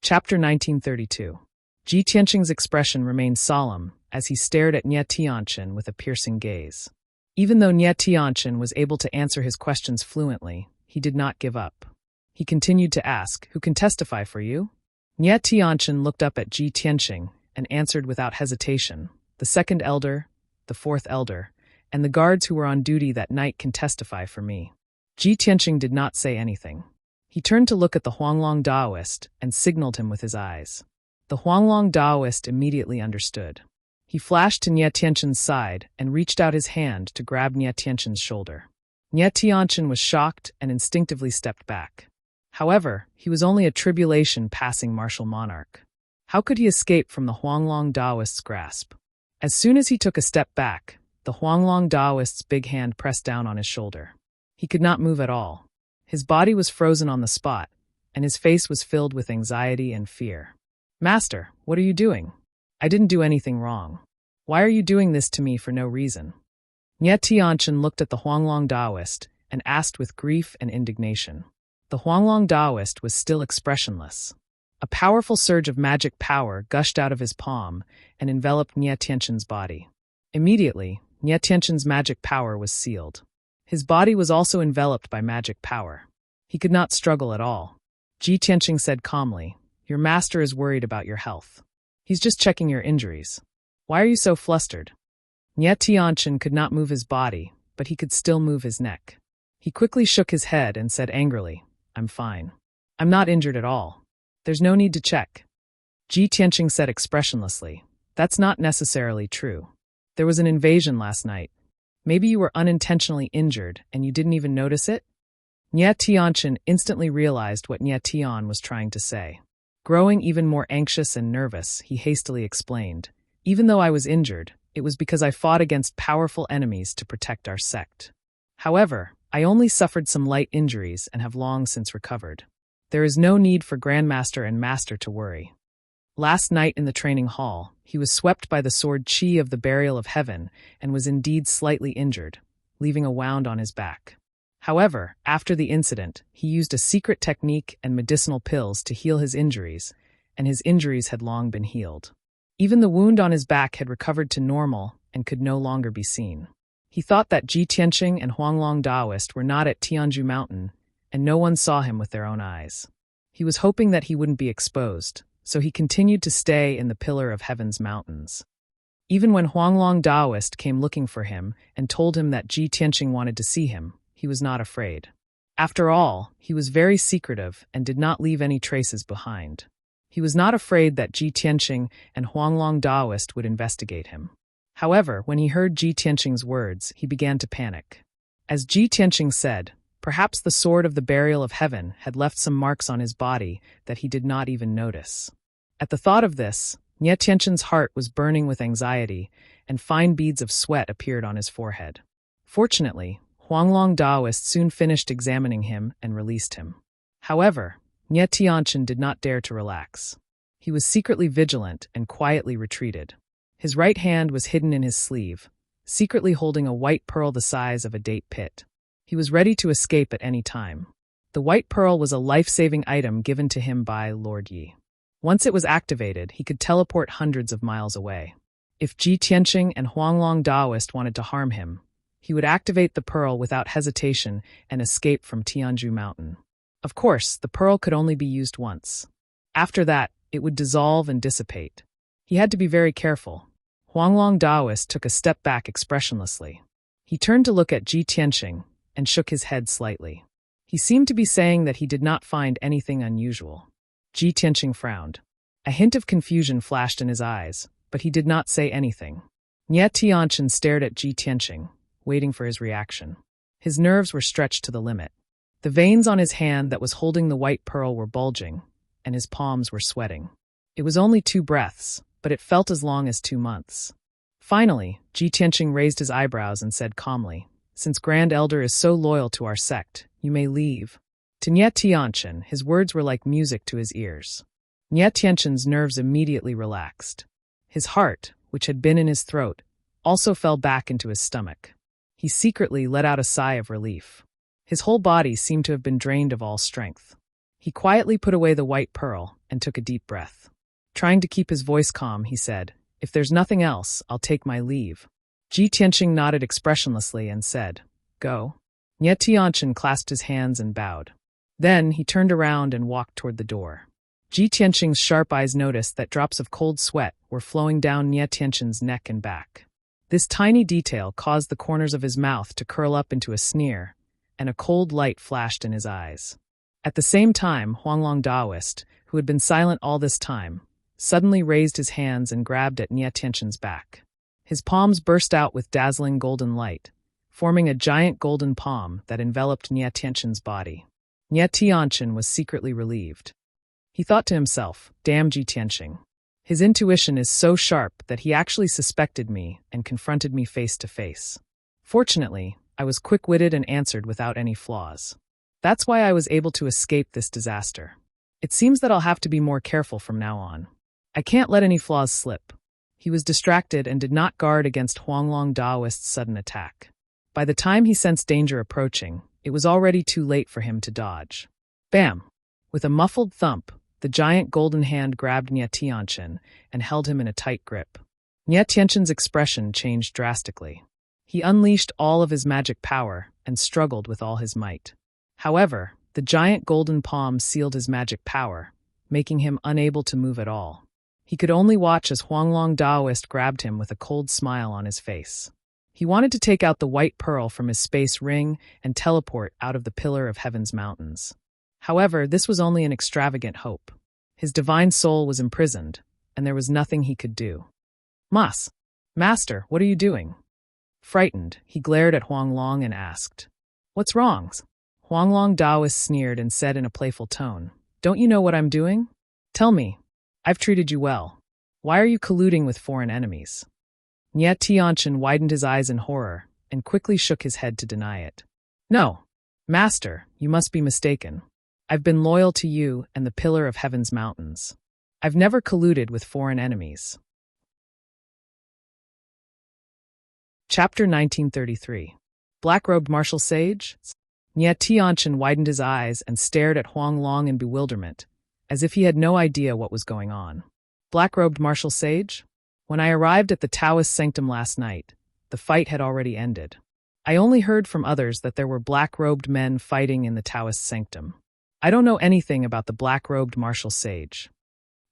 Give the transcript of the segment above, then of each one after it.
Chapter 1932. Ji Tianqing's expression remained solemn as he stared at Nie Tianqin with a piercing gaze. Even though Nie Tianqin was able to answer his questions fluently, he did not give up. He continued to ask, "Who can testify for you?" Nie Tianqin looked up at Ji Tianqing and answered without hesitation, "The second elder, the fourth elder, and the guards who were on duty that night can testify for me." Ji Tianqing did not say anything. He turned to look at the Huanglong Daoist and signaled him with his eyes. The Huanglong Daoist immediately understood. He flashed to Nie Tianqin's side and reached out his hand to grab Nie Tianqin's shoulder. Nie Tianqin was shocked and instinctively stepped back. However, he was only a tribulation-passing martial monarch. How could he escape from the Huanglong Daoist's grasp? As soon as he took a step back, the Huanglong Daoist's big hand pressed down on his shoulder. He could not move at all. His body was frozen on the spot, and his face was filled with anxiety and fear. "Master, what are you doing? I didn't do anything wrong. Why are you doing this to me for no reason?" Nie Tianqin looked at the Huanglong Daoist and asked with grief and indignation. The Huanglong Daoist was still expressionless. A powerful surge of magic power gushed out of his palm and enveloped Nie Tianqin's body. Immediately, Nie Tianqin's magic power was sealed. His body was also enveloped by magic power. He could not struggle at all. Ji Tianqing said calmly, "Your master is worried about your health. He's just checking your injuries. Why are you so flustered?" Nie Tianqin could not move his body, but he could still move his neck. He quickly shook his head and said angrily, "I'm fine. I'm not injured at all. There's no need to check." Ji Tianqing said expressionlessly, "That's not necessarily true. There was an invasion last night. Maybe you were unintentionally injured and you didn't even notice it?" Nie Tianqin instantly realized what Nie Tian was trying to say. Growing even more anxious and nervous, he hastily explained, "Even though I was injured, it was because I fought against powerful enemies to protect our sect. However, I only suffered some light injuries and have long since recovered. There is no need for Grandmaster and Master to worry." Last night in the training hall, he was swept by the sword Qi of the Burial of Heaven and was indeed slightly injured, leaving a wound on his back. However, after the incident, he used a secret technique and medicinal pills to heal his injuries, and his injuries had long been healed. Even the wound on his back had recovered to normal and could no longer be seen. He thought that Ji Tianqing and Huanglong Daoist were not at Tianju Mountain, and no one saw him with their own eyes. He was hoping that he wouldn't be exposed, so he continued to stay in the Pillar of Heaven's mountains. Even when Huanglong Daoist came looking for him and told him that Ji Tianqing wanted to see him, he was not afraid. After all, he was very secretive and did not leave any traces behind. He was not afraid that Ji Tianqing and Huanglong Daoist would investigate him. However, when he heard Ji Tianqing's words, he began to panic. As Ji Tianqing said, perhaps the sword of the Burial of Heaven had left some marks on his body that he did not even notice. At the thought of this, Nie Tianqin's heart was burning with anxiety, and fine beads of sweat appeared on his forehead. Fortunately, Huanglong Daoist soon finished examining him and released him. However, Nie Tianqin did not dare to relax. He was secretly vigilant and quietly retreated. His right hand was hidden in his sleeve, secretly holding a white pearl the size of a date pit. He was ready to escape at any time. The white pearl was a life-saving item given to him by Lord Yi. Once it was activated, he could teleport hundreds of miles away. If Ji Tianqing and Huanglong Daoist wanted to harm him, he would activate the pearl without hesitation and escape from Tianju Mountain. Of course, the pearl could only be used once. After that, it would dissolve and dissipate. He had to be very careful. Huanglong Daoist took a step back expressionlessly. He turned to look at Ji Tianqing and shook his head slightly. He seemed to be saying that he did not find anything unusual. Ji Tianqing frowned. A hint of confusion flashed in his eyes, but he did not say anything. Nie Tianqin stared at Ji Tianqing, waiting for his reaction. His nerves were stretched to the limit. The veins on his hand that was holding the white pearl were bulging, and his palms were sweating. It was only 2 breaths, but it felt as long as 2 months. Finally, Ji Tianqing raised his eyebrows and said calmly, "Since Grand Elder is so loyal to our sect, you may leave." To Nie Tianqin, his words were like music to his ears. Nie Tianqin's nerves immediately relaxed. His heart, which had been in his throat, also fell back into his stomach. He secretly let out a sigh of relief. His whole body seemed to have been drained of all strength. He quietly put away the white pearl and took a deep breath. Trying to keep his voice calm, he said, "If there's nothing else, I'll take my leave." Ji Tianqing nodded expressionlessly and said, "Go." Nie Tianqing clasped his hands and bowed. Then he turned around and walked toward the door. Ji Tianqing's sharp eyes noticed that drops of cold sweat were flowing down Nie Tianqing's neck and back. This tiny detail caused the corners of his mouth to curl up into a sneer, and a cold light flashed in his eyes. At the same time, Huanglong Daoist, who had been silent all this time, suddenly raised his hands and grabbed at Nie Tianqing's back. His palms burst out with dazzling golden light, forming a giant golden palm that enveloped Nie Tianqing's body. Nie Tianqing was secretly relieved. He thought to himself, "Damn Ji Tianqing. His intuition is so sharp that he actually suspected me and confronted me face to face. Fortunately, I was quick-witted and answered without any flaws. That's why I was able to escape this disaster. It seems that I'll have to be more careful from now on. I can't let any flaws slip." He was distracted and did not guard against Huanglong Daoist's sudden attack. By the time he sensed danger approaching, it was already too late for him to dodge. Bam! With a muffled thump, the giant golden hand grabbed Nie Tianqing and held him in a tight grip. Nie Tianqing's expression changed drastically. He unleashed all of his magic power and struggled with all his might. However, the giant golden palm sealed his magic power, making him unable to move at all. He could only watch as Huanglong Daoist grabbed him with a cold smile on his face. He wanted to take out the white pearl from his space ring and teleport out of the Pillar of Heaven's mountains. However, this was only an extravagant hope. His divine soul was imprisoned, and there was nothing he could do. Master, what are you doing?" Frightened, he glared at Huanglong and asked, "What's wrong?" Huanglong Daoist sneered and said in a playful tone, "Don't you know what I'm doing? Tell me. I've treated you well. Why are you colluding with foreign enemies?" Nie Tianqing widened his eyes in horror and quickly shook his head to deny it. "No, Master, you must be mistaken. I've been loyal to you and the Pillar of Heaven's mountains. I've never colluded with foreign enemies." Chapter 1933. Black-robed martial sage? Nie Tianqing widened his eyes and stared at Huanglong in bewilderment, as if he had no idea what was going on. Black-robed martial sage? When I arrived at the Taoist sanctum last night, the fight had already ended. I only heard from others that there were black-robed men fighting in the Taoist sanctum. I don't know anything about the black-robed martial sage.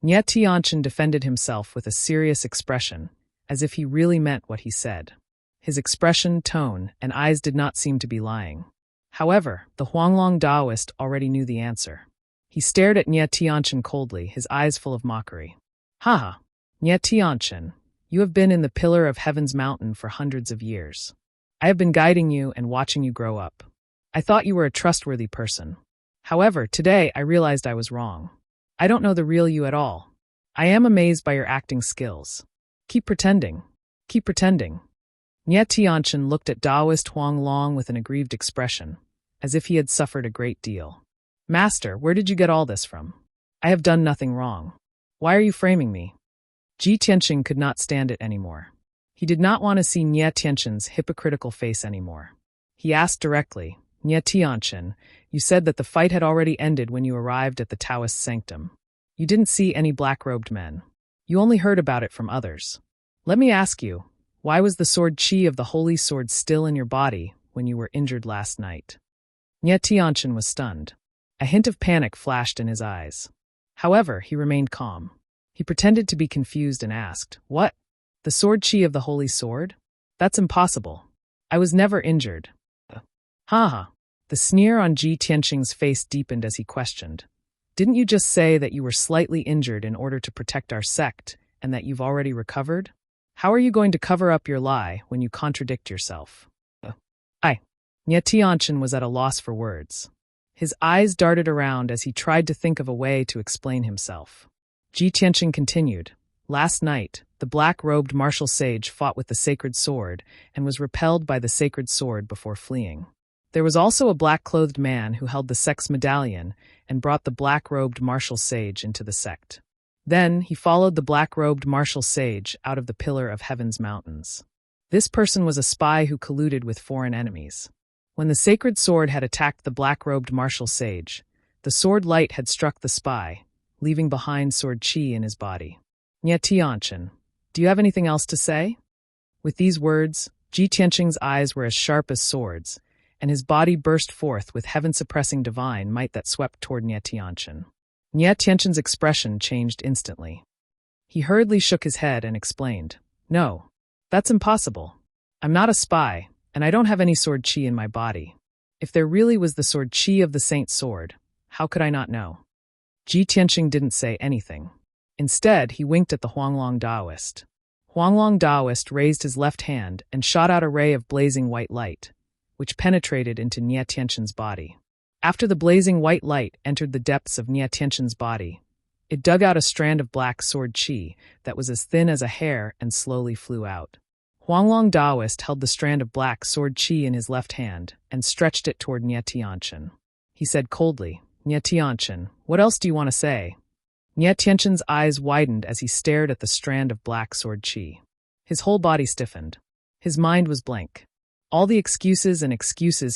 Nie Tianqing defended himself with a serious expression, as if he really meant what he said. His expression, tone, and eyes did not seem to be lying. However, the Huanglong Daoist already knew the answer. He stared at Nie Tianqing coldly, his eyes full of mockery. "Haha, Nie Tianqing, you have been in the Pillar of Heaven's mountain for hundreds of years. I have been guiding you and watching you grow up. I thought you were a trustworthy person. However, today I realized I was wrong. I don't know the real you at all. I am amazed by your acting skills. Keep pretending. Keep pretending." Nie Tianqing looked at Daoist Huanglong with an aggrieved expression, as if he had suffered a great deal. "Master, where did you get all this from? I have done nothing wrong. Why are you framing me?" Ji Tianqing could not stand it anymore. He did not want to see Nie Tianqing's hypocritical face anymore. He asked directly, "Nie Tianqing, you said that the fight had already ended when you arrived at the Taoist sanctum. You didn't see any black-robed men. You only heard about it from others. Let me ask you, why was the sword qi of the holy sword still in your body when you were injured last night?" Nie Tianqing was stunned. A hint of panic flashed in his eyes. However, he remained calm. He pretended to be confused and asked, "What? The sword qi of the holy sword? That's impossible. I was never injured." Haha. The sneer on Ji Tianqing's face deepened as he questioned, "Didn't you just say that you were slightly injured in order to protect our sect and that you've already recovered? How are you going to cover up your lie when you contradict yourself?" Nie Tianqing was at a loss for words. His eyes darted around as he tried to think of a way to explain himself. Ji Tianqing continued, "Last night, the black-robed martial sage fought with the sacred sword and was repelled by the sacred sword before fleeing. There was also a black-clothed man who held the sect's medallion and brought the black-robed martial sage into the sect. Then he followed the black-robed martial sage out of the Pillar of Heaven's mountains. This person was a spy who colluded with foreign enemies. When the sacred sword had attacked the black-robed martial sage, the sword light had struck the spy, leaving behind sword qi in his body. "Nye Tianqian, do you have anything else to say?" With these words, Ji Tianqing's eyes were as sharp as swords, and his body burst forth with heaven-suppressing divine might that swept toward Nye Tianqian. Nye Tianqian's expression changed instantly. He hurriedly shook his head and explained, "No, that's impossible. I'm not a spy, and I don't have any sword qi in my body. If there really was the sword qi of the Saint's sword, how could I not know?" Ji Tianqing didn't say anything. Instead, he winked at the Huanglong Daoist. Huanglong Daoist raised his left hand and shot out a ray of blazing white light, which penetrated into Nye Tianqian's body. After the blazing white light entered the depths of Nye Tianqian's body, it dug out a strand of black sword qi that was as thin as a hair and slowly flew out. Huanglong Daoist held the strand of black sword qi in his left hand and stretched it toward Nye Tianqian. He said coldly, "Nye Tianqian, what else do you want to say?" Nye Tianqian's eyes widened as he stared at the strand of black sword qi. His whole body stiffened. His mind was blank. All the excuses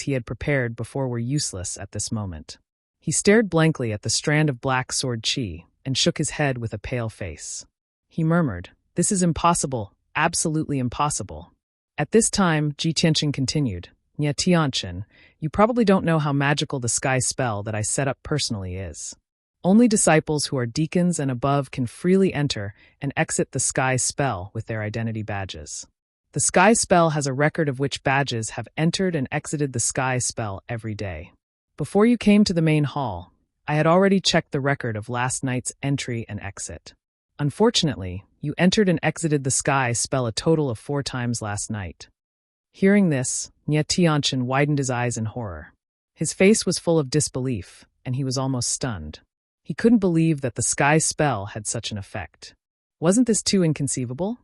he had prepared before were useless at this moment. He stared blankly at the strand of black sword qi and shook his head with a pale face. He murmured, "This is impossible, absolutely impossible." At this time, Ji Tianqing continued, "Nye Tianqian, you probably don't know how magical the sky spell that I set up personally is. Only disciples who are deacons and above can freely enter and exit the sky spell with their identity badges. The sky spell has a record of which badges have entered and exited the sky spell every day. Before you came to the main hall, I had already checked the record of last night's entry and exit. Unfortunately, you entered and exited the sky spell a total of 4 times last night." Hearing this, Nye Tianqian widened his eyes in horror. His face was full of disbelief, and he was almost stunned. He couldn't believe that the sky spell had such an effect. Wasn't this too inconceivable?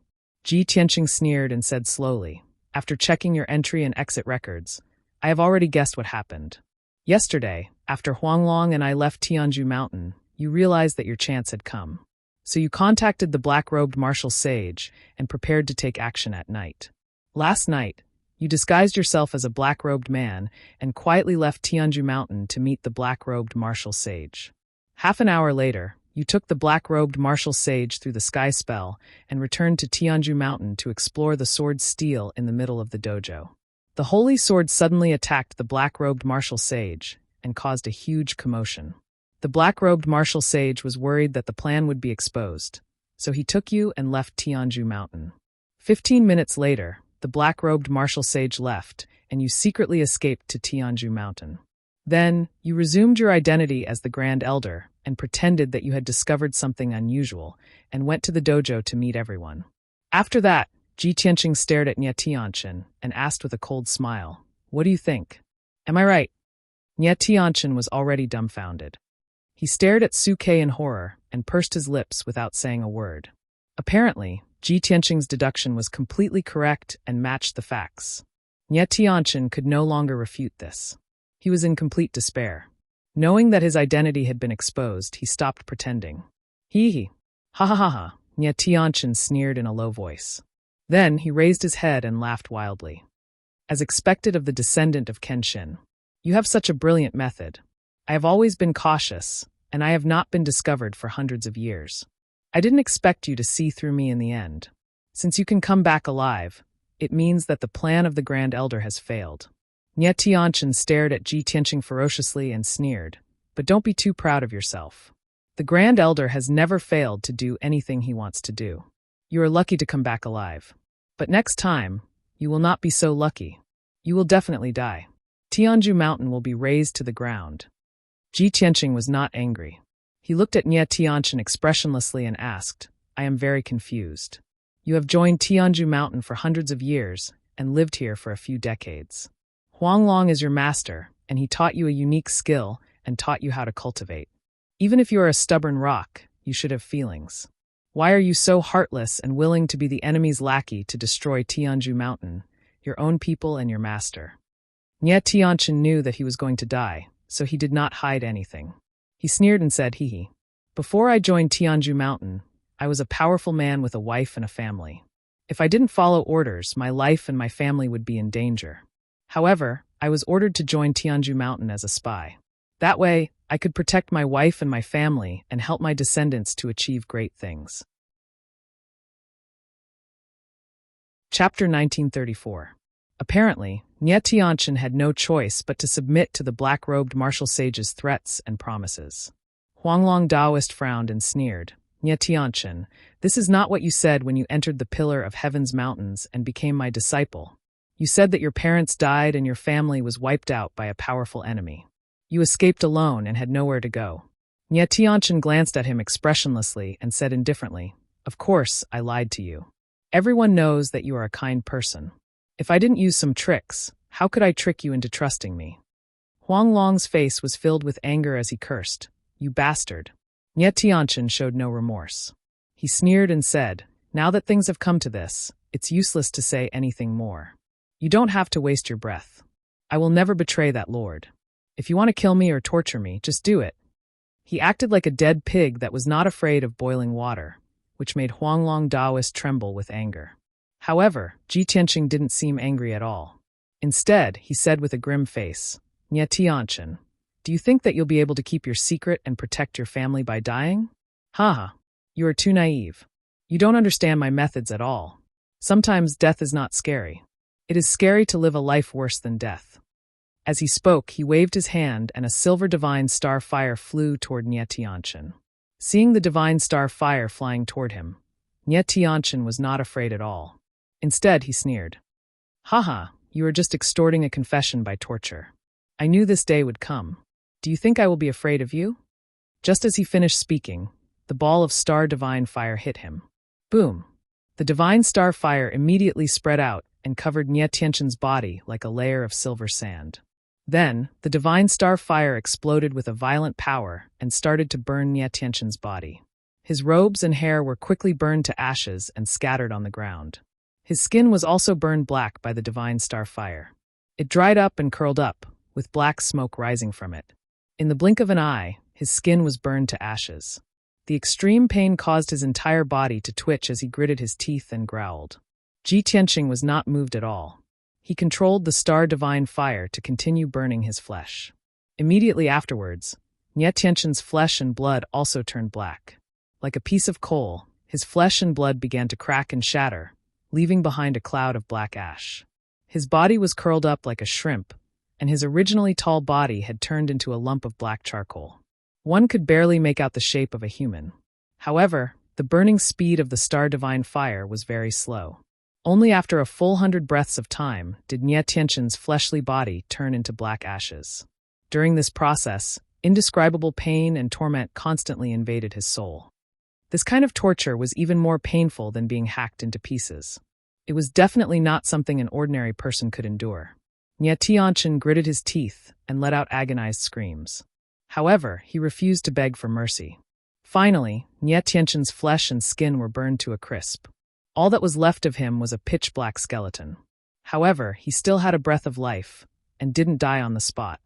Ji Tianqing sneered and said slowly, "After checking your entry and exit records, I have already guessed what happened. Yesterday, after Huanglong and I left Tianju Mountain, you realized that your chance had come. So you contacted the black-robed martial sage and prepared to take action at night. Last night, you disguised yourself as a black-robed man and quietly left Tianju Mountain to meet the black-robed martial sage. Half an hour later, you took the black-robed martial sage through the sky spell and returned to Tianju Mountain to explore the sword steel in the middle of the dojo. The holy sword suddenly attacked the black-robed martial sage and caused a huge commotion. The black-robed martial sage was worried that the plan would be exposed, so he took you and left Tianju Mountain. 15 minutes later, the black-robed martial sage left, and you secretly escaped to Tianju Mountain. Then, you resumed your identity as the Grand Elder and pretended that you had discovered something unusual and went to the dojo to meet everyone. After that, Ji Tianqing stared at Nye Tianqian and asked with a cold smile, "What do you think? Am I right?" Nye Tianqian was already dumbfounded. He stared at Su Ke in horror and pursed his lips without saying a word. Apparently, Ji Tianqing's deduction was completely correct and matched the facts. Nye Tianqian could no longer refute this. He was in complete despair. Knowing that his identity had been exposed, he stopped pretending. Hee. Ha ha ha ha, Nye Tianqian sneered in a low voice. Then he raised his head and laughed wildly. As expected of the descendant of Kenshin, "You have such a brilliant method. I have always been cautious, and I have not been discovered for hundreds of years. I didn't expect you to see through me in the end. Since you can come back alive, it means that the plan of the Grand Elder has failed." Nye Tianqian stared at Ji Tianqing ferociously and sneered, "But don't be too proud of yourself. The Grand Elder has never failed to do anything he wants to do. You are lucky to come back alive. But next time, you will not be so lucky. You will definitely die. Tianju Mountain will be razed to the ground." Ji Tianqing was not angry. He looked at Nye Tianqian expressionlessly and asked, "I am very confused. You have joined Tianju Mountain for hundreds of years and lived here for a few decades. Huanglong is your master, and he taught you a unique skill and taught you how to cultivate. Even if you are a stubborn rock, you should have feelings. Why are you so heartless and willing to be the enemy's lackey to destroy Tianju Mountain, your own people and your master?" Nye Tianqian knew that he was going to die, so he did not hide anything. He sneered and said, "Hee. Before I joined Tianju Mountain, I was a powerful man with a wife and a family. If I didn't follow orders, my life and my family would be in danger. However, I was ordered to join Tianju Mountain as a spy. That way, I could protect my wife and my family and help my descendants to achieve great things. Chapter 1934. Apparently, Nie Tianqian had no choice but to submit to the black-robed martial sage's threats and promises. Huanglong Daoist frowned and sneered. Nie Tianqian, this is not what you said when you entered the Pillar of Heaven's mountains and became my disciple. You said that your parents died and your family was wiped out by a powerful enemy. You escaped alone and had nowhere to go. Nie Tianqian glanced at him expressionlessly and said indifferently, "Of course, I lied to you. Everyone knows that you are a kind person. If I didn't use some tricks, how could I trick you into trusting me?" Huanglong's face was filled with anger as he cursed, "You bastard." Nie Tianqian showed no remorse. He sneered and said, "Now that things have come to this, it's useless to say anything more. You don't have to waste your breath. I will never betray that lord. If you want to kill me or torture me, just do it." He acted like a dead pig that was not afraid of boiling water, which made Huanglong Daoist tremble with anger. However, Ji Tianqing didn't seem angry at all. Instead, he said with a grim face, "Nie Tianqian, do you think that you'll be able to keep your secret and protect your family by dying? Haha, you are too naive. You don't understand my methods at all. Sometimes death is not scary. It is scary to live a life worse than death." As he spoke, he waved his hand and a silver divine star fire flew toward Nie Tianqian. Seeing the divine star fire flying toward him, Nie Tianqian was not afraid at all. Instead, he sneered. "Haha, you are just extorting a confession by torture. I knew this day would come. Do you think I will be afraid of you?" Just as he finished speaking, the ball of star divine fire hit him. Boom! The divine star fire immediately spread out and covered Nie Tianqian's body like a layer of silver sand. Then, the divine star fire exploded with a violent power and started to burn Nie Tianqian's body. His robes and hair were quickly burned to ashes and scattered on the ground. His skin was also burned black by the divine star fire. It dried up and curled up, with black smoke rising from it. In the blink of an eye, his skin was burned to ashes. The extreme pain caused his entire body to twitch as he gritted his teeth and growled. Ji Tianqing was not moved at all. He controlled the star divine fire to continue burning his flesh. Immediately afterwards, Nie Tianqian's flesh and blood also turned black. Like a piece of coal, his flesh and blood began to crack and shatter, leaving behind a cloud of black ash. His body was curled up like a shrimp, and his originally tall body had turned into a lump of black charcoal. One could barely make out the shape of a human. However, the burning speed of the star divine fire was very slow. Only after a full 100 breaths of time did Nie Tianqian's fleshly body turn into black ashes. During this process, indescribable pain and torment constantly invaded his soul. This kind of torture was even more painful than being hacked into pieces. It was definitely not something an ordinary person could endure. Nie Tianqian gritted his teeth and let out agonized screams. However, he refused to beg for mercy. Finally, Nie Tianqian's flesh and skin were burned to a crisp. All that was left of him was a pitch-black skeleton. However, he still had a breath of life, and didn't die on the spot.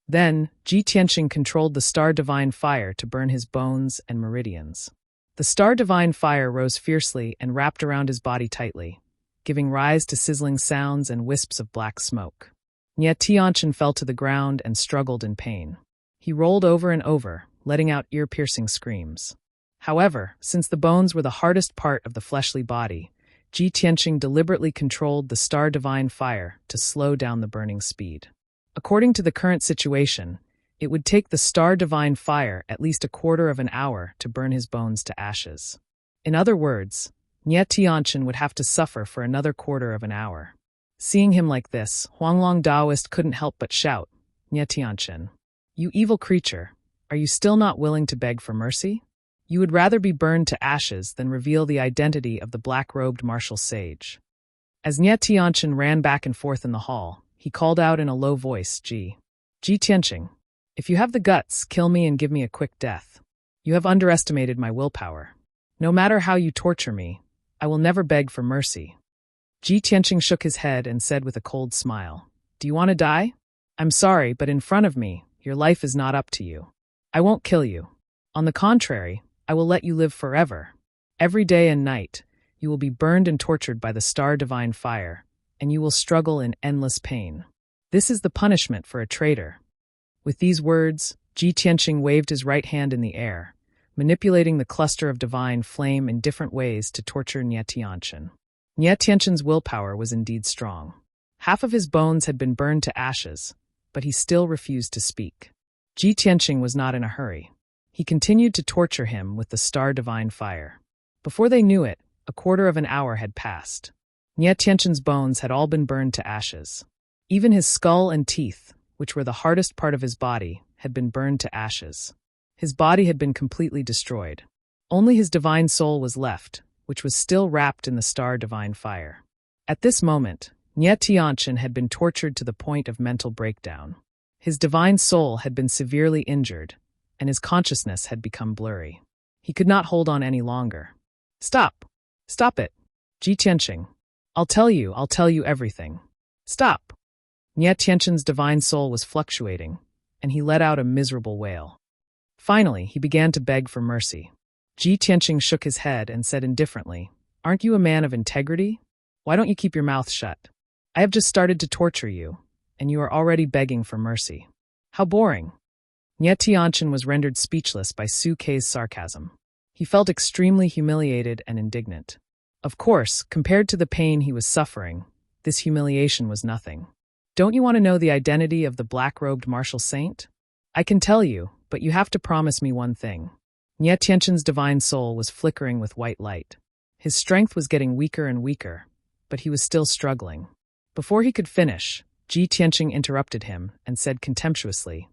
Then, Ji Tianqing controlled the star divine fire to burn his bones and meridians. The star divine fire rose fiercely and wrapped around his body tightly, giving rise to sizzling sounds and wisps of black smoke. Nie Tianqian fell to the ground and struggled in pain. He rolled over and over, letting out ear-piercing screams. However, since the bones were the hardest part of the fleshly body, Ji Tianqing deliberately controlled the star divine fire to slow down the burning speed. According to the current situation, it would take the star divine fire at least a quarter of an hour to burn his bones to ashes. In other words, Nie Tianqian would have to suffer for another quarter of an hour. Seeing him like this, Huanglong Daoist couldn't help but shout, "Nie Tianqian, you evil creature, are you still not willing to beg for mercy? You would rather be burned to ashes than reveal the identity of the black-robed martial sage." As Nie Tianqian ran back and forth in the hall, he called out in a low voice, Ji Tianqing, if you have the guts, kill me and give me a quick death. You have underestimated my willpower. No matter how you torture me, I will never beg for mercy. Ji Tianqing shook his head and said with a cold smile, "Do you want to die? I'm sorry, but in front of me, your life is not up to you. I won't kill you. On the contrary, I will let you live forever. Every day and night, you will be burned and tortured by the star divine fire, and you will struggle in endless pain. This is the punishment for a traitor." With these words, Ji Tianqing waved his right hand in the air, manipulating the cluster of divine flame in different ways to torture Nie Tianqin. Nie Tianqin's willpower was indeed strong. Half of his bones had been burned to ashes, but he still refused to speak. Ji Tianqing was not in a hurry. He continued to torture him with the star divine fire. Before they knew it, a quarter of an hour had passed. Nie Tianqin's bones had all been burned to ashes. Even his skull and teeth, which were the hardest part of his body, had been burned to ashes. His body had been completely destroyed. Only his divine soul was left, which was still wrapped in the star divine fire. At this moment, Nie Tianqin had been tortured to the point of mental breakdown. His divine soul had been severely injured, and his consciousness had become blurry. He could not hold on any longer. Stop! Stop it! Ji Tianqing. I'll tell you everything. Stop! Nie Tianqin's divine soul was fluctuating, and he let out a miserable wail. Finally, he began to beg for mercy. Ji Tianqing shook his head and said indifferently, "Aren't you a man of integrity? Why don't you keep your mouth shut? I have just started to torture you, and you are already begging for mercy. How boring." Nie Tianqin was rendered speechless by Su Kei's sarcasm. He felt extremely humiliated and indignant. Of course, compared to the pain he was suffering, this humiliation was nothing. Don't you want to know the identity of the black-robed martial saint? I can tell you, but you have to promise me one thing. Nie Tianqin's divine soul was flickering with white light. His strength was getting weaker and weaker, but he was still struggling. Before he could finish, Ji Tianqing interrupted him and said contemptuously,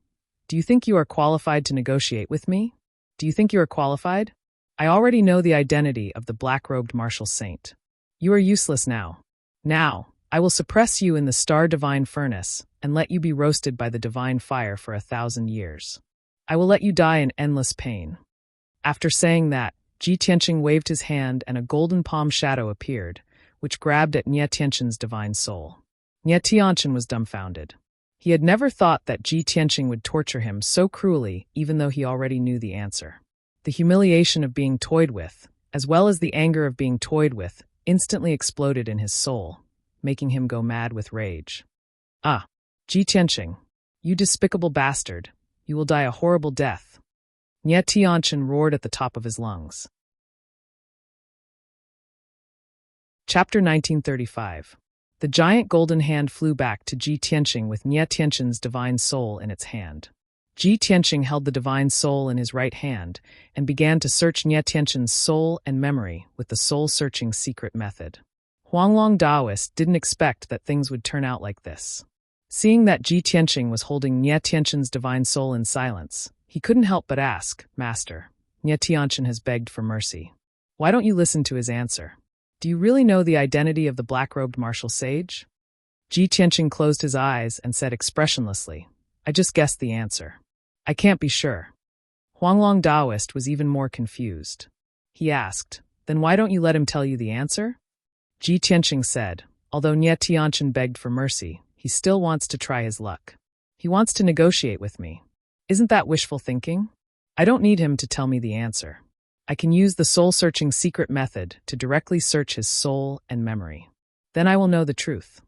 "Do you think you are qualified to negotiate with me? Do you think you are qualified? I already know the identity of the black-robed martial saint. You are useless now. Now, I will suppress you in the star divine furnace and let you be roasted by the divine fire for 1,000 years. I will let you die in endless pain." After saying that, Ji Tianqing waved his hand and a golden palm shadow appeared, which grabbed at Nie Tianqin's divine soul. Nie Tianqin was dumbfounded. He had never thought that Ji Tianqing would torture him so cruelly, even though he already knew the answer. The humiliation of being toyed with, as well as the anger of being toyed with, instantly exploded in his soul, making him go mad with rage. "Ah, Ji Tianqing, you despicable bastard, you will die a horrible death." Nie Tianqin roared at the top of his lungs. Chapter 1935. The giant golden hand flew back to Ji Tianqing with Nie Tianqin's divine soul in its hand. Ji Tianqing held the divine soul in his right hand and began to search Nie Tianqin's soul and memory with the soul-searching secret method. Huanglong Daoist didn't expect that things would turn out like this. Seeing that Ji Tianqing was holding Nie Tianqin's divine soul in silence, he couldn't help but ask, "Master, Nie Tianqin has begged for mercy. Why don't you listen to his answer? Do you really know the identity of the black-robed martial sage?" Ji Tianqing closed his eyes and said expressionlessly, "I just guessed the answer. I can't be sure." Huanglong Daoist was even more confused. He asked, "Then why don't you let him tell you the answer?" Ji Tianqing said, "Although Nie Tianqin begged for mercy, he still wants to try his luck. He wants to negotiate with me. Isn't that wishful thinking? I don't need him to tell me the answer. I can use the soul-searching secret method to directly search his soul and memory. Then I will know the truth."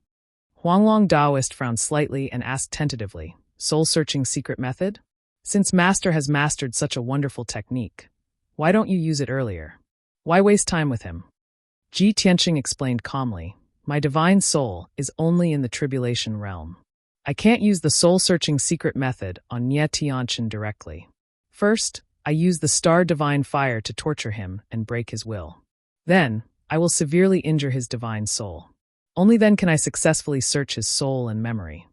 Huanglong Daoist frowned slightly and asked tentatively, "Soul-searching secret method? Since Master has mastered such a wonderful technique, why don't you use it earlier? Why waste time with him?" Ji Tianqing explained calmly, "My divine soul is only in the tribulation realm. I can't use the soul-searching secret method on Nie Tianqin directly. First, I use the star divine fire to torture him and break his will. Then, I will severely injure his divine soul. Only then can I successfully search his soul and memory."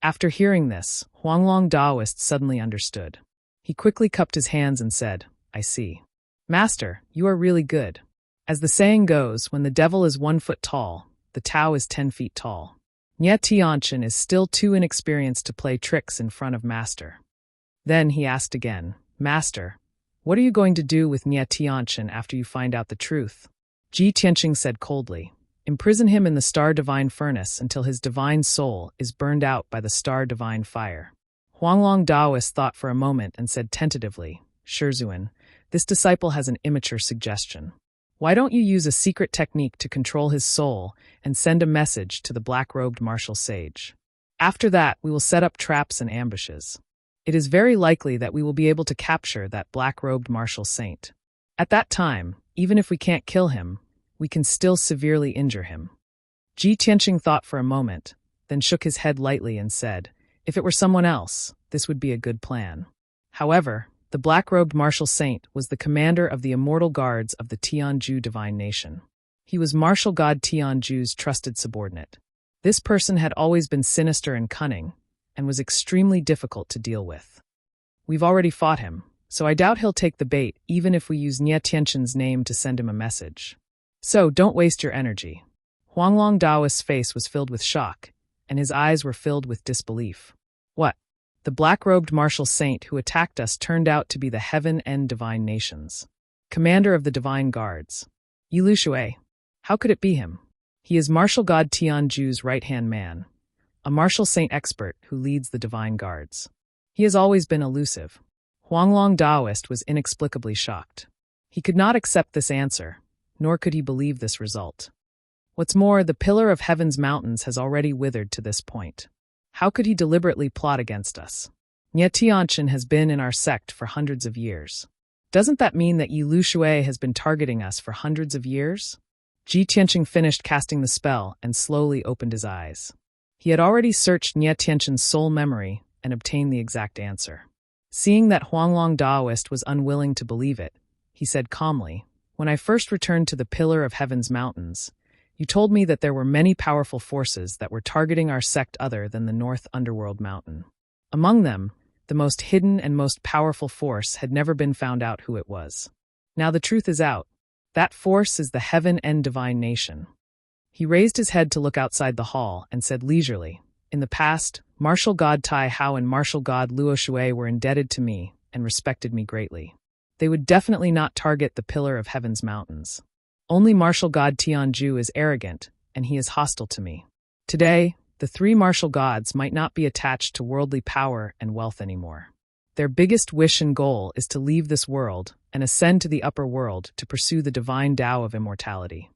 After hearing this, Huanglong Daoist suddenly understood. He quickly cupped his hands and said, "I see. Master, you are really good. As the saying goes, when the devil is 1 foot tall, the Tao is 10 feet tall. Nie Tianqin is still too inexperienced to play tricks in front of Master." Then he asked again, "Master, what are you going to do with Nie Tianqin after you find out the truth?" Ji Tianqing said coldly, "Imprison him in the star divine furnace until his divine soul is burned out by the star divine fire." Huanglong Daoist thought for a moment and said tentatively, "Shizhuan, this disciple has an immature suggestion. Why don't you use a secret technique to control his soul and send a message to the black-robed martial sage? After that, we will set up traps and ambushes. It is very likely that we will be able to capture that black-robed martial saint. At that time, even if we can't kill him, we can still severely injure him." Ji Tianqing thought for a moment, then shook his head lightly and said, "If it were someone else, this would be a good plan." However, the black-robed martial saint was the commander of the immortal guards of the Tianju divine nation. He was martial god Tianju's trusted subordinate. This person had always been sinister and cunning, and was extremely difficult to deal with. We've already fought him, so I doubt he'll take the bait even if we use Nie Tianqin's name to send him a message. So don't waste your energy. Huanglong Daoist's face was filled with shock, and his eyes were filled with disbelief. What? The black-robed martial saint who attacked us turned out to be the Heaven and Divine Nations. Commander of the Divine Guards. Yi Lushui. How could it be him? He is martial god Tianju's right-hand man, a martial saint expert who leads the Divine Guards. He has always been elusive. Huanglong Daoist was inexplicably shocked. He could not accept this answer, nor could he believe this result. What's more, the Pillar of Heaven's mountains has already withered to this point. How could he deliberately plot against us? Nie Tianqin has been in our sect for hundreds of years. Doesn't that mean that Yi Lushui has been targeting us for hundreds of years? Ji Tianqing finished casting the spell and slowly opened his eyes. He had already searched Nie Tianqin's soul memory and obtained the exact answer. Seeing that Huanglong Daoist was unwilling to believe it, he said calmly, "When I first returned to the Pillar of Heaven's mountains, you told me that there were many powerful forces that were targeting our sect other than the North Underworld Mountain. Among them, the most hidden and most powerful force had never been found out who it was. Now the truth is out. That force is the Heaven and Divine Nation." He raised his head to look outside the hall and said leisurely, "In the past, martial god Tai Hao and martial god Luo Shui were indebted to me and respected me greatly. They would definitely not target the Pillar of Heaven's mountains. Only martial god Tianju is arrogant, and he is hostile to me. Today, the three martial gods might not be attached to worldly power and wealth anymore. Their biggest wish and goal is to leave this world and ascend to the upper world to pursue the divine Tao of immortality."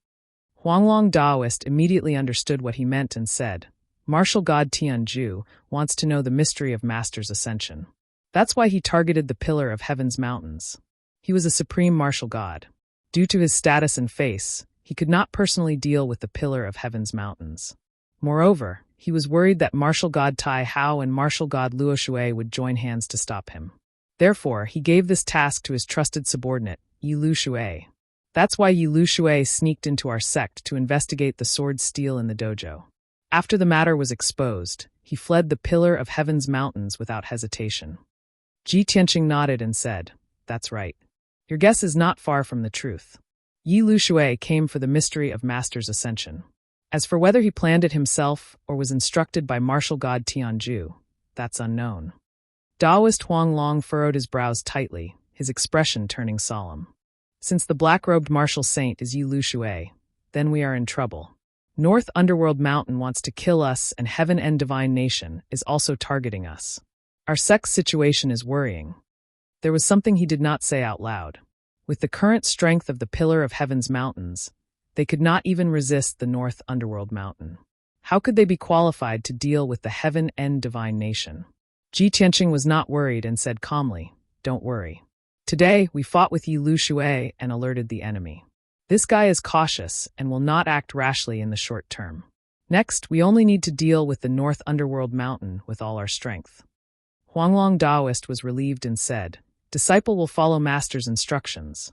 Huanglong Daoist immediately understood what he meant and said, "Martial god Tianju wants to know the mystery of Master's ascension. That's why he targeted the Pillar of Heaven's mountains. He was a supreme martial god. Due to his status and face, he could not personally deal with the Pillar of Heaven's mountains. Moreover, he was worried that martial god Tai Hao and martial god Luo Shui would join hands to stop him. Therefore, he gave this task to his trusted subordinate, Yi Lushui. That's why Yi Lushui sneaked into our sect to investigate the sword steal in the dojo. After the matter was exposed, he fled the Pillar of Heaven's mountains without hesitation." Ji Tianqing nodded and said, "That's right. Your guess is not far from the truth. Yi Lushui came for the mystery of Master's ascension. As for whether he planned it himself or was instructed by martial god Tianju, that's unknown." Daoist Huanglong furrowed his brows tightly, his expression turning solemn. "Since the black-robed martial saint is Yi Lushui, then we are in trouble. North Underworld Mountain wants to kill us, and Heaven and Divine Nation is also targeting us. Our sect's situation is worrying." There was something he did not say out loud. With the current strength of the Pillar of Heaven's mountains, they could not even resist the North Underworld Mountain. How could they be qualified to deal with the Heaven and Divine Nation? Ji Tianqing was not worried and said calmly, "Don't worry. Today, we fought with Yi Lushui and alerted the enemy. This guy is cautious and will not act rashly in the short term. Next, we only need to deal with the North Underworld Mountain with all our strength." Huanglong Daoist was relieved and said, "Disciple will follow Master's instructions."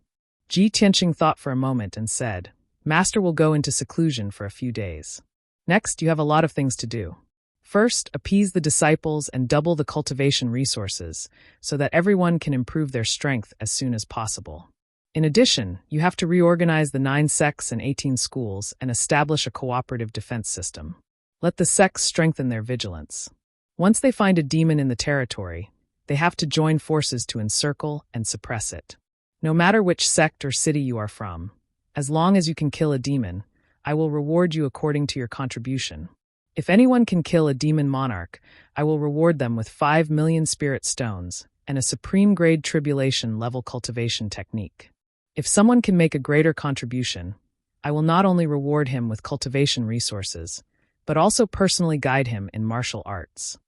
Ji Tianqing thought for a moment and said, "Master will go into seclusion for a few days. Next, you have a lot of things to do. First, appease the disciples and double the cultivation resources so that everyone can improve their strength as soon as possible. In addition, you have to reorganize the 9 sects and 18 schools and establish a cooperative defense system. Let the sects strengthen their vigilance. Once they find a demon in the territory, they have to join forces to encircle and suppress it. No matter which sect or city you are from, as long as you can kill a demon, I will reward you according to your contribution. If anyone can kill a demon monarch, I will reward them with 5 million spirit stones and a supreme-grade tribulation-level cultivation technique. If someone can make a greater contribution, I will not only reward him with cultivation resources, but also personally guide him in martial arts."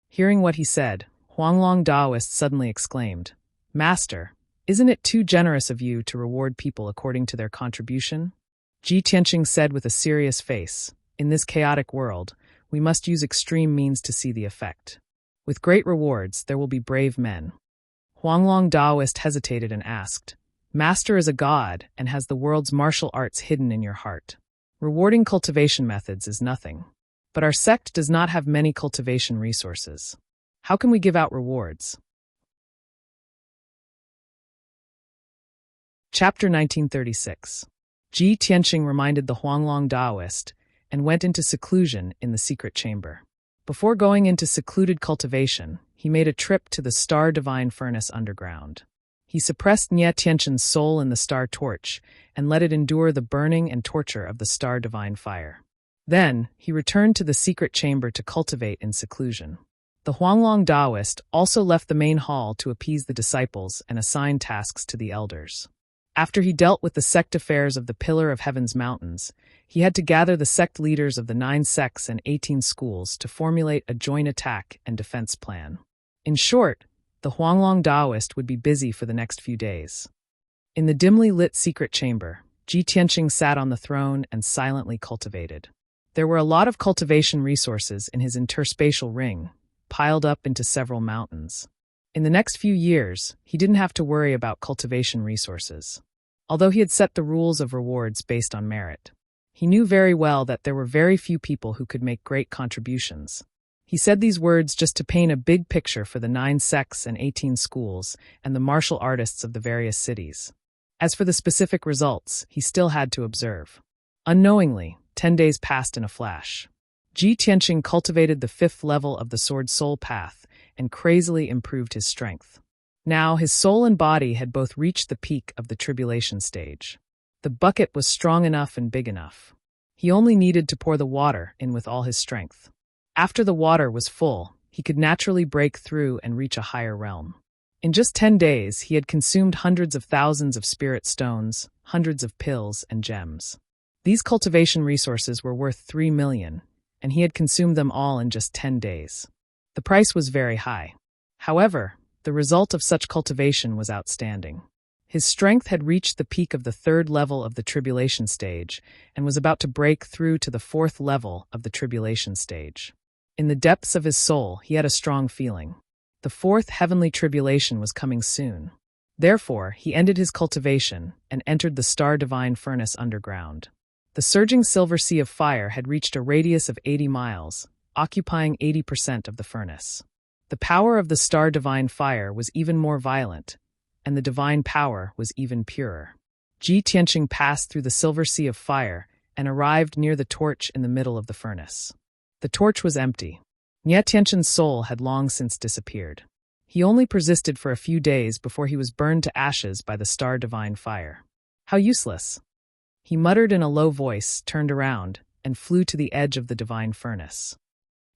Hearing what he said, Huanglong Daoist suddenly exclaimed, "Master, isn't it too generous of you to reward people according to their contribution?" Ji Tianqing said with a serious face, "In this chaotic world, we must use extreme means to see the effect. With great rewards, there will be brave men." Huanglong Daoist hesitated and asked, "Master is a god and has the world's martial arts hidden in your heart. Rewarding cultivation methods is nothing. But our sect does not have many cultivation resources. How can we give out rewards?" Chapter 1936. Ji Tianqing reminded the Huanglong Daoist and went into seclusion in the secret chamber. Before going into secluded cultivation, he made a trip to the Star Divine Furnace underground. He suppressed Nie Tianqin's soul in the star torch and let it endure the burning and torture of the Star Divine Fire. Then, he returned to the secret chamber to cultivate in seclusion. The Huanglong Daoist also left the main hall to appease the disciples and assign tasks to the elders. After he dealt with the sect affairs of the Pillar of Heaven's mountains, he had to gather the sect leaders of the 9 sects and 18 schools to formulate a joint attack and defense plan. In short, the Huanglong Daoist would be busy for the next few days. In the dimly lit secret chamber, Ji Tianqing sat on the throne and silently cultivated. There were a lot of cultivation resources in his interspatial ring, piled up into several mountains. In the next few years, he didn't have to worry about cultivation resources. Although he had set the rules of rewards based on merit, he knew very well that there were very few people who could make great contributions. He said these words just to paint a big picture for the 9 sects and 18 schools and the martial artists of the various cities. As for the specific results, he still had to observe. Unknowingly, 10 days passed in a flash. Ji Tianqing cultivated the 5th level of the Sword Soul Path and crazily improved his strength. Now his soul and body had both reached the peak of the tribulation stage. The bucket was strong enough and big enough. He only needed to pour the water in with all his strength. After the water was full, he could naturally break through and reach a higher realm. In just 10 days, he had consumed hundreds of thousands of spirit stones, hundreds of pills, and gems. These cultivation resources were worth 3 million, and he had consumed them all in just 10 days. The price was very high. However, the result of such cultivation was outstanding. His strength had reached the peak of the 3rd level of the tribulation stage and was about to break through to the 4th level of the tribulation stage. In the depths of his soul, he had a strong feeling. The 4th heavenly tribulation was coming soon. Therefore, he ended his cultivation and entered the Star Divine Furnace underground. The surging silver sea of fire had reached a radius of 80 miles, occupying 80% of the furnace. The power of the Star Divine Fire was even more violent, and the divine power was even purer. Ji Tianqing passed through the silver sea of fire and arrived near the torch in the middle of the furnace. The torch was empty. Nie Tianqin's soul had long since disappeared. He only persisted for a few days before he was burned to ashes by the Star Divine Fire. How useless! He muttered in a low voice, turned around, and flew to the edge of the divine furnace.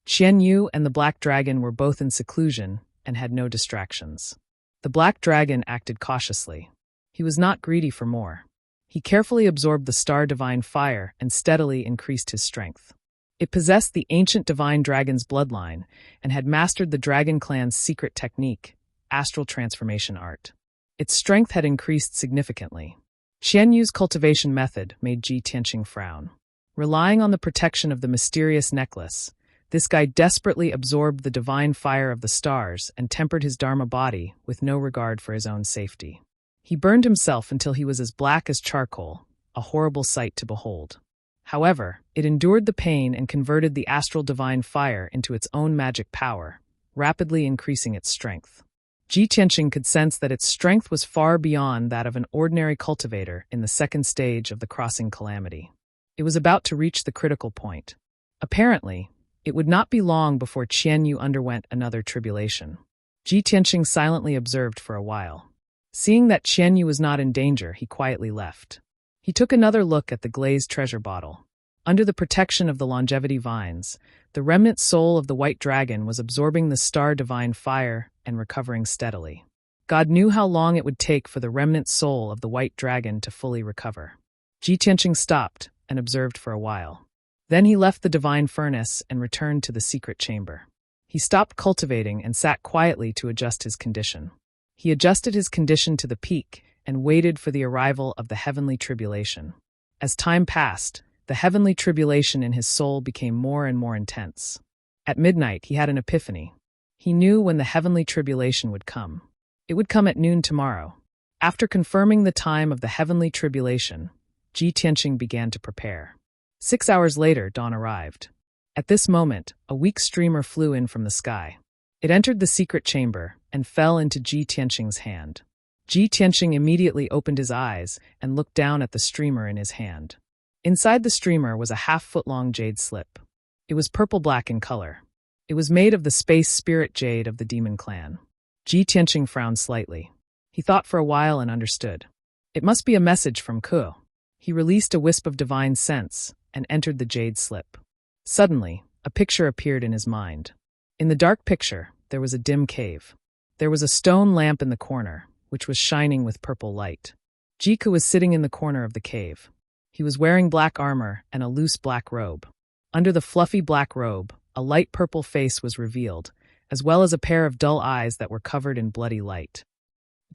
Qian Yu and the Black Dragon were both in seclusion and had no distractions. The Black Dragon acted cautiously. He was not greedy for more. He carefully absorbed the Star Divine Fire and steadily increased his strength. It possessed the ancient divine dragon's bloodline and had mastered the dragon clan's secret technique, astral transformation art. Its strength had increased significantly. Qian Yu's cultivation method made Ji Tianqing frown. Relying on the protection of the mysterious necklace, this guy desperately absorbed the divine fire of the stars and tempered his Dharma body with no regard for his own safety. He burned himself until he was as black as charcoal, a horrible sight to behold. However, it endured the pain and converted the astral divine fire into its own magic power, rapidly increasing its strength. Ji Tianqing could sense that its strength was far beyond that of an ordinary cultivator in the 2nd stage of the crossing calamity. It was about to reach the critical point. Apparently, it would not be long before Qian Yu underwent another tribulation. Ji Tianqing silently observed for a while. Seeing that Qian Yu was not in danger, he quietly left. He took another look at the glazed treasure bottle. Under the protection of the longevity vines, the remnant soul of the white dragon was absorbing the Star Divine Fire and recovering steadily. God knew how long it would take for the remnant soul of the white dragon to fully recover. Ji Tianqing stopped and observed for a while. Then he left the divine furnace and returned to the secret chamber. He stopped cultivating and sat quietly to adjust his condition. He adjusted his condition to the peak and waited for the arrival of the heavenly tribulation. As time passed, the heavenly tribulation in his soul became more and more intense. At midnight, he had an epiphany. He knew when the heavenly tribulation would come. It would come at noon tomorrow. After confirming the time of the heavenly tribulation, Ji Tianqing began to prepare. 6 hours later, dawn arrived. At this moment, a weak streamer flew in from the sky. It entered the secret chamber and fell into Ji Tianqing's hand. Ji Tianqing immediately opened his eyes and looked down at the streamer in his hand. Inside the streamer was a half-foot-long jade slip. It was purple-black in color. It was made of the space spirit jade of the demon clan. Ji Tianqing frowned slightly. He thought for a while and understood. It must be a message from Ku. He released a wisp of divine sense and entered the jade slip. Suddenly, a picture appeared in his mind. In the dark picture, there was a dim cave. There was a stone lamp in the corner, which was shining with purple light. Jiku was sitting in the corner of the cave. He was wearing black armor and a loose black robe. Under the fluffy black robe, a light purple face was revealed, as well as a pair of dull eyes that were covered in bloody light.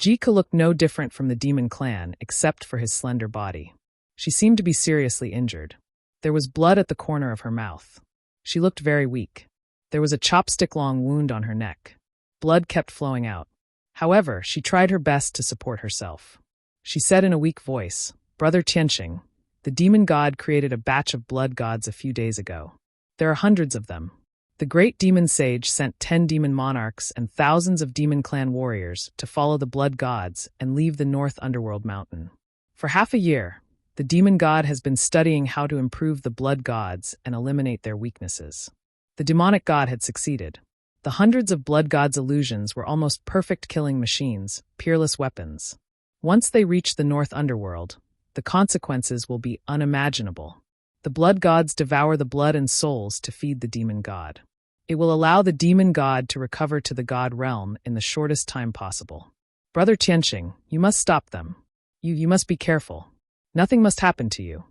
Jiku looked no different from the demon clan except for his slender body. She seemed to be seriously injured. There was blood at the corner of her mouth. She looked very weak. There was a chopstick-long wound on her neck. Blood kept flowing out. However, she tried her best to support herself. She said in a weak voice, "Brother Tianqing, the demon god created a batch of blood gods a few days ago. There are hundreds of them. The great demon sage sent 10 demon monarchs and thousands of demon clan warriors to follow the blood gods and leave the North Underworld mountain. For half a year, the demon god has been studying how to improve the blood gods and eliminate their weaknesses. The demonic god had succeeded. The hundreds of blood gods' illusions were almost perfect killing machines, peerless weapons. Once they reach the North Underworld, the consequences will be unimaginable. The blood gods devour the blood and souls to feed the demon god. It will allow the demon god to recover to the god realm in the shortest time possible. Brother Tianqing, you must stop them. You must be careful. Nothing must happen to you."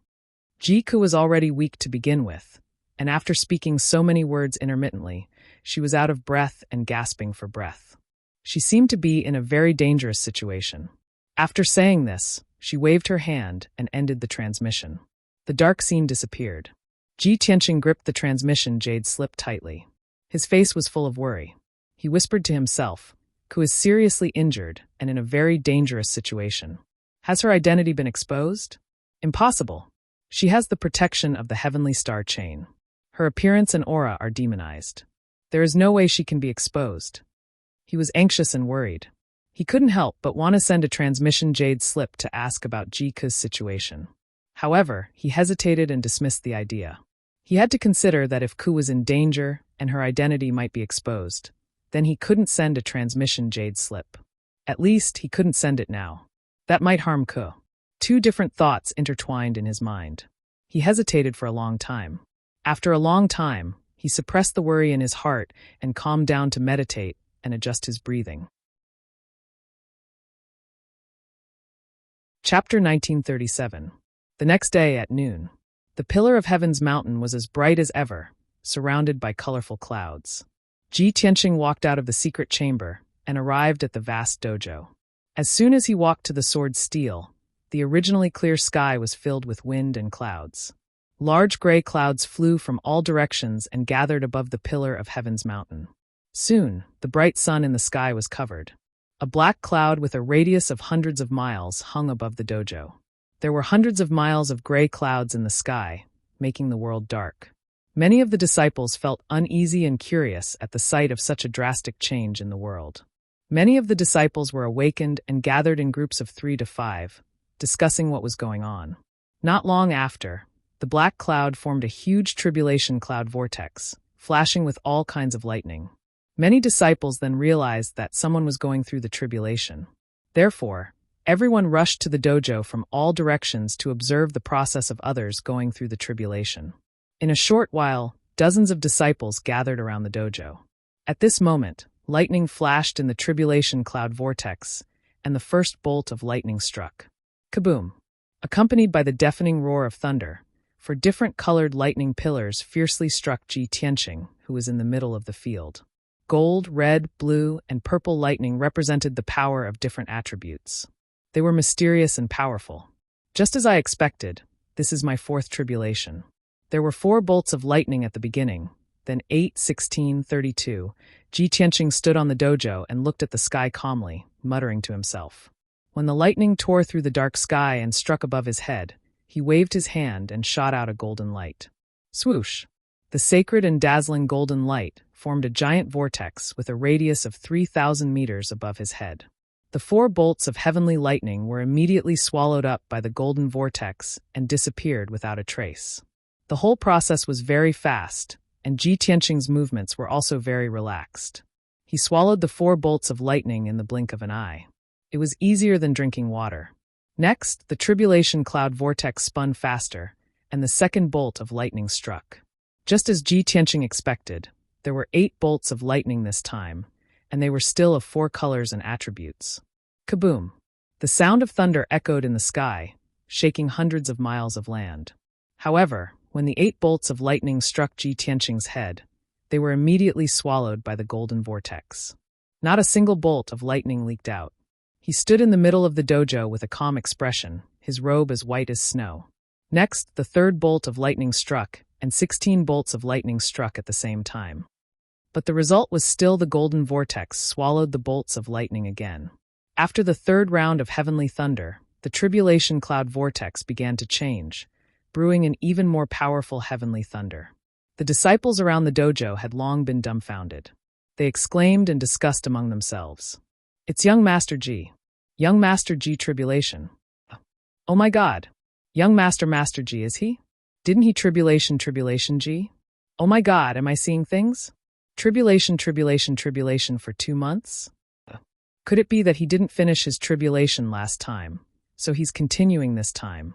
Jiku was already weak to begin with, and after speaking so many words intermittently, she was out of breath and gasping for breath. She seemed to be in a very dangerous situation. After saying this, she waved her hand and ended the transmission. The dark scene disappeared. Ji Tianqing gripped the transmission jade slip tightly. His face was full of worry. He whispered to himself, "Ku is seriously injured and in a very dangerous situation. Has her identity been exposed? Impossible. She has the protection of the heavenly star chain. Her appearance and aura are demonized. There is no way she can be exposed." He was anxious and worried. He couldn't help but want to send a transmission jade slip to ask about Jiku's situation. However, he hesitated and dismissed the idea. He had to consider that if Ku was in danger and her identity might be exposed, then he couldn't send a transmission jade slip. At least, he couldn't send it now. That might harm Ku. Two different thoughts intertwined in his mind. He hesitated for a long time. After a long time, he suppressed the worry in his heart and calmed down to meditate and adjust his breathing. Chapter 1937. The next day at noon, the pillar of Heaven's mountain was as bright as ever, surrounded by colorful clouds. Ji Tianqing walked out of the secret chamber and arrived at the vast dojo. As soon as he walked to the sword steel, the originally clear sky was filled with wind and clouds. Large gray clouds flew from all directions and gathered above the pillar of Heaven's mountain. Soon, the bright sun in the sky was covered. A black cloud with a radius of hundreds of miles hung above the dojo. There were hundreds of miles of gray clouds in the sky, making the world dark. Many of the disciples felt uneasy and curious at the sight of such a drastic change in the world. Many of the disciples were awakened and gathered in groups of 3 to 5, discussing what was going on. Not long after, the black cloud formed a huge tribulation cloud vortex, flashing with all kinds of lightning. Many disciples then realized that someone was going through the tribulation. Therefore, everyone rushed to the dojo from all directions to observe the process of others going through the tribulation. In a short while, dozens of disciples gathered around the dojo. At this moment, lightning flashed in the tribulation cloud vortex, and the first bolt of lightning struck. Kaboom! Accompanied by the deafening roar of thunder, for different colored lightning pillars fiercely struck Ji Tianqing, who was in the middle of the field. Gold, red, blue, and purple lightning represented the power of different attributes. They were mysterious and powerful. Just as I expected, this is my fourth tribulation. There were 4 bolts of lightning at the beginning, then 8, 16, 32. Ji Tianqing stood on the dojo and looked at the sky calmly, muttering to himself. When the lightning tore through the dark sky and struck above his head, he waved his hand and shot out a golden light. Swoosh! The sacred and dazzling golden light formed a giant vortex with a radius of 3,000 meters above his head. The 4 bolts of heavenly lightning were immediately swallowed up by the golden vortex and disappeared without a trace. The whole process was very fast, and Ji Tianqing's movements were also very relaxed. He swallowed the 4 bolts of lightning in the blink of an eye. It was easier than drinking water. Next, the tribulation cloud vortex spun faster, and the second bolt of lightning struck. Just as Ji Tianqing expected, there were 8 bolts of lightning this time, and they were still of 4 colors and attributes. Kaboom! The sound of thunder echoed in the sky, shaking hundreds of miles of land. However, when the 8 bolts of lightning struck Ji Tianqing's head, they were immediately swallowed by the golden vortex. Not a single bolt of lightning leaked out. He stood in the middle of the dojo with a calm expression, his robe as white as snow. Next, the 3rd bolt of lightning struck, and 16 bolts of lightning struck at the same time. But the result was still the golden vortex swallowed the bolts of lightning again. After the 3rd round of heavenly thunder, the tribulation cloud vortex began to change, brewing an even more powerful heavenly thunder. The disciples around the dojo had long been dumbfounded. They exclaimed and discussed among themselves. It's young Master Ji. Young Master Ji tribulation. Oh my God. Young Master Ji, is he? Didn't he tribulation Ji? Oh my God, am I seeing things? Tribulation for 2 months? Could it be that he didn't finish his tribulation last time, so he's continuing this time?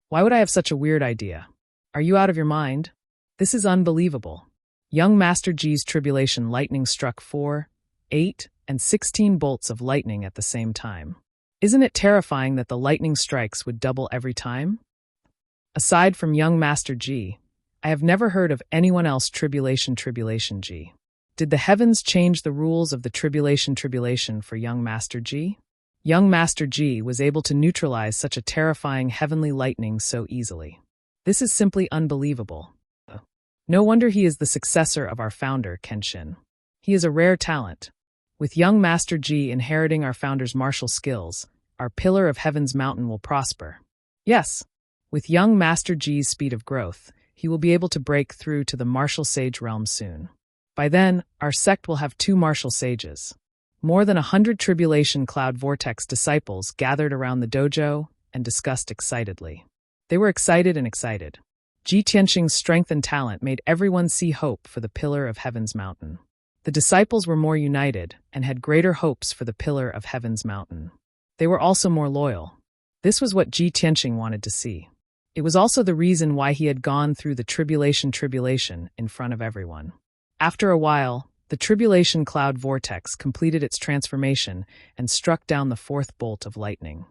Why would I have such a weird idea? Are you out of your mind? This is unbelievable. Young Master Ji's tribulation lightning struck 4, 8, and 16 bolts of lightning at the same time. Isn't it terrifying that the lightning strikes would double every time? Aside from young Master Ji, I have never heard of anyone else tribulation Ji. Did the heavens change the rules of the tribulation for young Master Ji? Young Master Ji was able to neutralize such a terrifying heavenly lightning so easily. This is simply unbelievable. No wonder he is the successor of our founder, Kenshin. He is a rare talent. With young Master Ji inheriting our founder's martial skills, our pillar of heaven's mountain will prosper. Yes, with young Master Ji's speed of growth, he will be able to break through to the martial sage realm soon. By then, our sect will have 2 martial sages. More than 100 tribulation cloud vortex disciples gathered around the dojo and discussed excitedly. They were excited and excited. Ji Tianqing's strength and talent made everyone see hope for the pillar of heaven's mountain. The disciples were more united and had greater hopes for the pillar of heaven's mountain. They were also more loyal. This was what Ji Tianqing wanted to see. It was also the reason why he had gone through the tribulation in front of everyone. After a while, the tribulation cloud vortex completed its transformation and struck down the 4th bolt of lightning.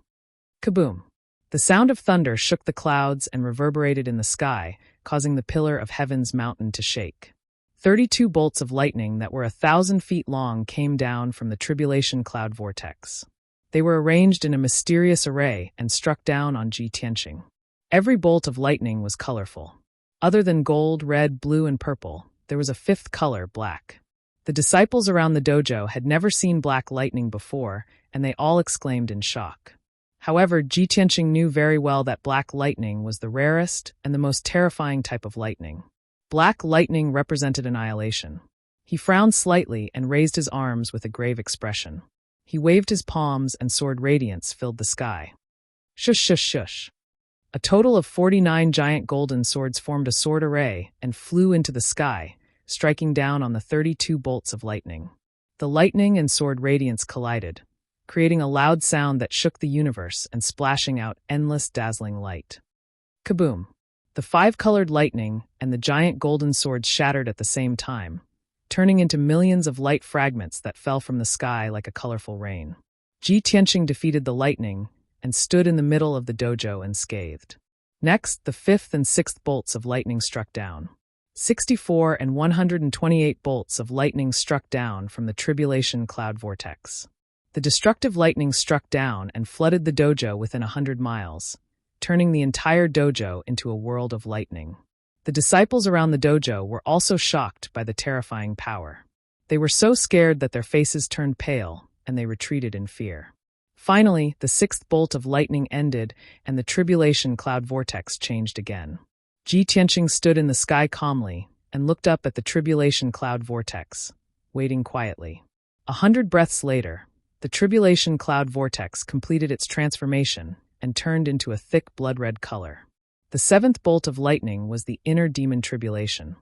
Kaboom! The sound of thunder shook the clouds and reverberated in the sky, causing the pillar of heaven's mountain to shake. 32 bolts of lightning that were 1,000 feet long came down from the tribulation cloud vortex. They were arranged in a mysterious array and struck down on Ji Tianqing. Every bolt of lightning was colorful. Other than gold, red, blue, and purple, there was a 5th color, black. The disciples around the dojo had never seen black lightning before, and they all exclaimed in shock. However, Ji Tianqing knew very well that black lightning was the rarest and the most terrifying type of lightning. Black lightning represented annihilation. He frowned slightly and raised his arms with a grave expression. He waved his palms and sword radiance filled the sky. Shush, shush, shush. A total of 49 giant golden swords formed a sword array and flew into the sky, striking down on the 32 bolts of lightning. The lightning and sword radiance collided, creating a loud sound that shook the universe and splashing out endless dazzling light. Kaboom! The 5-colored lightning and the giant golden swords shattered at the same time, turning into millions of light fragments that fell from the sky like a colorful rain. Ji Tianqing defeated the lightning and stood in the middle of the dojo unscathed. Next, the 5th and 6th bolts of lightning struck down. 64 and 128 bolts of lightning struck down from the tribulation cloud vortex. The destructive lightning struck down and flooded the dojo within 100 miles, turning the entire dojo into a world of lightning. The disciples around the dojo were also shocked by the terrifying power. They were so scared that their faces turned pale, and they retreated in fear. Finally, the sixth bolt of lightning ended, and the tribulation cloud vortex changed again. Ji Tianqing stood in the sky calmly and looked up at the tribulation cloud vortex, waiting quietly. 100 breaths later, the tribulation cloud vortex completed its transformation and turned into a thick blood-red color. The seventh bolt of lightning was the inner demon tribulation.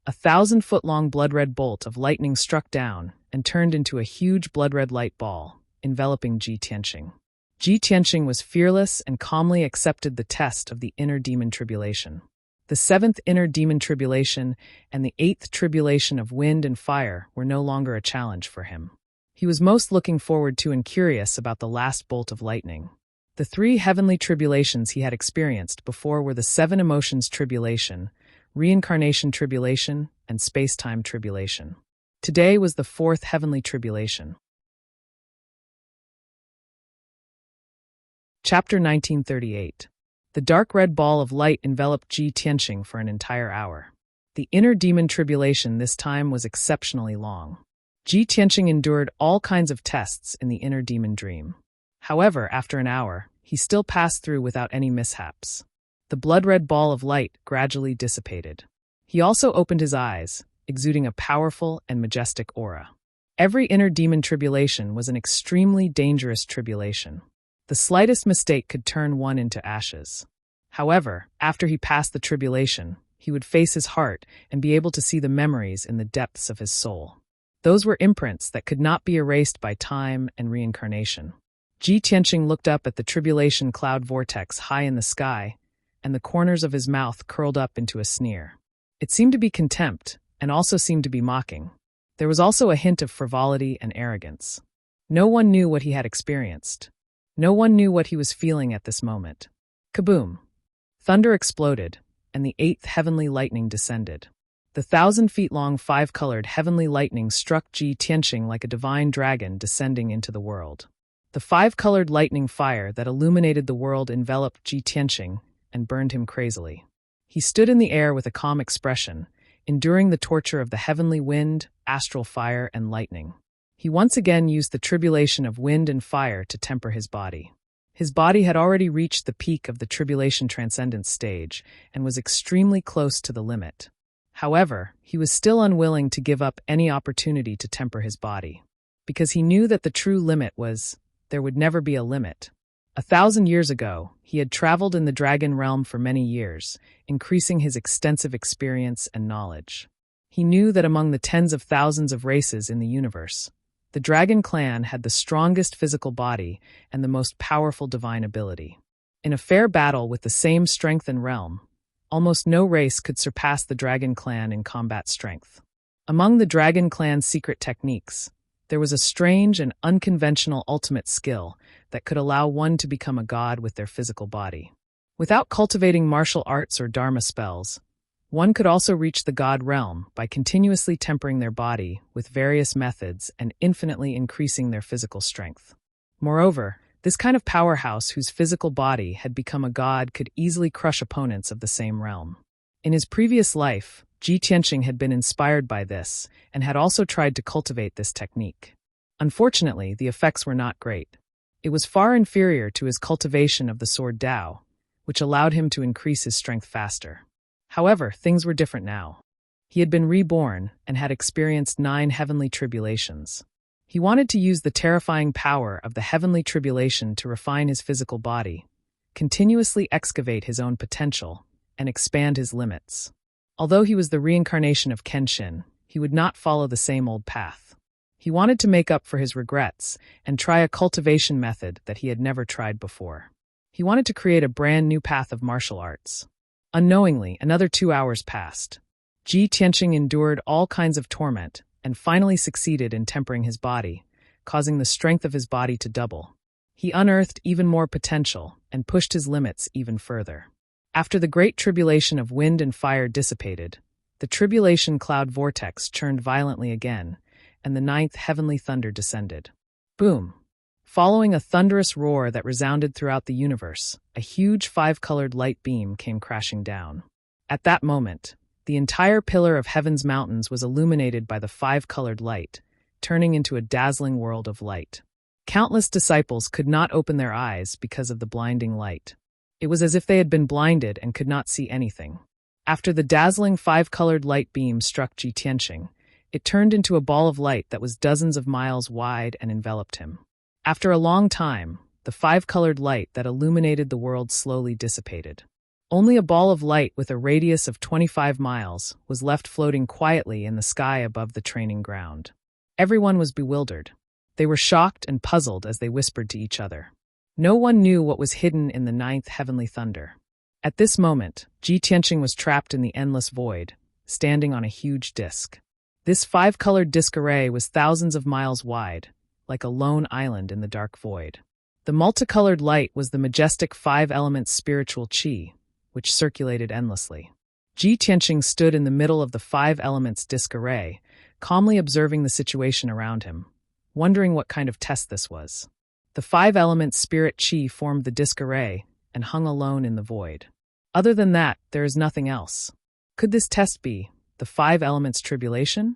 1,000-foot-long blood-red bolt of lightning struck down and turned into a huge blood-red light ball, enveloping Ji Tianqing. Ji Tianqing was fearless and calmly accepted the test of the inner demon tribulation. The seventh inner demon tribulation and the eighth tribulation of wind and fire were no longer a challenge for him. He was most looking forward to and curious about the last bolt of lightning. The three heavenly tribulations he had experienced before were the seven emotions tribulation, reincarnation tribulation, and space-time tribulation. Today was the fourth heavenly tribulation. Chapter 1938. The dark red ball of light enveloped Ji Tianqing for an entire hour. The inner demon tribulation this time was exceptionally long. Ji Tianqing endured all kinds of tests in the inner demon dream. However, after an hour, he still passed through without any mishaps. The blood-red ball of light gradually dissipated. He also opened his eyes, exuding a powerful and majestic aura. Every inner demon tribulation was an extremely dangerous tribulation. The slightest mistake could turn one into ashes. However, after he passed the tribulation, he would face his heart and be able to see the memories in the depths of his soul. Those were imprints that could not be erased by time and reincarnation. Ji Tianqing looked up at the tribulation cloud vortex high in the sky, and the corners of his mouth curled up into a sneer. It seemed to be contempt, and also seemed to be mocking. There was also a hint of frivolity and arrogance. No one knew what he had experienced. No one knew what he was feeling at this moment. Kaboom! Thunder exploded, and the eighth heavenly lightning descended. The 1,000-feet-long five-colored heavenly lightning struck Ji Tianqing like a divine dragon descending into the world. The five-colored lightning fire that illuminated the world enveloped Ji Tianqing and burned him crazily. He stood in the air with a calm expression, enduring the torture of the heavenly wind, astral fire, and lightning. He once again used the tribulation of wind and fire to temper his body. His body had already reached the peak of the tribulation transcendence stage and was extremely close to the limit. However, he was still unwilling to give up any opportunity to temper his body, because he knew that the true limit was, there would never be a limit. 1,000 years ago, he had traveled in the dragon realm for many years, increasing his extensive experience and knowledge. He knew that among the tens of thousands of races in the universe, the dragon clan had the strongest physical body and the most powerful divine ability. In a fair battle with the same strength and realm, almost no race could surpass the dragon clan in combat strength. Among the dragon clan's secret techniques, there was a strange and unconventional ultimate skill that could allow one to become a god with their physical body. Without cultivating martial arts or dharma spells, one could also reach the god realm by continuously tempering their body with various methods and infinitely increasing their physical strength. Moreover, this kind of powerhouse whose physical body had become a god could easily crush opponents of the same realm. In his previous life, Ji Tianqing had been inspired by this and had also tried to cultivate this technique. Unfortunately, the effects were not great. It was far inferior to his cultivation of the sword Dao, which allowed him to increase his strength faster. However, things were different now. He had been reborn and had experienced 9 heavenly tribulations. He wanted to use the terrifying power of the heavenly tribulation to refine his physical body, continuously excavate his own potential, and expand his limits. Although he was the reincarnation of Kenshin, he would not follow the same old path. He wanted to make up for his regrets and try a cultivation method that he had never tried before. He wanted to create a brand new path of martial arts. Unknowingly, another 2 hours passed. Ji Tianqing endured all kinds of torment and finally succeeded in tempering his body, causing the strength of his body to double. He unearthed even more potential and pushed his limits even further. After the great tribulation of wind and fire dissipated, The tribulation cloud vortex churned violently again, and the ninth heavenly thunder descended. Boom! Following a thunderous roar that resounded throughout the universe, a huge five-colored light beam came crashing down. At that moment, the entire pillar of heaven's mountains was illuminated by the five-colored light, turning into a dazzling world of light. Countless disciples could not open their eyes because of the blinding light. It was as if they had been blinded and could not see anything. After the dazzling five-colored light beam struck Ji Tianqing, it turned into a ball of light that was dozens of miles wide and enveloped him. After a long time, the five-colored light that illuminated the world slowly dissipated. Only a ball of light with a radius of 25 miles was left floating quietly in the sky above the training ground. Everyone was bewildered. They were shocked and puzzled as they whispered to each other. No one knew what was hidden in the ninth heavenly thunder. At this moment, Ji Tianqing was trapped in the endless void, standing on a huge disk. This five-colored disk array was thousands of miles wide, like a lone island in the dark void. The multicolored light was the majestic five-element spiritual qi, which circulated endlessly. Ji Tianqing stood in the middle of the five elements disk array, calmly observing the situation around him, wondering what kind of test this was. The five-element spirit qi formed the disk array and hung alone in the void. Other than that, there is nothing else. Could this test be the five elements tribulation?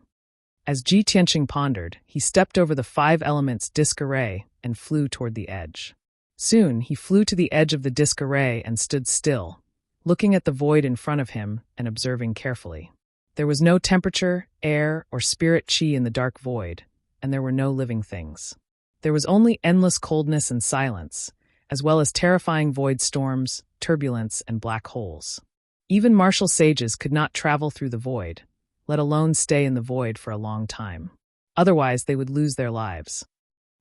As Ji Tianqing pondered, he stepped over the five elements disk array and flew toward the edge. Soon, he flew to the edge of the disk array and stood still, looking at the void in front of him and observing carefully. There was no temperature, air, or spirit qi in the dark void, and there were no living things. There was only endless coldness and silence, as well as terrifying void storms, turbulence, and black holes. Even martial sages could not travel through the void, let alone stay in the void for a long time. Otherwise, they would lose their lives.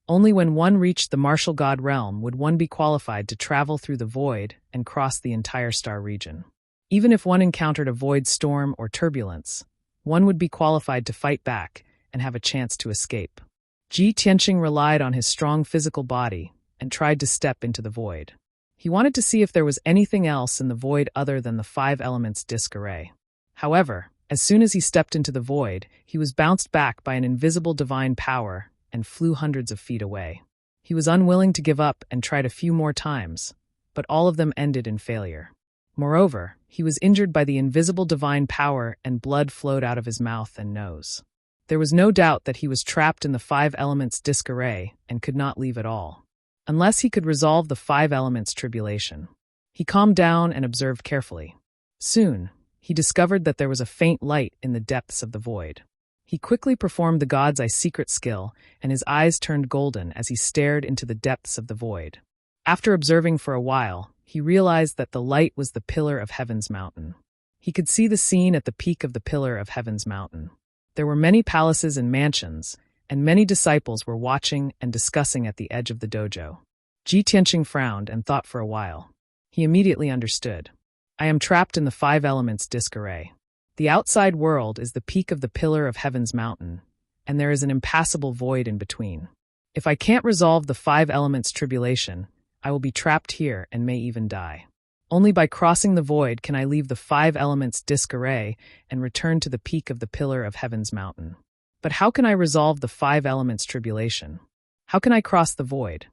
Only when one reached the martial god realm would one be qualified to travel through the void and cross the entire star region. Even if one encountered a void storm or turbulence, one would be qualified to fight back and have a chance to escape. Ji Tianqing relied on his strong physical body and tried to step into the void. He wanted to see if there was anything else in the void other than the five elements disk array. However, as soon as he stepped into the void, he was bounced back by an invisible divine power and flew hundreds of feet away. He was unwilling to give up and tried a few more times, but all of them ended in failure. Moreover, he was injured by the invisible divine power and blood flowed out of his mouth and nose. There was no doubt that he was trapped in the five elements disk array and could not leave at all, unless he could resolve the five elements tribulation. He calmed down and observed carefully. Soon, he discovered that there was a faint light in the depths of the void. He quickly performed the god's eye secret skill, and his eyes turned golden as he stared into the depths of the void. After observing for a while, he realized that the light was the pillar of heaven's mountain. He could see the scene at the peak of the pillar of heaven's mountain. There were many palaces and mansions, and many disciples were watching and discussing at the edge of the dojo. Ji Tianqing frowned and thought for a while. He immediately understood. I am trapped in the five elements disk array. The outside world is the peak of the pillar of heaven's mountain, and there is an impassable void in between. If I can't resolve the five elements tribulation, I will be trapped here and may even die. Only by crossing the void can I leave the five elements disk array and return to the peak of the pillar of heaven's mountain. But how can I resolve the five elements tribulation? How can I cross the void?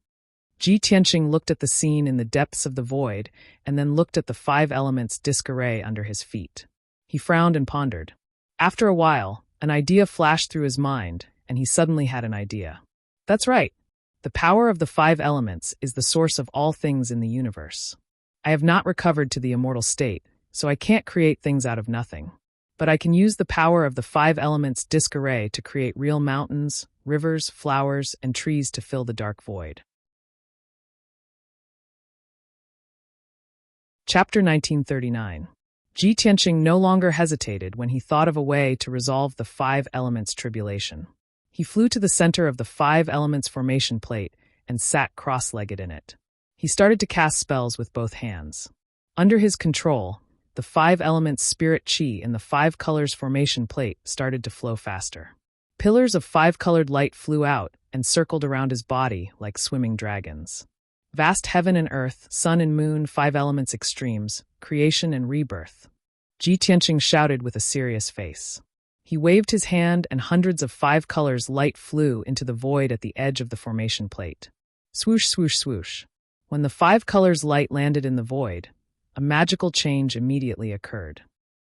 Ji Tianqing looked at the scene in the depths of the void and then looked at the five elements disk array under his feet. He frowned and pondered. After a while, an idea flashed through his mind, and he suddenly had an idea. That's right. The power of the five elements is the source of all things in the universe. I have not recovered to the immortal state, so I can't create things out of nothing. But I can use the power of the five elements disk array to create real mountains, rivers, flowers, and trees to fill the dark void. Chapter 1939. Ji Tianqing no longer hesitated when he thought of a way to resolve the five elements tribulation. He flew to the center of the five elements formation plate and sat cross-legged in it. He started to cast spells with both hands. Under his control, the five elements spirit qi in the five colors formation plate started to flow faster. Pillars of five-colored light flew out and circled around his body like swimming dragons. Vast heaven and earth, sun and moon, five elements extremes, creation and rebirth. Ji Tianqing shouted with a serious face. He waved his hand and hundreds of 5 colors light flew into the void at the edge of the formation plate. Swoosh, swoosh, swoosh. When the 5 colors light landed in the void, a magical change immediately occurred.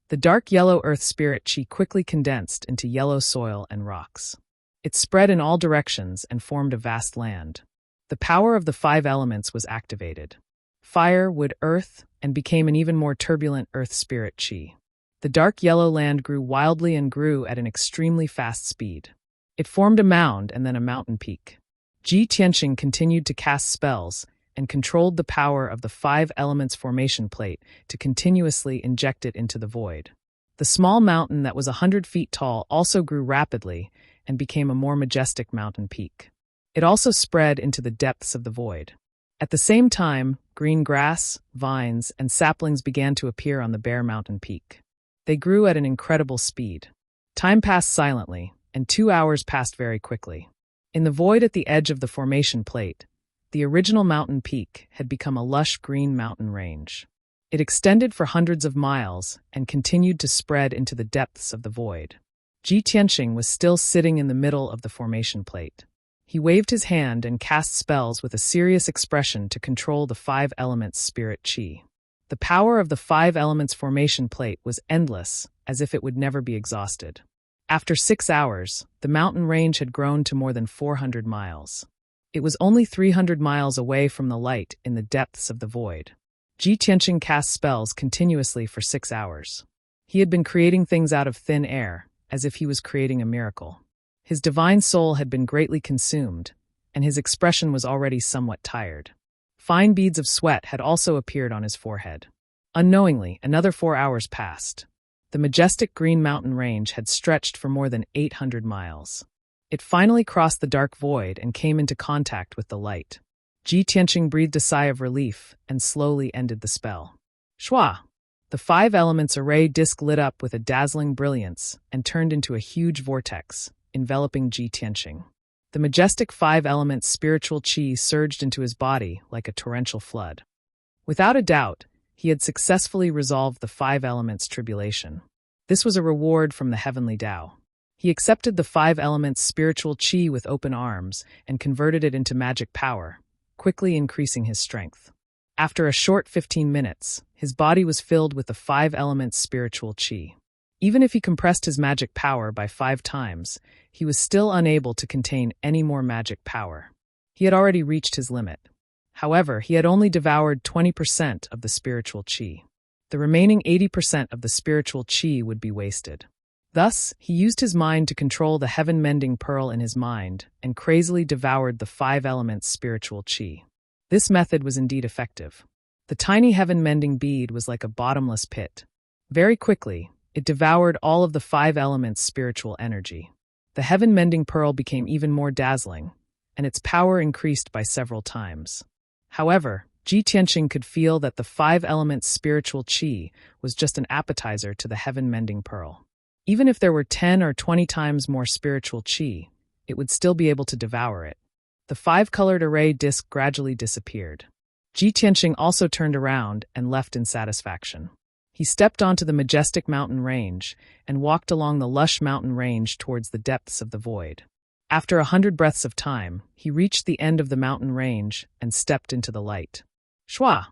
The dark yellow earth spirit chi quickly condensed into yellow soil and rocks. It spread in all directions and formed a vast land. The power of the 5 elements was activated. Fire, wood, earth, and became an even more turbulent earth spirit chi. The dark yellow land grew wildly and grew at an extremely fast speed. It formed a mound and then a mountain peak. Ji Tianqing continued to cast spells and controlled the power of the 5 elements formation plate to continuously inject it into the void. The small mountain that was 100 feet tall also grew rapidly and became a more majestic mountain peak. It also spread into the depths of the void. At the same time, green grass, vines, and saplings began to appear on the bare mountain peak. They grew at an incredible speed. Time passed silently, and 2 hours passed very quickly. In the void at the edge of the formation plate, the original mountain peak had become a lush green mountain range. It extended for hundreds of miles and continued to spread into the depths of the void. Ji Tianqing was still sitting in the middle of the formation plate. He waved his hand and cast spells with a serious expression to control the 5 elements spirit chi. The power of the 5 elements formation plate was endless, as if it would never be exhausted. After 6 hours, the mountain range had grown to more than 400 miles. It was only 300 miles away from the light in the depths of the void. Ji Tianqing cast spells continuously for 6 hours. He had been creating things out of thin air, as if he was creating a miracle. His divine soul had been greatly consumed, and his expression was already somewhat tired. Fine beads of sweat had also appeared on his forehead. Unknowingly, another 4 hours passed. The majestic green mountain range had stretched for more than 800 miles. It finally crossed the dark void and came into contact with the light. Ji Tianqing breathed a sigh of relief and slowly ended the spell. Shwa! The 5 elements array disk lit up with a dazzling brilliance and turned into a huge vortex, enveloping Ji Tianqing. The majestic 5 elements spiritual chi surged into his body like a torrential flood. Without a doubt, he had successfully resolved the 5 elements tribulation. This was a reward from the heavenly Tao. He accepted the 5 elements spiritual chi with open arms and converted it into magic power, quickly increasing his strength. After a short 15 minutes, his body was filled with the 5 elements spiritual chi. Even if he compressed his magic power by 5 times, he was still unable to contain any more magic power. He had already reached his limit. However, he had only devoured 20% of the spiritual chi. The remaining 80% of the spiritual chi would be wasted. Thus, he used his mind to control the heaven-mending pearl in his mind and crazily devoured the 5 elements spiritual chi. This method was indeed effective. The tiny heaven-mending bead was like a bottomless pit. Very quickly, it devoured all of the 5 elements spiritual energy. The heaven-mending pearl became even more dazzling, and its power increased by several times. However, Ji Tianqing could feel that the 5 elements spiritual chi was just an appetizer to the heaven-mending pearl. Even if there were 10 or 20 times more spiritual chi, it would still be able to devour it. The 5-colored array disk gradually disappeared. Ji Tianqing also turned around and left in satisfaction. He stepped onto the majestic mountain range and walked along the lush mountain range towards the depths of the void. After 100 breaths of time, he reached the end of the mountain range and stepped into the light. Shwa!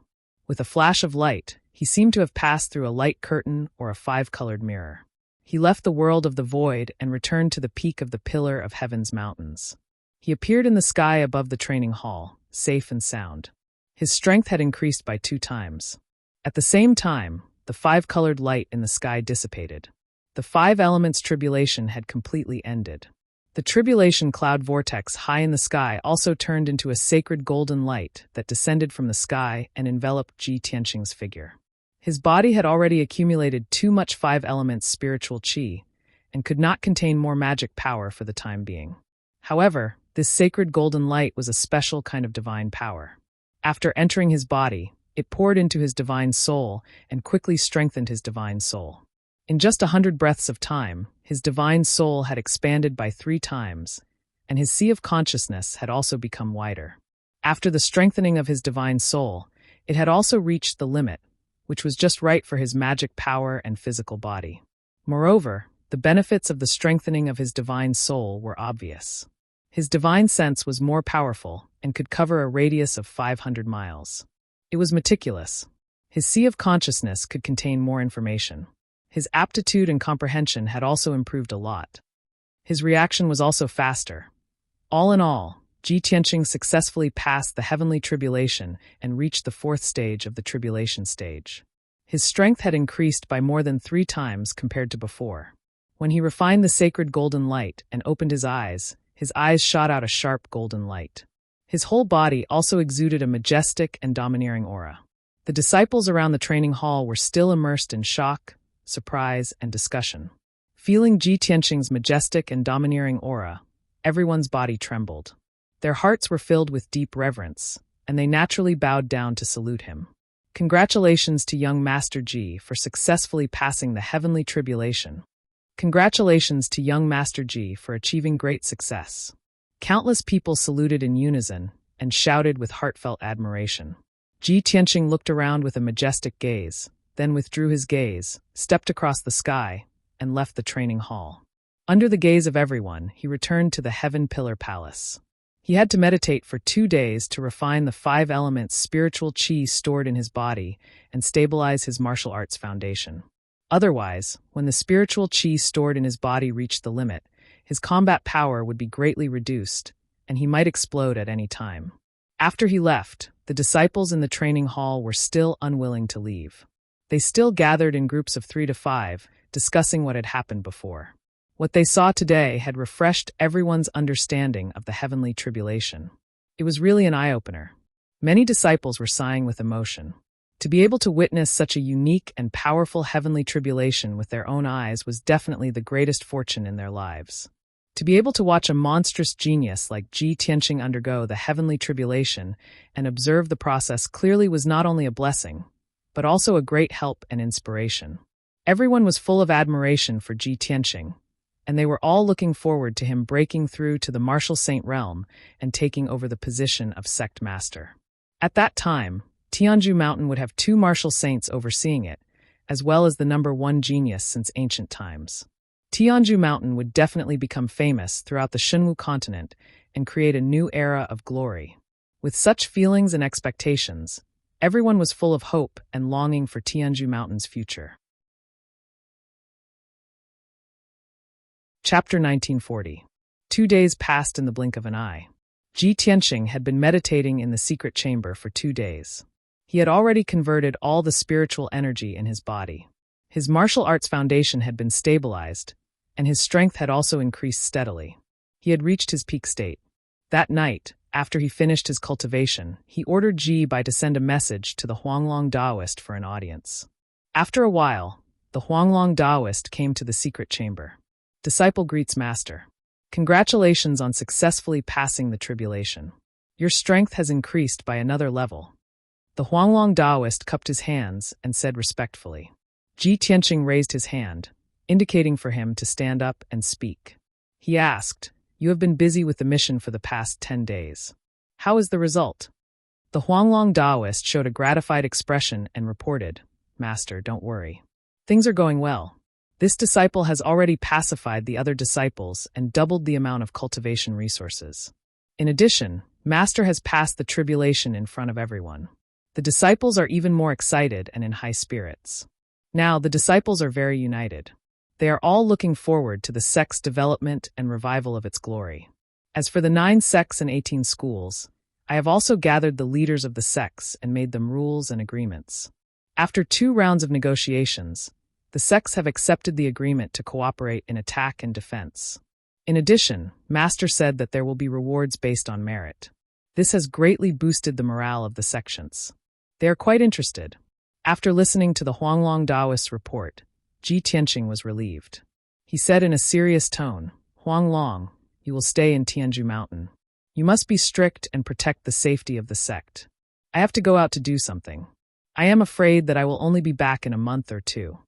With a flash of light, he seemed to have passed through a light curtain or a 5-colored mirror. He left the world of the void and returned to the peak of the pillar of heaven's mountains. He appeared in the sky above the training hall, safe and sound. His strength had increased by 2 times. At the same time, the 5-colored light in the sky dissipated. The 5 elements tribulation had completely ended. The tribulation cloud vortex high in the sky also turned into a sacred golden light that descended from the sky and enveloped Ji Tianqing's figure. His body had already accumulated too much 5 elements spiritual chi and could not contain more magic power for the time being. However, this sacred golden light was a special kind of divine power. After entering his body, it poured into his divine soul and quickly strengthened his divine soul. In just 100 breaths of time, his divine soul had expanded by 3 times, and his sea of consciousness had also become wider. After the strengthening of his divine soul, it had also reached the limit, which was just right for his magic power and physical body. Moreover, the benefits of the strengthening of his divine soul were obvious. His divine sense was more powerful and could cover a radius of 500 miles. It was meticulous. His sea of consciousness could contain more information. His aptitude and comprehension had also improved a lot. His reaction was also faster. All in all, Ji Tianqing successfully passed the heavenly tribulation and reached the fourth stage of the tribulation stage. His strength had increased by more than 3 times compared to before. When he refined the sacred golden light and opened his eyes shot out a sharp golden light. His whole body also exuded a majestic and domineering aura. The disciples around the training hall were still immersed in shock, surprise, and discussion. Feeling Ji Tianqing's majestic and domineering aura, everyone's body trembled. Their hearts were filled with deep reverence, and they naturally bowed down to salute him. Congratulations to young Master Ji for successfully passing the heavenly tribulation. Congratulations to young Master Ji for achieving great success. Countless people saluted in unison and shouted with heartfelt admiration. Ji Tianqing looked around with a majestic gaze, then withdrew his gaze, stepped across the sky, and left the training hall. Under the gaze of everyone, he returned to the Heaven Pillar Palace. He had to meditate for 2 days to refine the 5 elements spiritual qi stored in his body and stabilize his martial arts foundation. Otherwise, when the spiritual qi stored in his body reached the limit, his combat power would be greatly reduced, and he might explode at any time. After he left, the disciples in the training hall were still unwilling to leave. They still gathered in groups of 3 to 5, discussing what had happened before. What they saw today had refreshed everyone's understanding of the heavenly tribulation. It was really an eye-opener. Many disciples were sighing with emotion. To be able to witness such a unique and powerful heavenly tribulation with their own eyes was definitely the greatest fortune in their lives. To be able to watch a monstrous genius like Ji Tianqing undergo the heavenly tribulation and observe the process clearly was not only a blessing, but also a great help and inspiration. Everyone was full of admiration for Ji Tianqing, and they were all looking forward to him breaking through to the martial saint realm and taking over the position of sect master. At that time, Tianju Mountain would have 2 martial saints overseeing it, as well as the number 1 genius since ancient times. Tianju Mountain would definitely become famous throughout the Shenwu continent and create a new era of glory. With such feelings and expectations, everyone was full of hope and longing for Tianju Mountain's future. Chapter 1940. 2 days passed in the blink of an eye. Ji Tianqing had been meditating in the secret chamber for 2 days. He had already converted all the spiritual energy in his body. His martial arts foundation had been stabilized, and his strength had also increased steadily. He had reached his peak state. That night, after he finished his cultivation, he ordered Ji Bai to send a message to the Huanglong Taoist for an audience. After a while, the Huanglong Taoist came to the secret chamber. Disciple greets Master. Congratulations on successfully passing the tribulation. Your strength has increased by another level. The Huanglong Taoist cupped his hands and said respectfully. Ji Tianqing raised his hand, indicating for him to stand up and speak. He asked, "You have been busy with the mission for the past 10 days. How is the result?" The Huanglong Taoist showed a gratified expression and reported, "Master, don't worry. Things are going well. This disciple has already pacified the other disciples and doubled the amount of cultivation resources. In addition, Master has passed the tribulation in front of everyone. The disciples are even more excited and in high spirits. Now, the disciples are very united. They are all looking forward to the sect's development and revival of its glory. As for the 9 sects and 18 schools, I have also gathered the leaders of the sects and made them rules and agreements. After 2 rounds of negotiations, the sects have accepted the agreement to cooperate in attack and defense. In addition, Master said that there will be rewards based on merit. This has greatly boosted the morale of the sections. They are quite interested." After listening to the Huanglong Taoist's report, Ji Tianqing was relieved. He said in a serious tone, "Huanglong, you will stay in Tianju Mountain. You must be strict and protect the safety of the sect. I have to go out to do something. I am afraid that I will only be back in a month or 2.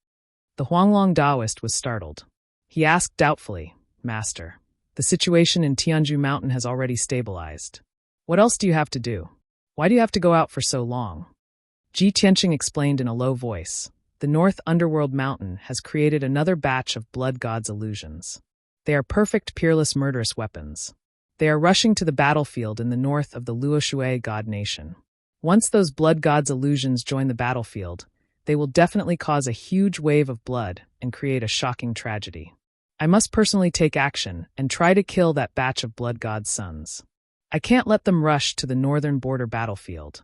The Huanglong Taoist was startled. He asked doubtfully, "Master, the situation in Tianju Mountain has already stabilized. What else do you have to do? Why do you have to go out for so long?" Ji Tianqing explained in a low voice. The North Underworld Mountain has created another batch of blood gods' illusions. They are perfect, peerless, murderous weapons. They are rushing to the battlefield in the north of the Luoshui god nation. Once those blood gods' illusions join the battlefield, they will definitely cause a huge wave of blood and create a shocking tragedy. I must personally take action and try to kill that batch of blood gods' sons. I can't let them rush to the northern border battlefield.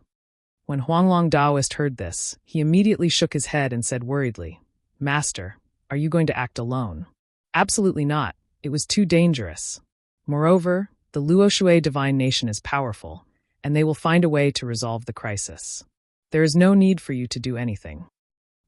When Huanglong Daoist heard this, he immediately shook his head and said worriedly, "Master, are you going to act alone?" "Absolutely not. It was too dangerous. Moreover, the Luoshui divine nation is powerful, and they will find a way to resolve the crisis. There is no need for you to do anything.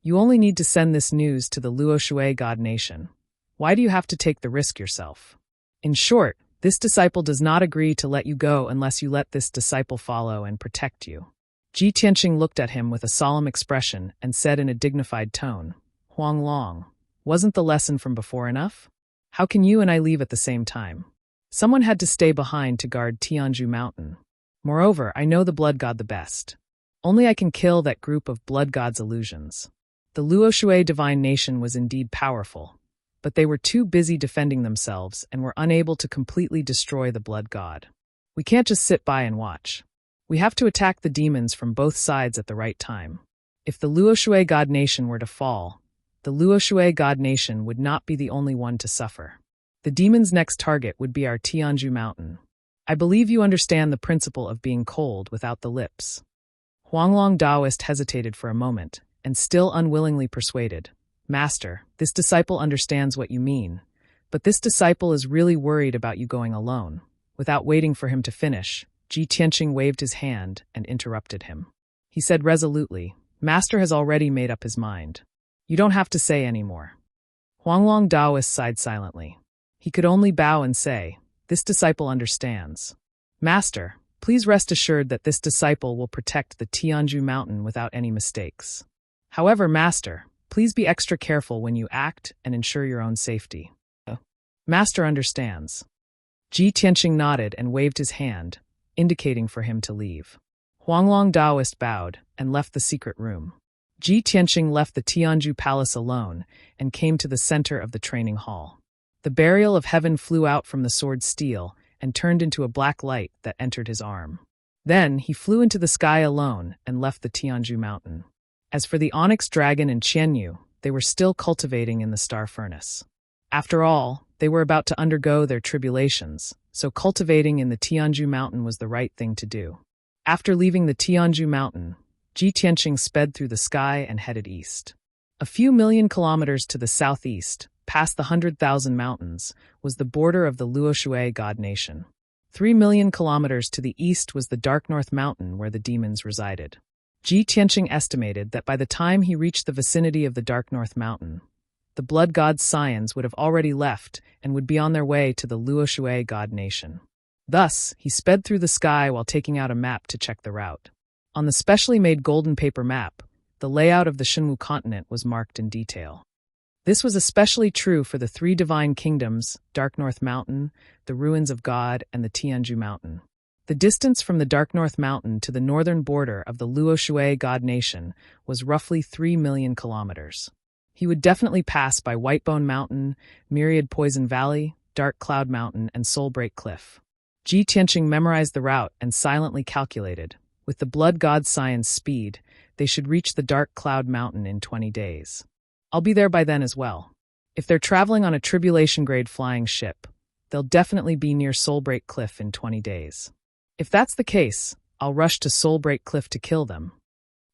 You only need to send this news to the Luoshui god nation. Why do you have to take the risk yourself? In short, this disciple does not agree to let you go unless you let this disciple follow and protect you." Ji Tianqing looked at him with a solemn expression and said in a dignified tone, "Huanglong, wasn't the lesson from before enough? How can you and I leave at the same time? Someone had to stay behind to guard Tianju Mountain. Moreover, I know the blood god the best. Only I can kill that group of blood gods' illusions." The Luoshui divine nation was indeed powerful, but they were too busy defending themselves and were unable to completely destroy the blood god. We can't just sit by and watch. We have to attack the demons from both sides at the right time. If the Luoshui god nation were to fall, the Luoshui god nation would not be the only one to suffer. The demons' next target would be our Tianju Mountain. I believe you understand the principle of being cold without the lips. Huanglong Daoist hesitated for a moment, and still unwillingly persuaded, "Master, this disciple understands what you mean, but this disciple is really worried about you going alone." Without waiting for him to finish, Ji Tianqing waved his hand and interrupted him. He said resolutely, "Master has already made up his mind. You don't have to say any more." Huanglong Daoist sighed silently. He could only bow and say, "This disciple understands. Master, please rest assured that this disciple will protect the Tianju Mountain without any mistakes. However, Master, please be extra careful when you act and ensure your own safety." "Master understands." Ji Tianqing nodded and waved his hand, indicating for him to leave. Huanglong Daoist bowed and left the secret room. Ji Tianqing left the Tianju Palace alone and came to the center of the training hall. The burial of heaven flew out from the sword steel and turned into a black light that entered his arm. Then he flew into the sky alone and left the Tianju Mountain. As for the onyx dragon and Qianyu, they were still cultivating in the star furnace. After all, they were about to undergo their tribulations, so cultivating in the Tianju Mountain was the right thing to do. After leaving the Tianju Mountain, Ji Tianqing sped through the sky and headed east. A few million kilometers to the southeast, past the 100,000 mountains, was the border of the Luoshui god nation. 3 million kilometers to the east was the Dark North Mountain where the demons resided. Ji Tianqing estimated that by the time he reached the vicinity of the Dark North Mountain, the blood god's scions would have already left and would be on their way to the Luoshui god nation. Thus, he sped through the sky while taking out a map to check the route. On the specially made golden paper map, the layout of the Shenwu continent was marked in detail. This was especially true for the 3 divine kingdoms, Dark North Mountain, the Ruins of God, and the Tianju Mountain. The distance from the Dark North Mountain to the northern border of the Luoshui god nation was roughly 3 million kilometers. He would definitely pass by Whitebone Mountain, Myriad Poison Valley, Dark Cloud Mountain, and Soulbreak Cliff. Ji Tianqing memorized the route and silently calculated. With the blood god scion's speed, they should reach the Dark Cloud Mountain in 20 days. I'll be there by then as well. If they're traveling on a tribulation-grade flying ship, they'll definitely be near Soulbreak Cliff in 20 days. If that's the case, I'll rush to Soulbreak Cliff to kill them.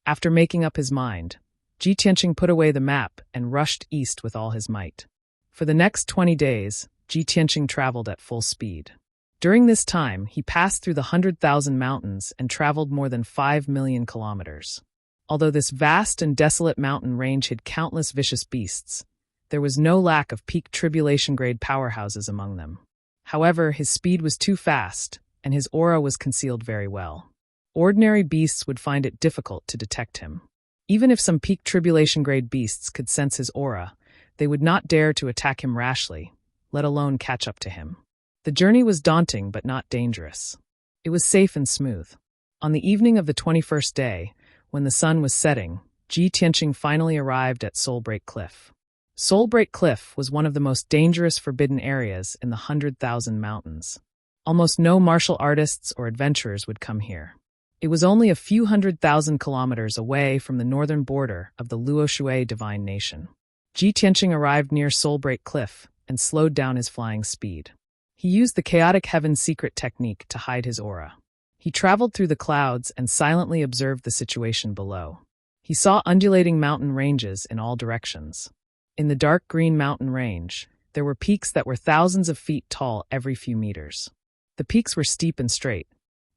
After making up his mind, Ji Tianqing put away the map and rushed east with all his might. For the next 20 days, Ji Tianqing traveled at full speed. During this time, he passed through the 100,000 mountains and traveled more than 5 million kilometers. Although this vast and desolate mountain range hid countless vicious beasts, there was no lack of peak tribulation-grade powerhouses among them. However, his speed was too fast, and his aura was concealed very well. Ordinary beasts would find it difficult to detect him. Even if some peak tribulation-grade beasts could sense his aura, they would not dare to attack him rashly, let alone catch up to him. The journey was daunting but not dangerous. It was safe and smooth. On the evening of the 21st day, When the sun was setting, Ji Tianqing finally arrived at Soulbreak Cliff. Soulbreak Cliff was one of the most dangerous forbidden areas in the 100,000 mountains. Almost no martial artists or adventurers would come here. It was only a few 100,000 kilometers away from the northern border of the Luoshui divine nation. Ji Tianqing arrived near Soulbreak Cliff and slowed down his flying speed. He used the chaotic heaven secret technique to hide his aura. He traveled through the clouds and silently observed the situation below. He saw undulating mountain ranges in all directions. In the dark green mountain range, there were peaks that were thousands of feet tall every few meters. The peaks were steep and straight.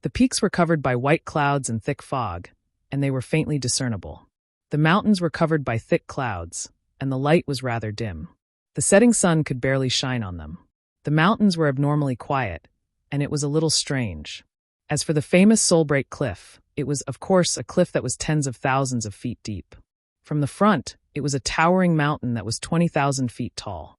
The peaks were covered by white clouds and thick fog, and they were faintly discernible. The mountains were covered by thick clouds, and the light was rather dim. The setting sun could barely shine on them. The mountains were abnormally quiet, and it was a little strange. As for the famous Soulbreak Cliff, it was, of course, a cliff that was tens of thousands of feet deep. From the front, it was a towering mountain that was 20,000 feet tall.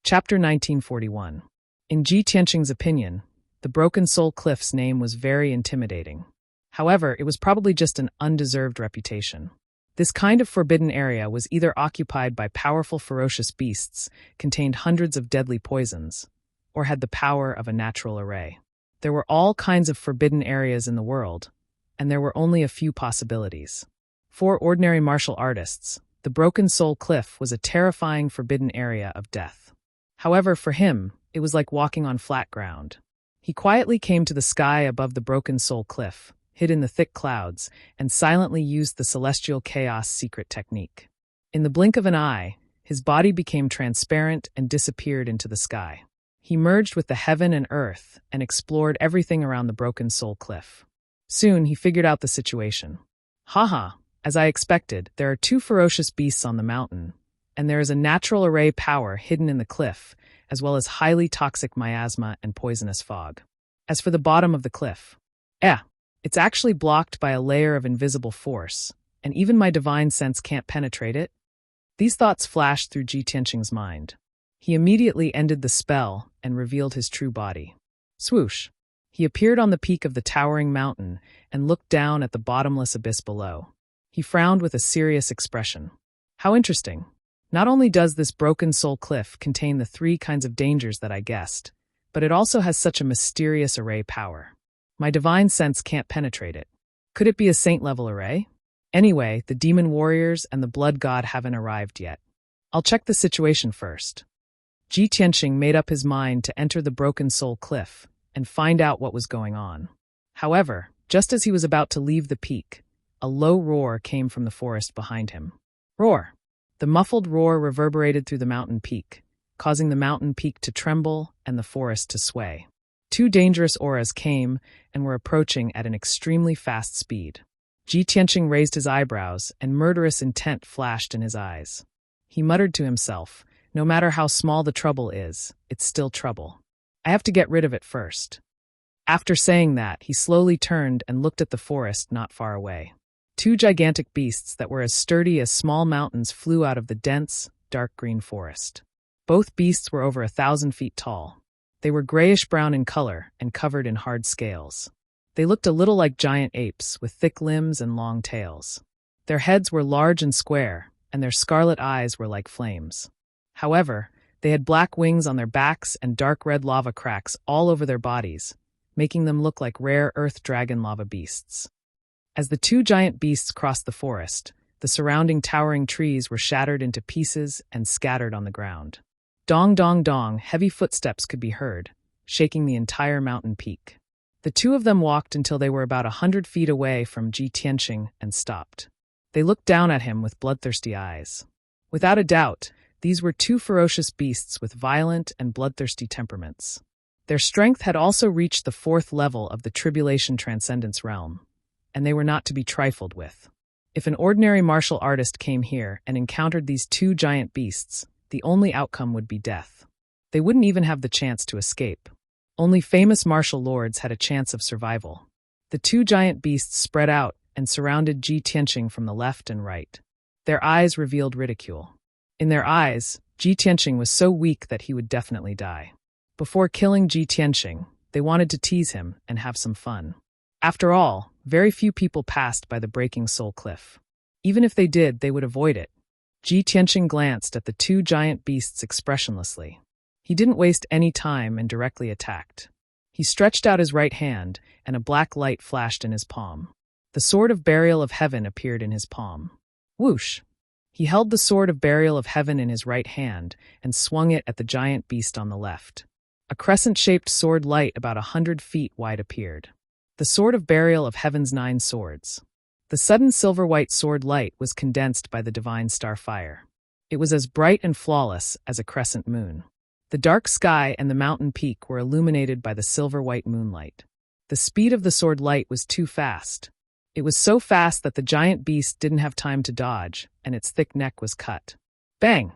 Chapter 1941. In Ji Tianqing's opinion, the Broken Soul Cliff's name was very intimidating. However, it was probably just an undeserved reputation. This kind of forbidden area was either occupied by powerful ferocious beasts, contained hundreds of deadly poisons, or had the power of a natural array. There were all kinds of forbidden areas in the world, and there were only a few possibilities. For ordinary martial artists, the Broken Soul Cliff was a terrifying forbidden area of death. However, for him, it was like walking on flat ground. He quietly came to the sky above the Broken Soul Cliff, hid in the thick clouds, and silently used the celestial chaos secret technique. In the blink of an eye, his body became transparent and disappeared into the sky. He merged with the heaven and earth and explored everything around the Broken Soul Cliff. Soon he figured out the situation. Haha, as I expected, there are two ferocious beasts on the mountain, and there is a natural array power hidden in the cliff, as well as highly toxic miasma and poisonous fog. As for the bottom of the cliff, it's actually blocked by a layer of invisible force, and even my divine sense can't penetrate it. These thoughts flashed through Ji Tianqing's mind. He immediately ended the spell and revealed his true body. Swoosh! He appeared on the peak of the towering mountain and looked down at the bottomless abyss below. He frowned with a serious expression. How interesting. Not only does this Broken Soul Cliff contain the three kinds of dangers that I guessed, but it also has such a mysterious array power. My divine sense can't penetrate it. Could it be a saint-level array? Anyway, the demon warriors and the blood god haven't arrived yet. I'll check the situation first. Ji Tianqing made up his mind to enter the Broken Soul Cliff and find out what was going on. However, just as he was about to leave the peak, a low roar came from the forest behind him. Roar! The muffled roar reverberated through the mountain peak, causing the mountain peak to tremble and the forest to sway. Two dangerous auras came and were approaching at an extremely fast speed. Ji Tianqing raised his eyebrows, and murderous intent flashed in his eyes. He muttered to himself, no matter how small the trouble is, it's still trouble. I have to get rid of it first. After saying that, he slowly turned and looked at the forest not far away. Two gigantic beasts that were as sturdy as small mountains flew out of the dense, dark green forest. Both beasts were over 1,000 feet tall. They were grayish-brown in color and covered in hard scales. They looked a little like giant apes with thick limbs and long tails. Their heads were large and square, and their scarlet eyes were like flames. However, they had black wings on their backs and dark red lava cracks all over their bodies, making them look like rare earth dragon lava beasts. As the two giant beasts crossed the forest, the surrounding towering trees were shattered into pieces and scattered on the ground. Dong, dong, dong, heavy footsteps could be heard, shaking the entire mountain peak. The two of them walked until they were about 100 feet away from Ji Tianqing and stopped. They looked down at him with bloodthirsty eyes. Without a doubt, these were two ferocious beasts with violent and bloodthirsty temperaments. Their strength had also reached the 4th level of the Tribulation Transcendence realm, and they were not to be trifled with. If an ordinary martial artist came here and encountered these two giant beasts, the only outcome would be death. They wouldn't even have the chance to escape. Only famous martial lords had a chance of survival. The two giant beasts spread out and surrounded Ji Tianqing from the left and right. Their eyes revealed ridicule. In their eyes, Ji Tianqing was so weak that he would definitely die. Before killing Ji Tianqing, They wanted to tease him and have some fun. After all, very few people passed by the Breaking Soul Cliff. Even if they did, they would avoid it. Ji Tianqing glanced at the two giant beasts expressionlessly. He didn't waste any time and directly attacked. He stretched out his right hand, and a black light flashed in his palm. The Sword of Burial of Heaven appeared in his palm. Whoosh! He held the Sword of Burial of Heaven in his right hand and swung it at the giant beast on the left. A crescent-shaped sword light about 100 feet wide appeared. The Sword of Burial of Heaven's 9 swords. The sudden silver-white sword light was condensed by the divine star fire. It was as bright and flawless as a crescent moon. The dark sky and the mountain peak were illuminated by the silver-white moonlight. The speed of the sword light was too fast. It was so fast that the giant beast didn't have time to dodge, and its thick neck was cut. Bang!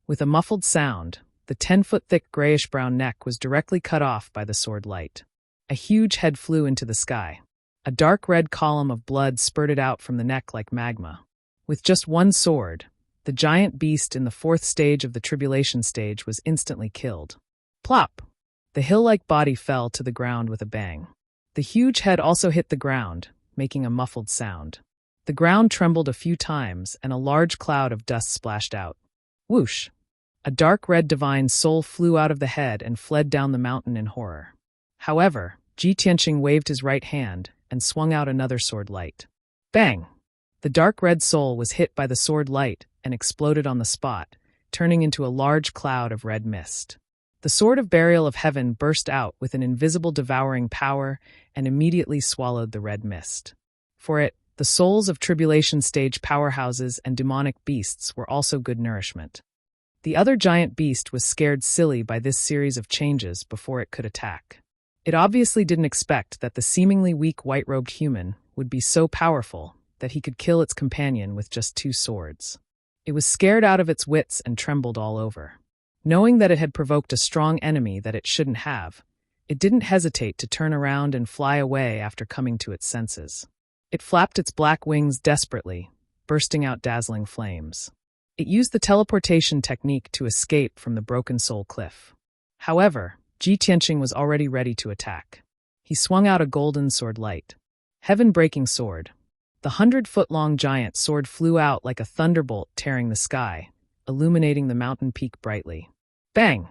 With a muffled sound, the 10-foot-thick grayish-brown neck was directly cut off by the sword light. A huge head flew into the sky. A dark red column of blood spurted out from the neck like magma. With just one sword, the giant beast in the 4th stage of the tribulation stage was instantly killed. Plop! The hill-like body fell to the ground with a bang. The huge head also hit the ground, making a muffled sound. The ground trembled a few times, and a large cloud of dust splashed out. Whoosh! A dark red divine soul flew out of the head and fled down the mountain in horror. However, Ji Tianqing waved his right hand and swung out another sword light. Bang! The dark red soul was hit by the sword light and exploded on the spot, turning into a large cloud of red mist. The Sword of Burial of Heaven burst out with an invisible devouring power and immediately swallowed the red mist. For it, the souls of tribulation stage powerhouses and demonic beasts were also good nourishment. The other giant beast was scared silly by this series of changes before it could attack. It obviously didn't expect that the seemingly weak white-robed human would be so powerful that he could kill its companion with just 2 swords. It was scared out of its wits and trembled all over. Knowing that it had provoked a strong enemy that it shouldn't have, it didn't hesitate to turn around and fly away after coming to its senses. It flapped its black wings desperately, bursting out dazzling flames. It used the teleportation technique to escape from the Broken Soul Cliff. However, Ji Tianqing was already ready to attack. He swung out a golden sword light. Heaven-breaking sword. The 100-foot-long giant sword flew out like a thunderbolt tearing the sky, illuminating the mountain peak brightly. Bang!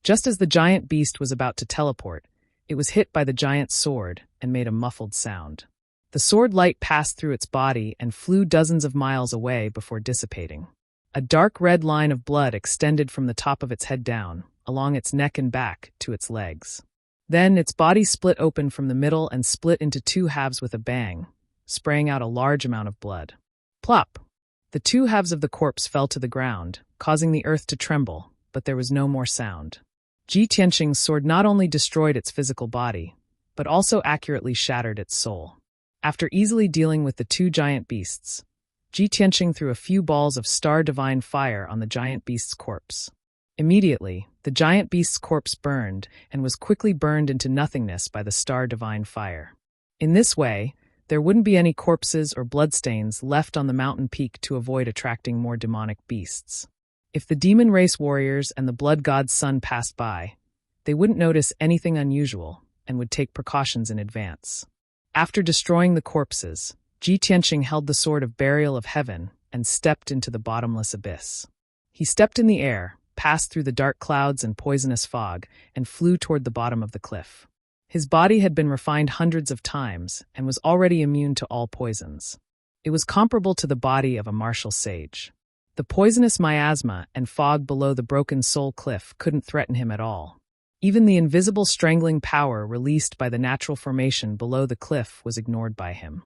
Just as the giant beast was about to teleport, it was hit by the giant's sword and made a muffled sound. The sword light passed through its body and flew dozens of miles away before dissipating. A dark red line of blood extended from the top of its head down, along its neck and back, to its legs. Then its body split open from the middle and split into 2 halves with a bang, spraying out a large amount of blood. Plop! The 2 halves of the corpse fell to the ground, causing the earth to tremble, but there was no more sound. Ji Tianqing's sword not only destroyed its physical body, but also accurately shattered its soul. After easily dealing with the 2 giant beasts, Ji Tianqing threw a few balls of star divine fire on the giant beast's corpse. Immediately, the giant beast's corpse burned and was quickly burned into nothingness by the star divine fire. In this way, there wouldn't be any corpses or bloodstains left on the mountain peak to avoid attracting more demonic beasts. If the demon race warriors and the blood god's son passed by, they wouldn't notice anything unusual and would take precautions in advance. After destroying the corpses, Ji Tianqing held the Sword of Burial of Heaven and stepped into the bottomless abyss. He stepped in the air, passed through the dark clouds and poisonous fog, and flew toward the bottom of the cliff. His body had been refined hundreds of times and was already immune to all poisons. It was comparable to the body of a martial sage. The poisonous miasma and fog below the Broken Soul Cliff couldn't threaten him at all. Even the invisible strangling power released by the natural formation below the cliff was ignored by him.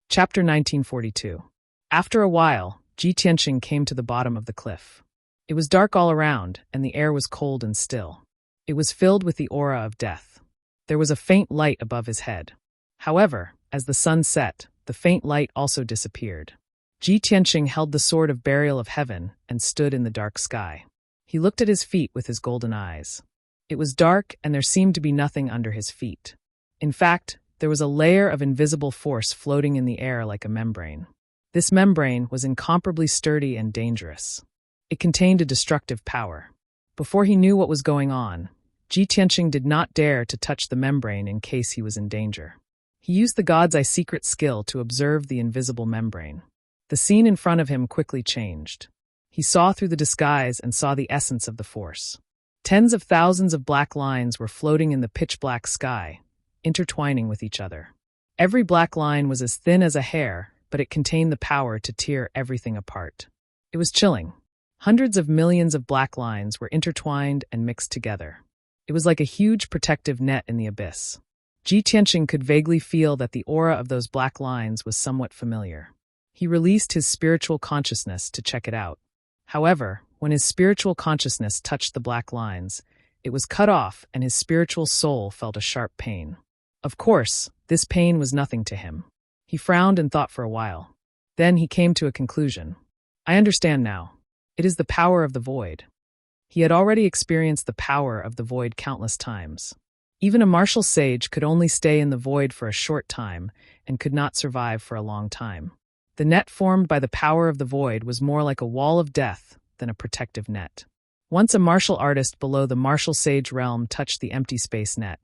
Chapter 1942. After a while, Ji Tianqing came to the bottom of the cliff. It was dark all around, and the air was cold and still. It was filled with the aura of death. There was a faint light above his head. However, as the sun set, the faint light also disappeared. Ji Tianqing held the Sword of Burial of Heaven and stood in the dark sky. He looked at his feet with his golden eyes. It was dark, and there seemed to be nothing under his feet. In fact, there was a layer of invisible force floating in the air like a membrane. This membrane was incomparably sturdy and dangerous. It contained a destructive power. Before he knew what was going on, Ji Tianqing did not dare to touch the membrane in case he was in danger. He used the God's Eye secret skill to observe the invisible membrane. The scene in front of him quickly changed. He saw through the disguise and saw the essence of the force. Tens of thousands of black lines were floating in the pitch-black sky, intertwining with each other. Every black line was as thin as a hair, but it contained the power to tear everything apart. It was chilling. Hundreds of millions of black lines were intertwined and mixed together. It was like a huge protective net in the abyss. Ji Tianqing could vaguely feel that the aura of those black lines was somewhat familiar. He released his spiritual consciousness to check it out. However, when his spiritual consciousness touched the black lines, it was cut off and his spiritual soul felt a sharp pain. Of course, this pain was nothing to him. He frowned and thought for a while. Then he came to a conclusion. I understand now. It is the power of the void. He had already experienced the power of the void countless times. Even a martial sage could only stay in the void for a short time and could not survive for a long time. The net formed by the power of the void was more like a wall of death than a protective net. Once a martial artist below the martial sage realm touched the empty space net,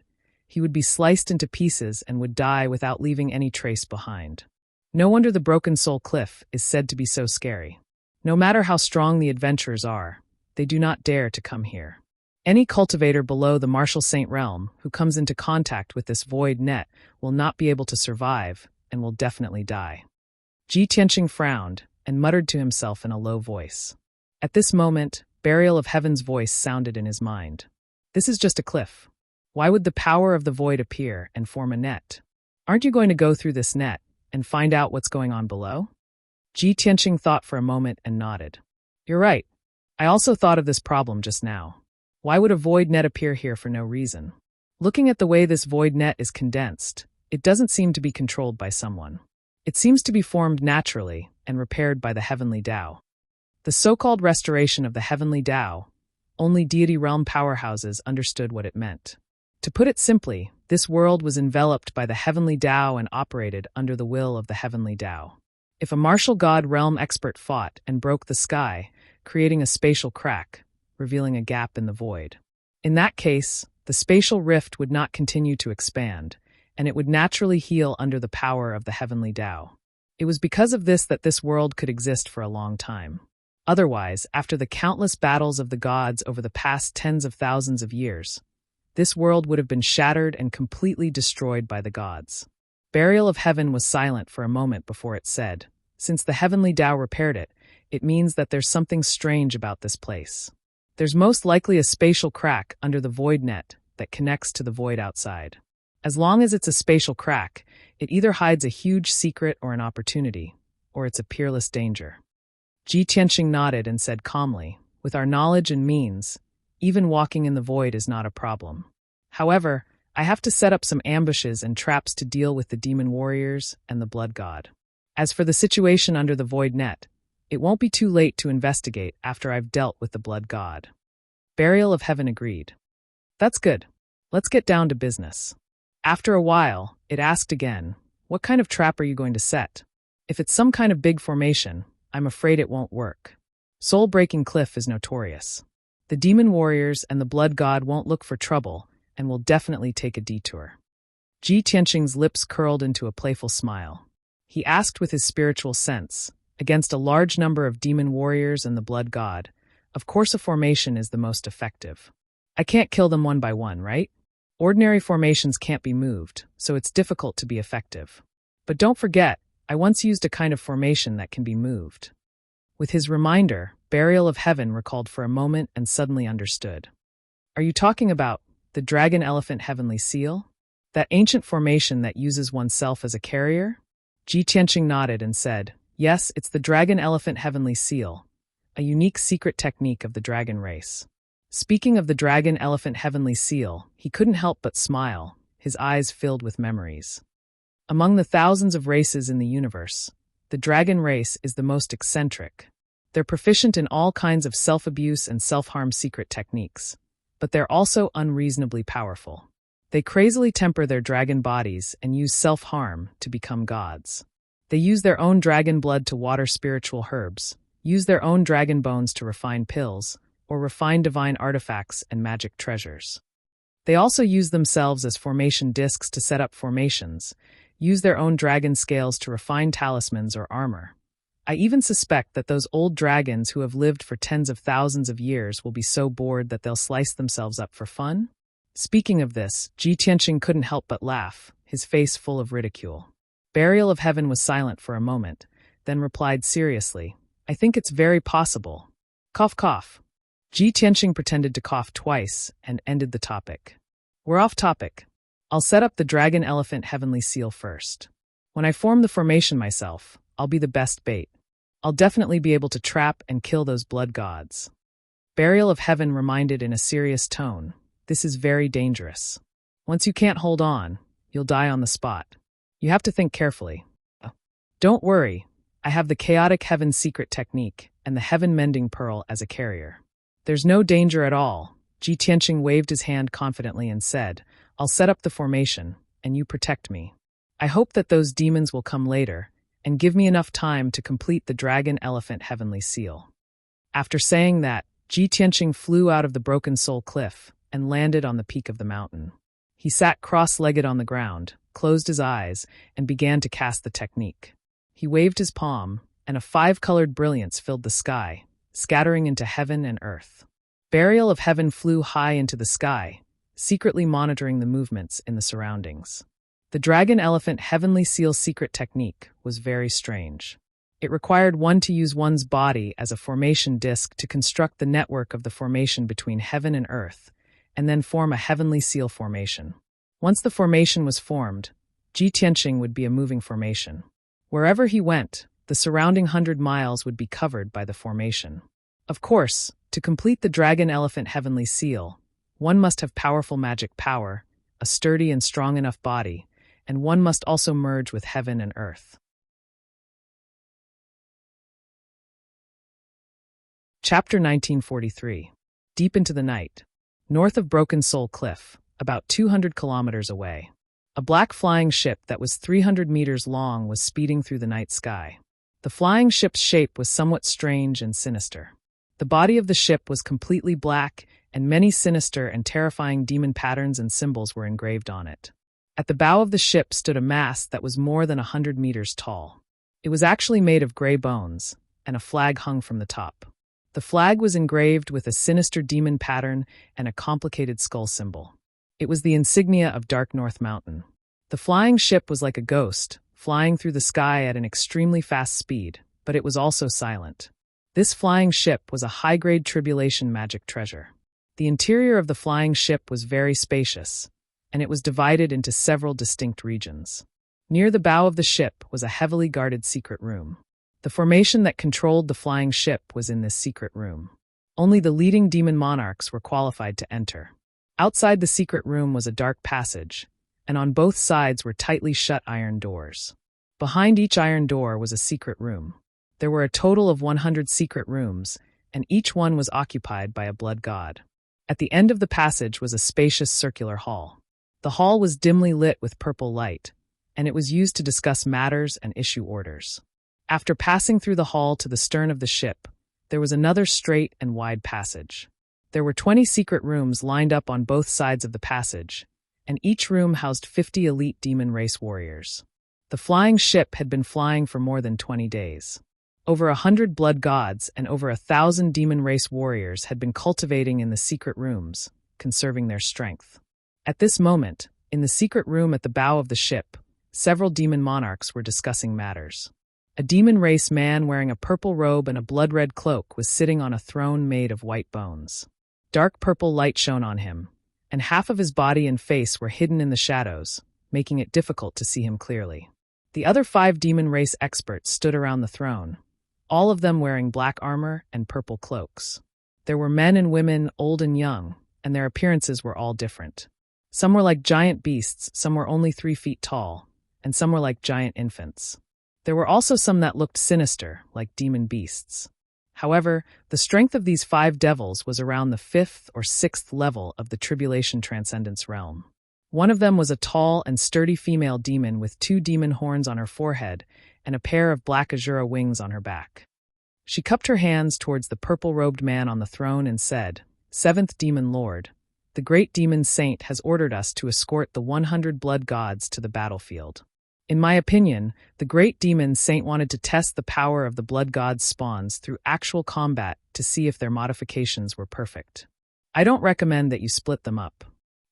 he would be sliced into pieces and would die without leaving any trace behind. No wonder the Broken Soul Cliff is said to be so scary. No matter how strong the adventurers are, they do not dare to come here. Any cultivator below the martial saint realm who comes into contact with this void net will not be able to survive and will definitely die. Ji Tianqing frowned and muttered to himself in a low voice. At this moment, Burial of Heaven's voice sounded in his mind. This is just a cliff. Why would the power of the void appear and form a net? Aren't you going to go through this net and find out what's going on below? Ji Tianqing thought for a moment and nodded. You're right. I also thought of this problem just now. Why would a void net appear here for no reason? Looking at the way this void net is condensed, it doesn't seem to be controlled by someone. It seems to be formed naturally and repaired by the heavenly Tao. The so-called restoration of the heavenly Tao, only deity realm powerhouses understood what it meant. To put it simply, this world was enveloped by the heavenly Tao and operated under the will of the heavenly Tao. If a martial god realm expert fought and broke the sky, creating a spatial crack, revealing a gap in the void. In that case, the spatial rift would not continue to expand, and it would naturally heal under the power of the heavenly Tao. It was because of this that this world could exist for a long time. Otherwise, after the countless battles of the gods over the past tens of thousands of years, this world would have been shattered and completely destroyed by the gods. Burial of Heaven was silent for a moment before it said, since the heavenly Tao repaired it, it means that there's something strange about this place. There's most likely a spatial crack under the void net that connects to the void outside. As long as it's a spatial crack, it either hides a huge secret or an opportunity, or it's a peerless danger. Ji Tianqing nodded and said calmly, with our knowledge and means, even walking in the void is not a problem. However, I have to set up some ambushes and traps to deal with the demon warriors and the blood god. As for the situation under the void net, it won't be too late to investigate after I've dealt with the blood god. Burial of Heaven agreed. That's good. Let's get down to business. After a while, it asked again, what kind of trap are you going to set? If it's some kind of big formation, I'm afraid it won't work. Soul-breaking cliff is notorious. The demon warriors and the blood god won't look for trouble and will definitely take a detour. Ji Tianqing's lips curled into a playful smile. He asked with his spiritual sense, against a large number of demon warriors and the blood god, of course a formation is the most effective. I can't kill them one by one, right? Ordinary formations can't be moved, so it's difficult to be effective. But don't forget, I once used a kind of formation that can be moved. With his reminder, Burial of Heaven recalled for a moment and suddenly understood. Are you talking about the dragon elephant heavenly seal? That ancient formation that uses oneself as a carrier? Ji Tianqing nodded and said, yes, it's the dragon elephant heavenly seal, a unique secret technique of the dragon race. Speaking of the dragon elephant heavenly seal, he couldn't help but smile, his eyes filled with memories. Among the thousands of races in the universe, the dragon race is the most eccentric. They're proficient in all kinds of self-abuse and self-harm secret techniques, but they're also unreasonably powerful. They crazily temper their dragon bodies and use self-harm to become gods. They use their own dragon blood to water spiritual herbs, use their own dragon bones to refine pills, or refine divine artifacts and magic treasures. They also use themselves as formation discs to set up formations, use their own dragon scales to refine talismans or armor. I even suspect that those old dragons who have lived for tens of thousands of years will be so bored that they'll slice themselves up for fun. Speaking of this, Ji Tianqing couldn't help but laugh, his face full of ridicule. Burial of Heaven was silent for a moment, then replied seriously, I think it's very possible. Cough cough. Ji Tianqing pretended to cough twice and ended the topic. We're off topic. I'll set up the Dragon Elephant Heavenly Seal first. When I form the formation myself, I'll be the best bait. I'll definitely be able to trap and kill those blood gods. Burial of Heaven reminded in a serious tone, this is very dangerous. Once you can't hold on, you'll die on the spot. You have to think carefully. Don't worry, I have the Chaotic Heaven secret technique and the Heaven Mending Pearl as a carrier. There's no danger at all. Ji Tianqing waved his hand confidently and said, I'll set up the formation, and you protect me. I hope that those demons will come later, and give me enough time to complete the Dragon Elephant Heavenly Seal. After saying that, Ji Tianqing flew out of the Broken Soul Cliff and landed on the peak of the mountain. He sat cross-legged on the ground, closed his eyes, and began to cast the technique. He waved his palm, and a 5-colored brilliance filled the sky, scattering into heaven and earth. Burial of Heaven flew high into the sky, secretly monitoring the movements in the surroundings. The Dragon Elephant Heavenly Seal secret technique was very strange. It required one to use one's body as a formation disc to construct the network of the formation between heaven and earth, and then form a Heavenly Seal formation. Once the formation was formed, Ji Tianqing would be a moving formation. Wherever he went, the surrounding 100 miles would be covered by the formation. Of course, to complete the Dragon Elephant Heavenly Seal, one must have powerful magic power, a sturdy and strong enough body, and one must also merge with heaven and earth. Chapter 1943. Deep into the night. North of Broken Soul Cliff, about 200 kilometers away. A black flying ship that was 300 meters long was speeding through the night sky. The flying ship's shape was somewhat strange and sinister. The body of the ship was completely black, and many sinister and terrifying demon patterns and symbols were engraved on it. At the bow of the ship stood a mast that was more than 100 meters tall. It was actually made of gray bones, and a flag hung from the top. The flag was engraved with a sinister demon pattern and a complicated skull symbol. It was the insignia of Dark North Mountain. The flying ship was like a ghost, flying through the sky at an extremely fast speed, but it was also silent. This flying ship was a high-grade tribulation magic treasure. The interior of the flying ship was very spacious, and it was divided into several distinct regions. Near the bow of the ship was a heavily guarded secret room. The formation that controlled the flying ship was in this secret room. Only the leading demon monarchs were qualified to enter. Outside the secret room was a dark passage, and on both sides were tightly shut iron doors. Behind each iron door was a secret room. There were a total of 100 secret rooms, and each one was occupied by a blood god. At the end of the passage was a spacious circular hall. The hall was dimly lit with purple light, and it was used to discuss matters and issue orders. After passing through the hall to the stern of the ship, there was another straight and wide passage. There were 20 secret rooms lined up on both sides of the passage, and each room housed 50 elite demon race warriors. The flying ship had been flying for more than 20 days. Over 100 blood gods and over 1,000 demon race warriors had been cultivating in the secret rooms, conserving their strength. At this moment, in the secret room at the bow of the ship, several demon monarchs were discussing matters. A demon race man wearing a purple robe and a blood-red cloak was sitting on a throne made of white bones. Dark purple light shone on him, and half of his body and face were hidden in the shadows, making it difficult to see him clearly. The other 5 demon race experts stood around the throne, all of them wearing black armor and purple cloaks. There were men and women, old and young, and their appearances were all different. Some were like giant beasts, some were only 3 feet tall, and some were like giant infants. There were also some that looked sinister, like demon beasts. However, the strength of these 5 devils was around the 5th or 6th level of the Tribulation Transcendence realm. One of them was a tall and sturdy female demon with 2 demon horns on her forehead and a pair of black azura wings on her back. She cupped her hands towards the purple-robed man on the throne and said, "Seventh Demon Lord, the great demon saint has ordered us to escort the 100 blood gods to the battlefield. In my opinion, the great demon saint wanted to test the power of the blood gods' spawns through actual combat to see if their modifications were perfect. I don't recommend that you split them up.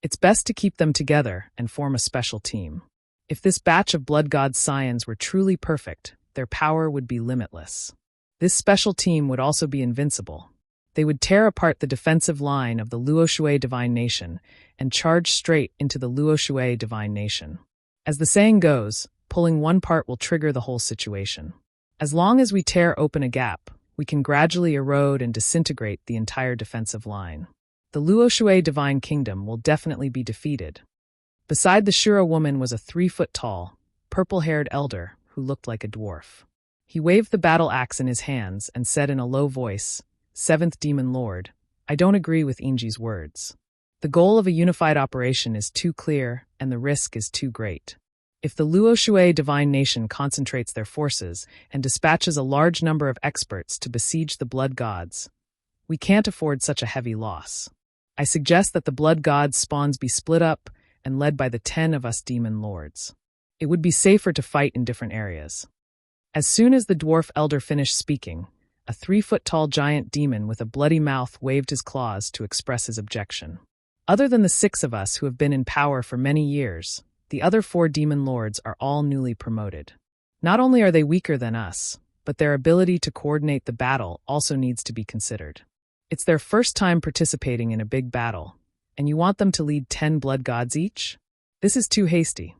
It's best to keep them together and form a special team. If this batch of blood god scions were truly perfect, their power would be limitless. This special team would also be invincible. They would tear apart the defensive line of the Luoshui Divine Nation and charge straight into the Luoshui Divine Nation. As the saying goes, pulling one part will trigger the whole situation. As long as we tear open a gap, we can gradually erode and disintegrate the entire defensive line. The Luoshui Divine Kingdom will definitely be defeated." Beside the Shura woman was a 3-foot-tall, purple-haired elder who looked like a dwarf. He waved the battle axe in his hands and said in a low voice, "Seventh Demon Lord, I don't agree with Inji's words. The goal of a unified operation is too clear and the risk is too great. If the Luoshui Divine Nation concentrates their forces and dispatches a large number of experts to besiege the blood gods, we can't afford such a heavy loss. I suggest that the blood gods' spawns be split up and led by the 10 of us demon lords. It would be safer to fight in different areas." As soon as the dwarf elder finished speaking, a 3-foot-tall giant demon with a bloody mouth waved his claws to express his objection. "Other than the 6 of us who have been in power for many years, the other 4 demon lords are all newly promoted. Not only are they weaker than us, but their ability to coordinate the battle also needs to be considered. It's their first time participating in a big battle, and you want them to lead 10 blood gods each? This is too hasty."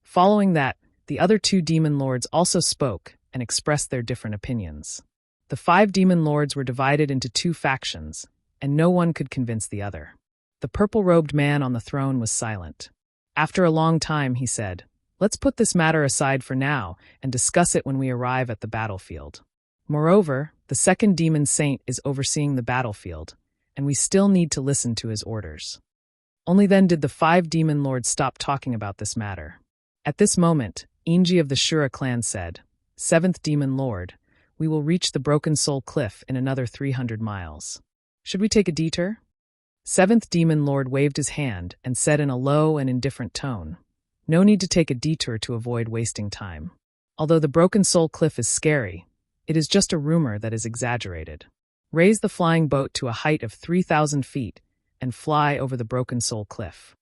Following that, the other 2 demon lords also spoke and expressed their different opinions. The 5 demon lords were divided into 2 factions, and no one could convince the other. The purple-robed man on the throne was silent. After a long time, he said, "Let's put this matter aside for now and discuss it when we arrive at the battlefield. Moreover, the second demon saint is overseeing the battlefield, and we still need to listen to his orders." Only then did the 5 demon lords stop talking about this matter. At this moment, Inji of the Shura clan said, "Seventh Demon Lord, we will reach the Broken Soul Cliff in another 300 miles. Should we take a detour?" Seventh Demon Lord waved his hand and said in a low and indifferent tone, "No need to take a detour to avoid wasting time. Although the Broken Soul Cliff is scary, it is just a rumor that is exaggerated. Raise the flying boat to a height of 3,000 feet and fly over the Broken Soul Cliff."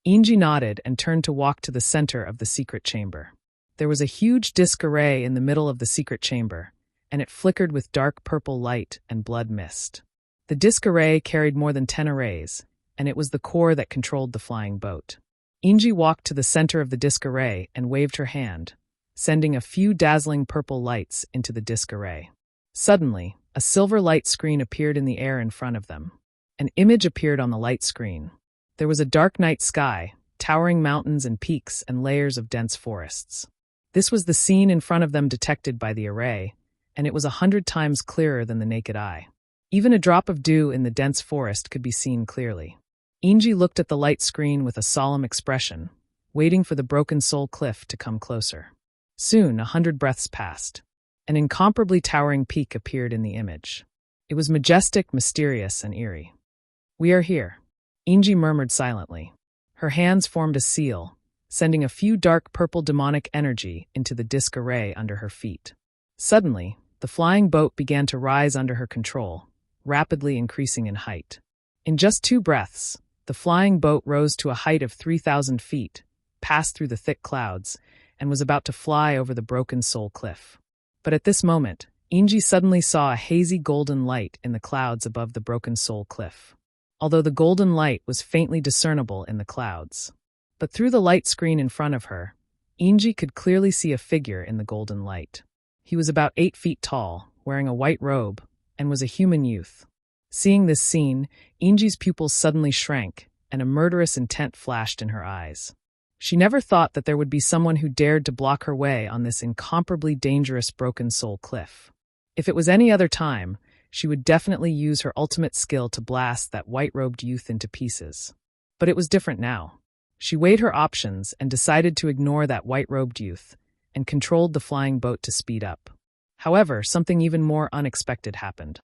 Inji nodded and turned to walk to the center of the secret chamber. There was a huge disc array in the middle of the secret chamber, and it flickered with dark purple light and blood mist. The disc array carried more than 10 arrays, and it was the core that controlled the flying boat. Inji walked to the center of the disc array and waved her hand, sending a few dazzling purple lights into the disc array. Suddenly, a silver light screen appeared in the air in front of them. An image appeared on the light screen. There was a dark night sky, towering mountains and peaks and layers of dense forests. This was the scene in front of them detected by the array, and it was 100 times clearer than the naked eye. Even a drop of dew in the dense forest could be seen clearly. Inji looked at the light screen with a solemn expression, waiting for the Broken Soul Cliff to come closer. Soon, 100 breaths passed. An incomparably towering peak appeared in the image. It was majestic, mysterious, and eerie. "We are here," Inji murmured silently. Her hands formed a seal, sending a few dark purple demonic energy into the disc array under her feet. Suddenly, the flying boat began to rise under her control, rapidly increasing in height. In just 2 breaths, the flying boat rose to a height of 3,000 feet, passed through the thick clouds, and was about to fly over the Broken Soul Cliff. But at this moment, Inji suddenly saw a hazy golden light in the clouds above the Broken Soul Cliff. Although the golden light was faintly discernible in the clouds. But through the light screen in front of her, Inji could clearly see a figure in the golden light. He was about 8 feet tall, wearing a white robe, and was a human youth. Seeing this scene, Inji's pupils suddenly shrank, and a murderous intent flashed in her eyes. She never thought that there would be someone who dared to block her way on this incomparably dangerous Broken Soul Cliff. If it was any other time, she would definitely use her ultimate skill to blast that white-robed youth into pieces. But it was different now. She weighed her options and decided to ignore that white-robed youth, and controlled the flying boat to speed up. However, something even more unexpected happened.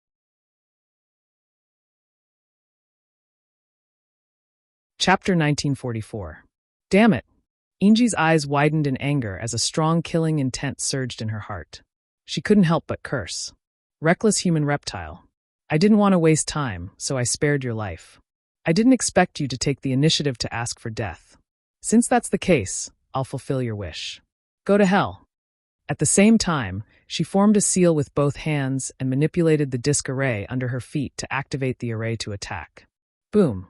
Chapter 1944. Damn it! Inji's eyes widened in anger as a strong killing intent surged in her heart. She couldn't help but curse. Reckless human reptile. I didn't want to waste time, so I spared your life. I didn't expect you to take the initiative to ask for death. Since that's the case, I'll fulfill your wish. Go to hell. At the same time, she formed a seal with both hands and manipulated the disc array under her feet to activate the array to attack. Boom.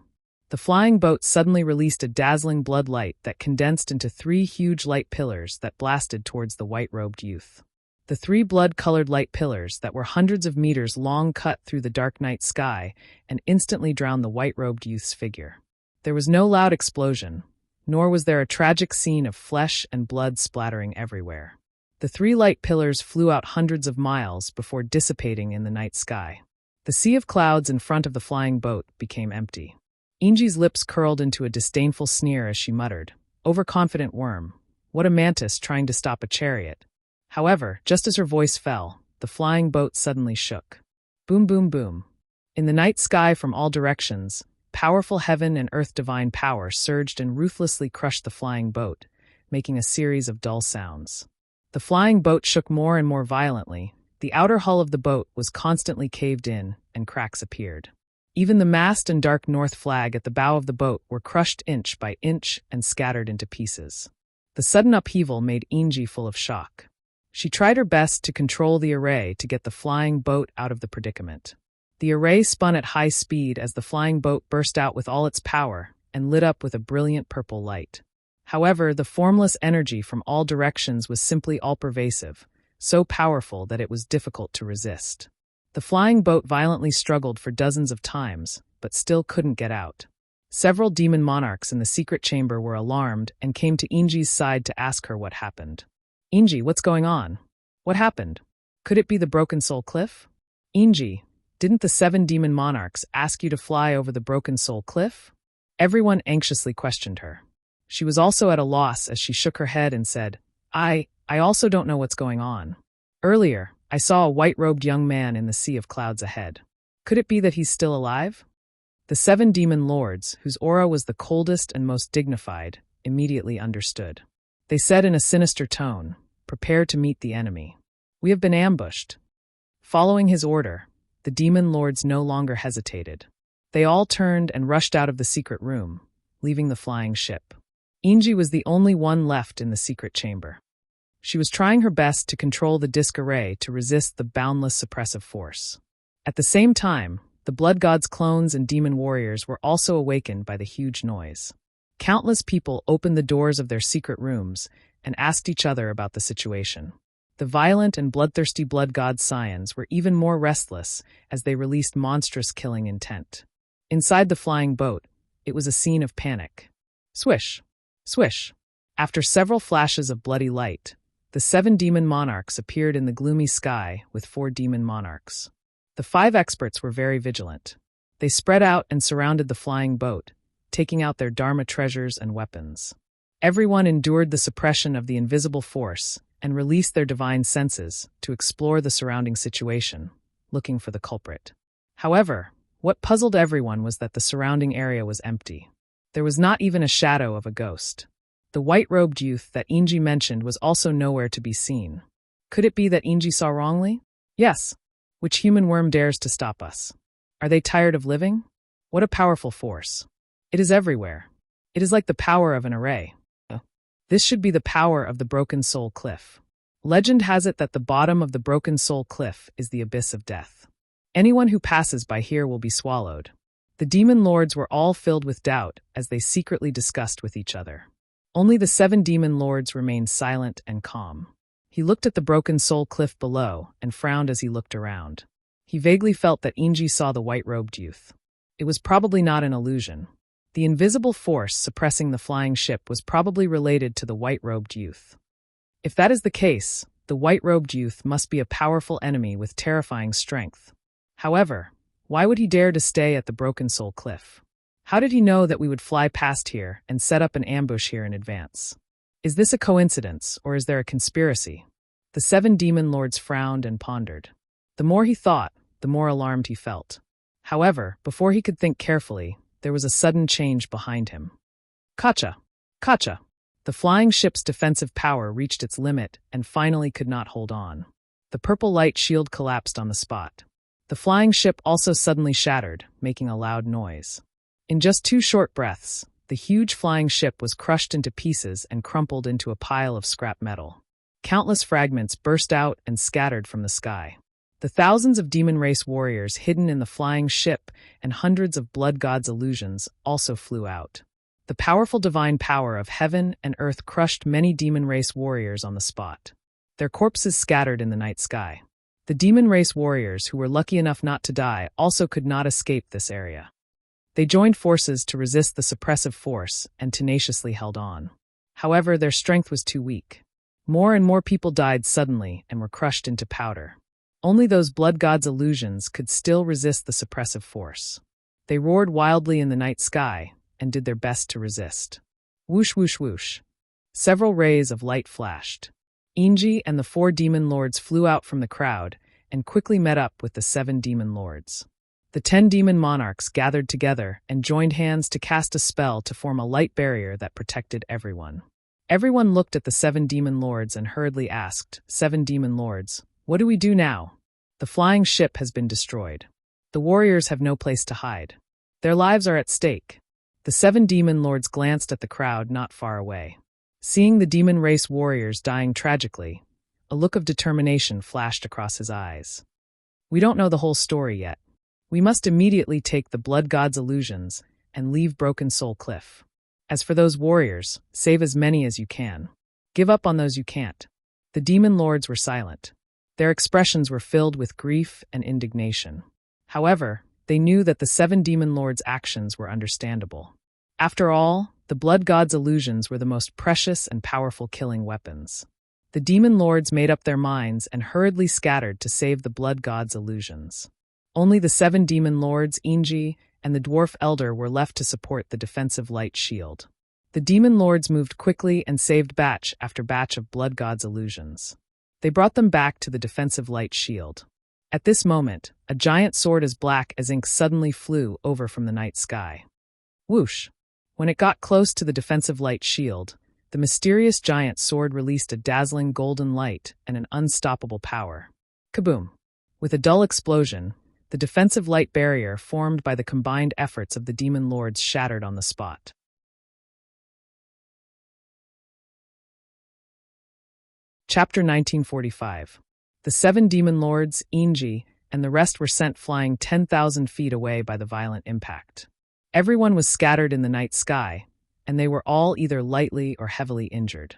The flying boat suddenly released a dazzling blood light that condensed into 3 huge light pillars that blasted towards the white-robed youth. The 3 blood-colored light pillars that were hundreds of meters long cut through the dark night sky and instantly drowned the white-robed youth's figure. There was no loud explosion, nor was there a tragic scene of flesh and blood splattering everywhere. The 3 light pillars flew out hundreds of miles before dissipating in the night sky. The sea of clouds in front of the flying boat became empty. Inji's lips curled into a disdainful sneer as she muttered, "Overconfident worm. What a mantis trying to stop a chariot." However, just as her voice fell, the flying boat suddenly shook. Boom, boom, boom. In the night sky from all directions, powerful heaven and earth divine power surged and ruthlessly crushed the flying boat, making a series of dull sounds. The flying boat shook more and more violently. The outer hull of the boat was constantly caved in, and cracks appeared. Even the mast and dark north flag at the bow of the boat were crushed inch by inch and scattered into pieces. The sudden upheaval made Inji full of shock. She tried her best to control the array to get the flying boat out of the predicament. The array spun at high speed as the flying boat burst out with all its power and lit up with a brilliant purple light. However, the formless energy from all directions was simply all-pervasive, so powerful that it was difficult to resist. The flying boat violently struggled for dozens of times, but still couldn't get out. Several demon monarchs in the secret chamber were alarmed and came to Inji's side to ask her what happened. "Inji, what's going on? What happened? Could it be the Broken Soul Cliff? Inji, didn't the 7 demon monarchs ask you to fly over the Broken Soul Cliff?" Everyone anxiously questioned her. She was also at a loss as she shook her head and said, I also don't know what's going on. Earlier, I saw a white-robed young man in the sea of clouds ahead. Could it be that he's still alive?" The 7 demon lords, whose aura was the coldest and most dignified, immediately understood. They said in a sinister tone, "Prepare to meet the enemy. We have been ambushed." Following his order, the demon lords no longer hesitated. They all turned and rushed out of the secret room, leaving the flying ship. Inji was the only one left in the secret chamber. She was trying her best to control the disc array to resist the boundless suppressive force. At the same time, the Blood God's clones and demon warriors were also awakened by the huge noise. Countless people opened the doors of their secret rooms and asked each other about the situation. The violent and bloodthirsty Blood God scions were even more restless as they released monstrous killing intent. Inside the flying boat, it was a scene of panic. Swish! Swish! After several flashes of bloody light, the 7 demon monarchs appeared in the gloomy sky with 4 demon monarchs. The 5 experts were very vigilant. They spread out and surrounded the flying boat, taking out their Dharma treasures and weapons. Everyone endured the suppression of the invisible force and released their divine senses to explore the surrounding situation, looking for the culprit. However, what puzzled everyone was that the surrounding area was empty. There was not even a shadow of a ghost. The white-robed youth that Inji mentioned was also nowhere to be seen. Could it be that Inji saw wrongly? Yes. Which human worm dares to stop us? Are they tired of living? What a powerful force. It is everywhere. It is like the power of an array. This should be the power of the Broken Soul Cliff. Legend has it that the bottom of the Broken Soul Cliff is the abyss of death. Anyone who passes by here will be swallowed. The demon lords were all filled with doubt as they secretly discussed with each other. Only the 7 demon lords remained silent and calm. He looked at the Broken Soul Cliff below and frowned as he looked around. He vaguely felt that Inji saw the white-robed youth. It was probably not an illusion. The invisible force suppressing the flying ship was probably related to the white-robed youth. If that is the case, the white-robed youth must be a powerful enemy with terrifying strength. However, why would he dare to stay at the Broken Soul Cliff? How did he know that we would fly past here and set up an ambush here in advance? Is this a coincidence, or is there a conspiracy? The 7 demon lords frowned and pondered. The more he thought, the more alarmed he felt. However, before he could think carefully, there was a sudden change behind him. Kacha! Kacha! The flying ship's defensive power reached its limit and finally could not hold on. The purple light shield collapsed on the spot. The flying ship also suddenly shattered, making a loud noise. In just 2 short breaths, the huge flying ship was crushed into pieces and crumpled into a pile of scrap metal. Countless fragments burst out and scattered from the sky. The thousands of demon race warriors hidden in the flying ship and hundreds of blood gods' illusions also flew out. The powerful divine power of heaven and earth crushed many demon race warriors on the spot. Their corpses scattered in the night sky. The demon race warriors who were lucky enough not to die also could not escape this area. They joined forces to resist the suppressive force and tenaciously held on. However, their strength was too weak. More and more people died suddenly and were crushed into powder. Only those blood gods' illusions could still resist the suppressive force. They roared wildly in the night sky and did their best to resist. Whoosh, whoosh, whoosh. Several rays of light flashed. Inji and the 4 demon lords flew out from the crowd and quickly met up with the 7 demon lords. The 10 demon monarchs gathered together and joined hands to cast a spell to form a light barrier that protected everyone. Everyone looked at the 7 demon lords and hurriedly asked, 7 demon lords, what do we do now? The flying ship has been destroyed. The warriors have no place to hide. Their lives are at stake. The 7 demon lords glanced at the crowd not far away. Seeing the demon race warriors dying tragically, a look of determination flashed across his eyes. We don't know the whole story yet. We must immediately take the blood god's illusions and leave Broken Soul Cliff. As for those warriors, save as many as you can. Give up on those you can't. The demon lords were silent. Their expressions were filled with grief and indignation. However, they knew that the 7 demon lords' actions were understandable. After all, the blood god's illusions were the most precious and powerful killing weapons. The demon lords made up their minds and hurriedly scattered to save the blood god's illusions. Only the 7 demon lords, Inji, and the dwarf elder were left to support the defensive light shield. The demon lords moved quickly and saved batch after batch of blood god's illusions. They brought them back to the defensive light shield. At this moment, a giant sword as black as ink suddenly flew over from the night sky. Whoosh! When it got close to the defensive light shield, the mysterious giant sword released a dazzling golden light and an unstoppable power. Kaboom! With a dull explosion, the defensive light barrier formed by the combined efforts of the demon lords shattered on the spot. Chapter 1945. The 7 demon lords, Inji, and the rest were sent flying 10,000 feet away by the violent impact. Everyone was scattered in the night sky, and they were all either lightly or heavily injured.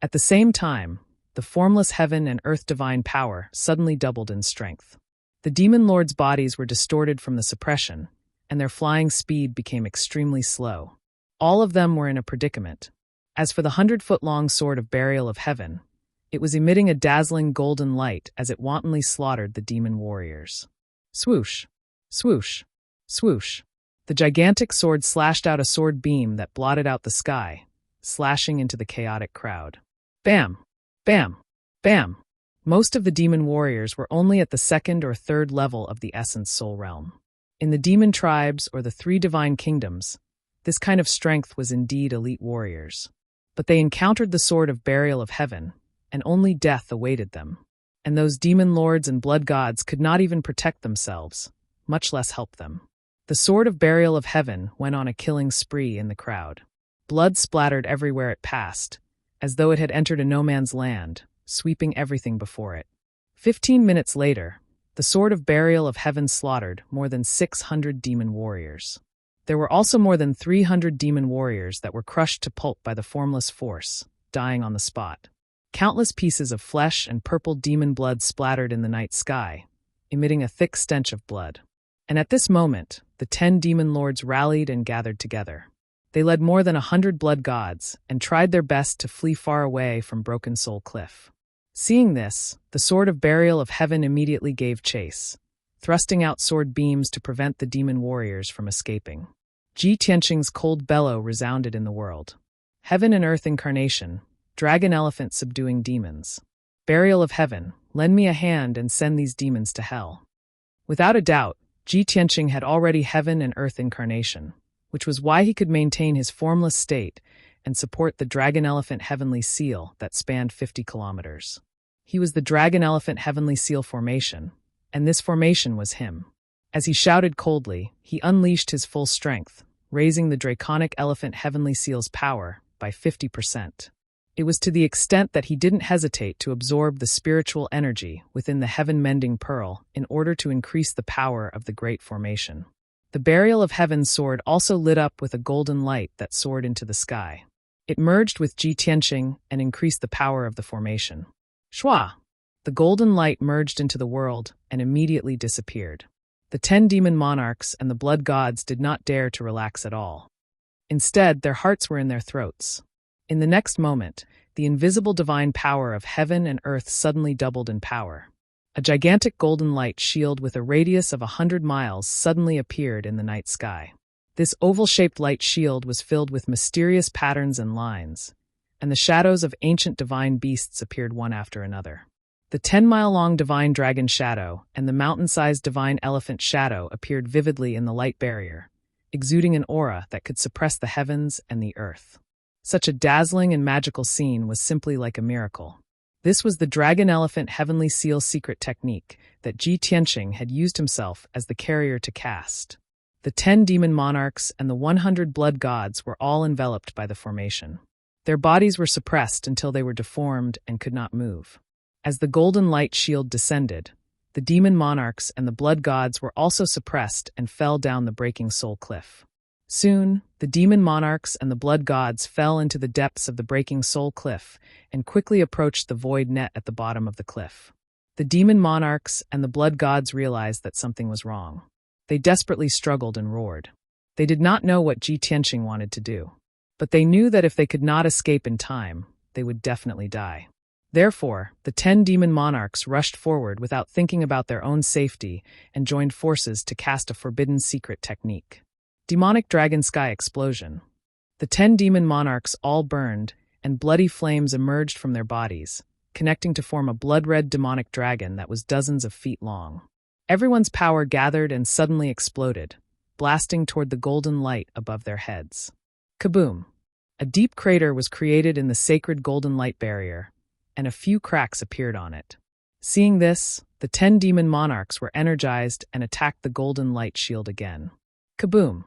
At the same time, the formless heaven and earth divine power suddenly doubled in strength. The demon lords' bodies were distorted from the suppression, and their flying speed became extremely slow. All of them were in a predicament. As for the 100-foot-long sword of burial of heaven, it was emitting a dazzling golden light as it wantonly slaughtered the demon warriors. Swoosh! Swoosh! Swoosh! The gigantic sword slashed out a sword beam that blotted out the sky, slashing into the chaotic crowd. Bam! Bam! Bam! Most of the demon warriors were only at the 2nd or 3rd level of the Essence Soul Realm. In the demon tribes or the 3 divine kingdoms, this kind of strength was indeed elite warriors. But they encountered the sword of burial of heaven, and only death awaited them. And those demon lords and blood gods could not even protect themselves, much less help them. The sword of burial of heaven went on a killing spree in the crowd. Blood splattered everywhere it passed, as though it had entered a no-man's land, sweeping everything before it. 15 minutes later, the sword of burial of heaven slaughtered more than 600 demon warriors. There were also more than 300 demon warriors that were crushed to pulp by the formless force, dying on the spot. Countless pieces of flesh and purple demon blood splattered in the night sky, emitting a thick stench of blood. And at this moment, the 10 demon lords rallied and gathered together. They led more than 100 blood gods and tried their best to flee far away from Broken Soul Cliff. Seeing this, the sword of burial of heaven immediately gave chase, thrusting out sword beams to prevent the demon warriors from escaping. Ji Tianqing's cold bellow resounded in the world. Heaven and earth incarnation, dragon elephant subduing demons. Burial of heaven, lend me a hand and send these demons to hell. Without a doubt, Ji Tianqing had already heaven and earth incarnation, which was why he could maintain his formless state and support the dragon-elephant heavenly seal that spanned 50 kilometers. He was the dragon-elephant heavenly seal formation, and this formation was him. As he shouted coldly, he unleashed his full strength, raising the draconic elephant heavenly seal's power by 50%. It was to the extent that he didn't hesitate to absorb the spiritual energy within the heaven-mending pearl in order to increase the power of the great formation. The burial of heaven sword also lit up with a golden light that soared into the sky. It merged with Ji Tianqing and increased the power of the formation. Shua! The golden light merged into the world and immediately disappeared. The 10 demon monarchs and the blood gods did not dare to relax at all. Instead, their hearts were in their throats. In the next moment, the invisible divine power of heaven and earth suddenly doubled in power. A gigantic golden light shield with a radius of 100 miles suddenly appeared in the night sky. This oval-shaped light shield was filled with mysterious patterns and lines, and the shadows of ancient divine beasts appeared one after another. The 10-mile-long divine dragon shadow and the mountain-sized divine elephant shadow appeared vividly in the light barrier, exuding an aura that could suppress the heavens and the earth. Such a dazzling and magical scene was simply like a miracle. This was the dragon-elephant heavenly seal secret technique that Ji Tianqing had used himself as the carrier to cast. The 10 demon monarchs and the 100 blood gods were all enveloped by the formation. Their bodies were suppressed until they were deformed and could not move. As the golden light shield descended, the demon monarchs and the blood gods were also suppressed and fell down the breaking soul cliff. Soon, the demon monarchs and the blood gods fell into the depths of the breaking soul cliff and quickly approached the void net at the bottom of the cliff. The demon monarchs and the blood gods realized that something was wrong. They desperately struggled and roared. They did not know what Ji Tianqing wanted to do, but they knew that if they could not escape in time, they would definitely die. Therefore, the 10 demon monarchs rushed forward without thinking about their own safety and joined forces to cast a forbidden secret technique. Demonic Dragon Sky Explosion. The 10 demon monarchs all burned, and bloody flames emerged from their bodies, connecting to form a blood-red demonic dragon that was dozens of feet long. Everyone's power gathered and suddenly exploded, blasting toward the golden light above their heads. Kaboom! A deep crater was created in the sacred golden light barrier, and a few cracks appeared on it. Seeing this, the 10 demon monarchs were energized and attacked the golden light shield again. Kaboom!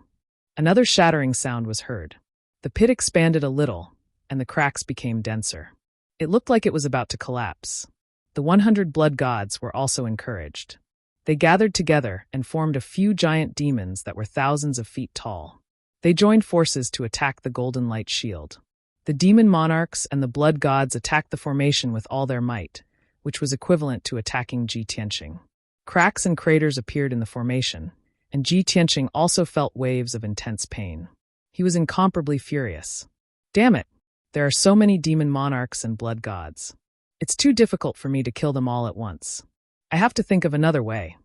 Another shattering sound was heard. The pit expanded a little, and the cracks became denser. It looked like it was about to collapse. The 100 blood gods were also encouraged. They gathered together and formed a few giant demons that were thousands of feet tall. They joined forces to attack the golden light shield. The demon monarchs and the blood gods attacked the formation with all their might, which was equivalent to attacking Ji Tianqing. Cracks and craters appeared in the formation, and Ji Tianqing also felt waves of intense pain. He was incomparably furious. Damn it! There are so many demon monarchs and blood gods. It's too difficult for me to kill them all at once. I have to think of another way.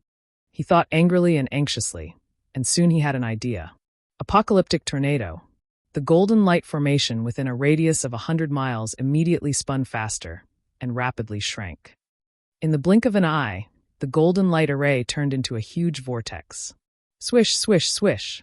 He thought angrily and anxiously, and soon he had an idea. Apocalyptic tornado. The golden light formation within a radius of 100 miles immediately spun faster and rapidly shrank. In the blink of an eye, the golden light array turned into a huge vortex. Swish, swish, swish.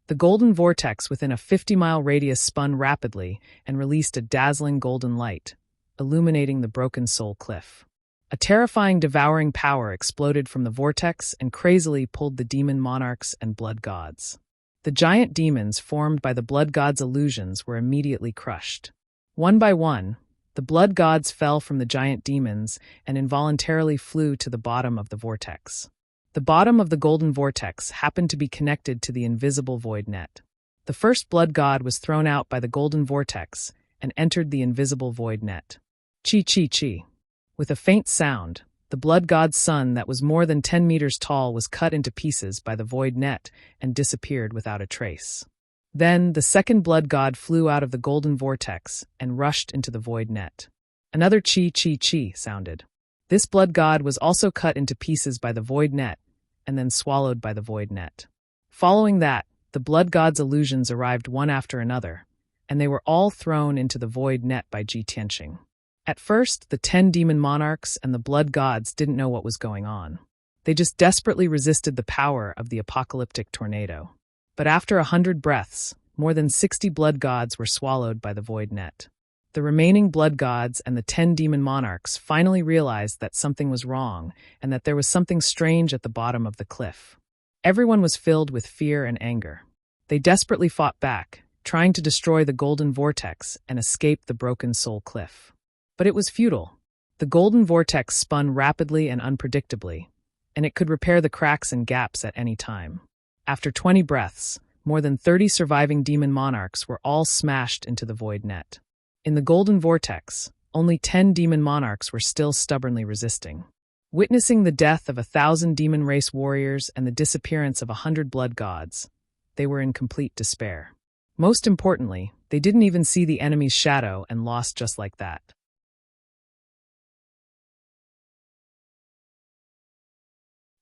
The golden vortex within a 50-mile radius spun rapidly and released a dazzling golden light, illuminating the broken soul cliff. A terrifying, devouring power exploded from the vortex and crazily pulled the demon monarchs and blood gods. The giant demons formed by the blood gods' illusions were immediately crushed. One by one, the blood gods fell from the giant demons and involuntarily flew to the bottom of the vortex. The bottom of the golden vortex happened to be connected to the invisible void net. The first blood god was thrown out by the golden vortex and entered the invisible void net. Chi chi chi. With a faint sound, the blood god's sun that was more than 10 meters tall was cut into pieces by the void net and disappeared without a trace. Then the second blood god flew out of the golden vortex and rushed into the void net. Another chi chi chi sounded. This blood god was also cut into pieces by the void net and then swallowed by the void net. Following that, the blood god's illusions arrived one after another, and they were all thrown into the void net by Ji Tianqing. At first, the 10 demon monarchs and the blood gods didn't know what was going on. They just desperately resisted the power of the apocalyptic tornado. But after 100 breaths, more than 60 blood gods were swallowed by the void net. The remaining blood gods and the 10 demon monarchs finally realized that something was wrong and that there was something strange at the bottom of the cliff. Everyone was filled with fear and anger. They desperately fought back, trying to destroy the golden vortex and escape the broken soul cliff. But it was futile. The golden vortex spun rapidly and unpredictably, and it could repair the cracks and gaps at any time. After 20 breaths, more than 30 surviving demon monarchs were all smashed into the void net. In the golden vortex, only 10 demon monarchs were still stubbornly resisting. Witnessing the death of 1,000 demon race warriors and the disappearance of 100 blood gods, they were in complete despair. Most importantly, they didn't even see the enemy's shadow and lost just like that.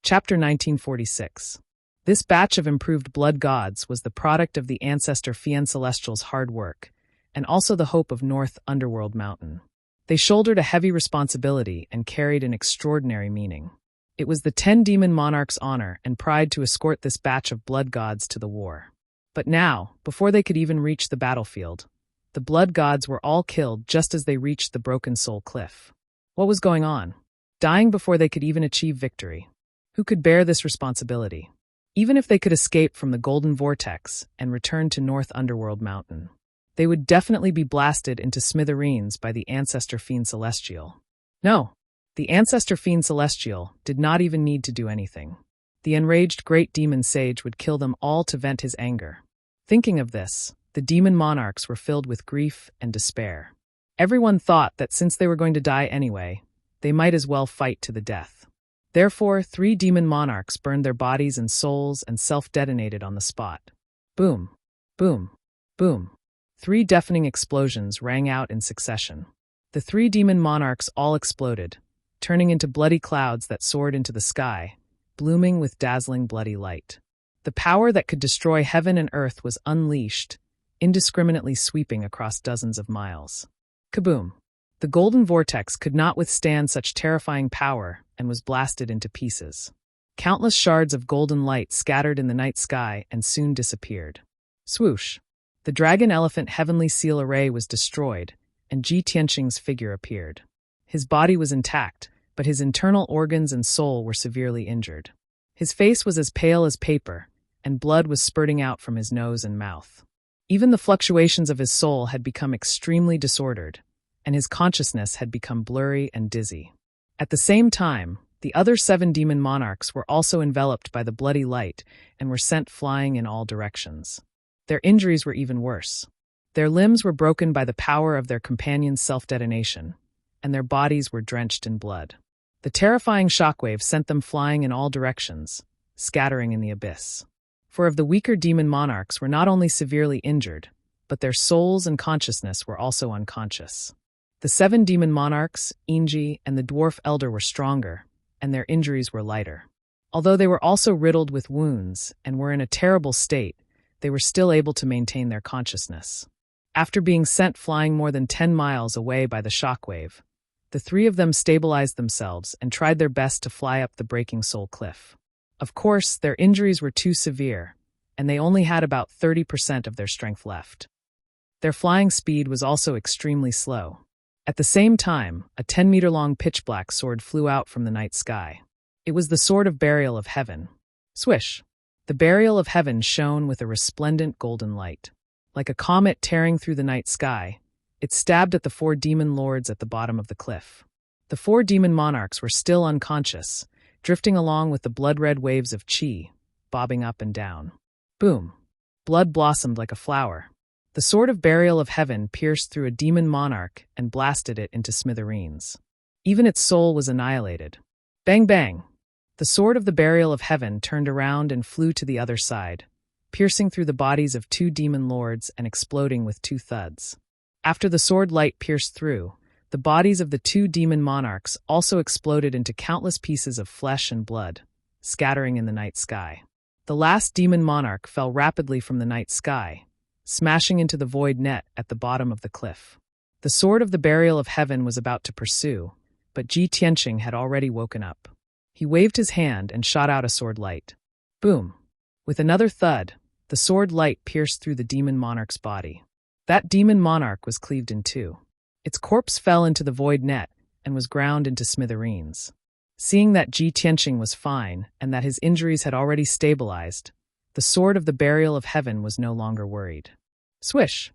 Chapter 1946. This batch of improved blood gods was the product of the ancestor Fien Celestial's hard work, and also the hope of North Underworld Mountain. They shouldered a heavy responsibility and carried an extraordinary meaning. It was the 10 demon monarchs' honor and pride to escort this batch of blood gods to the war. But now, before they could even reach the battlefield, the blood gods were all killed just as they reached the Broken Soul Cliff. What was going on? Dying before they could even achieve victory. Who could bear this responsibility? Even if they could escape from the Golden Vortex and return to North Underworld Mountain, they would definitely be blasted into smithereens by the Ancestor Fiend Celestial. No, the Ancestor Fiend Celestial did not even need to do anything. The enraged Great Demon Sage would kill them all to vent his anger. Thinking of this, the demon monarchs were filled with grief and despair. Everyone thought that since they were going to die anyway, they might as well fight to the death. Therefore, 3 demon monarchs burned their bodies and souls and self-detonated on the spot. Boom, boom, boom. 3 deafening explosions rang out in succession. The 3 demon monarchs all exploded, turning into bloody clouds that soared into the sky, blooming with dazzling bloody light. The power that could destroy heaven and earth was unleashed, indiscriminately sweeping across dozens of miles. Kaboom! The golden vortex could not withstand such terrifying power and was blasted into pieces. Countless shards of golden light scattered in the night sky and soon disappeared. Swoosh! The dragon elephant heavenly seal array was destroyed, and Ji Tianqing's figure appeared. His body was intact, but his internal organs and soul were severely injured. His face was as pale as paper, and blood was spurting out from his nose and mouth. Even the fluctuations of his soul had become extremely disordered, and his consciousness had become blurry and dizzy. At the same time, the other 7 demon monarchs were also enveloped by the bloody light and were sent flying in all directions. Their injuries were even worse. Their limbs were broken by the power of their companion's self-detonation, and their bodies were drenched in blood. The terrifying shockwave sent them flying in all directions, scattering in the abyss. 4 of the weaker demon monarchs were not only severely injured, but their souls and consciousness were also unconscious. The 7 demon monarchs, Inji, and the dwarf elder were stronger, and their injuries were lighter. Although they were also riddled with wounds and were in a terrible state, they were still able to maintain their consciousness. After being sent flying more than 10 miles away by the shockwave, the 3 of them stabilized themselves and tried their best to fly up the Breaking Soul Cliff. Of course, their injuries were too severe, and they only had about 30% of their strength left. Their flying speed was also extremely slow. At the same time, a 10-meter-long pitch-black sword flew out from the night sky. It was the Sword of Burial of Heaven. Swish! The Burial of Heaven shone with a resplendent golden light. Like a comet tearing through the night sky, it stabbed at the 4 demon lords at the bottom of the cliff. The 4 demon monarchs were still unconscious, drifting along with the blood-red waves of chi, bobbing up and down. Boom! Blood blossomed like a flower. The Sword of Burial of Heaven pierced through a demon monarch and blasted it into smithereens. Even its soul was annihilated. Bang bang! The Sword of the Burial of Heaven turned around and flew to the other side, piercing through the bodies of 2 demon lords and exploding with 2 thuds. After the sword light pierced through, the bodies of the 2 demon monarchs also exploded into countless pieces of flesh and blood, scattering in the night sky. The last demon monarch fell rapidly from the night sky, smashing into the void net at the bottom of the cliff. The sword of the burial of heaven was about to pursue, but Ji Tianqing had already woken up. He waved his hand and shot out a sword light. Boom! With another thud, the sword light pierced through the demon monarch's body. That demon monarch was cleaved in two. Its corpse fell into the void net and was ground into smithereens. Seeing that Ji Tianqing was fine and that his injuries had already stabilized, the sword of the burial of heaven was no longer worried. Swish!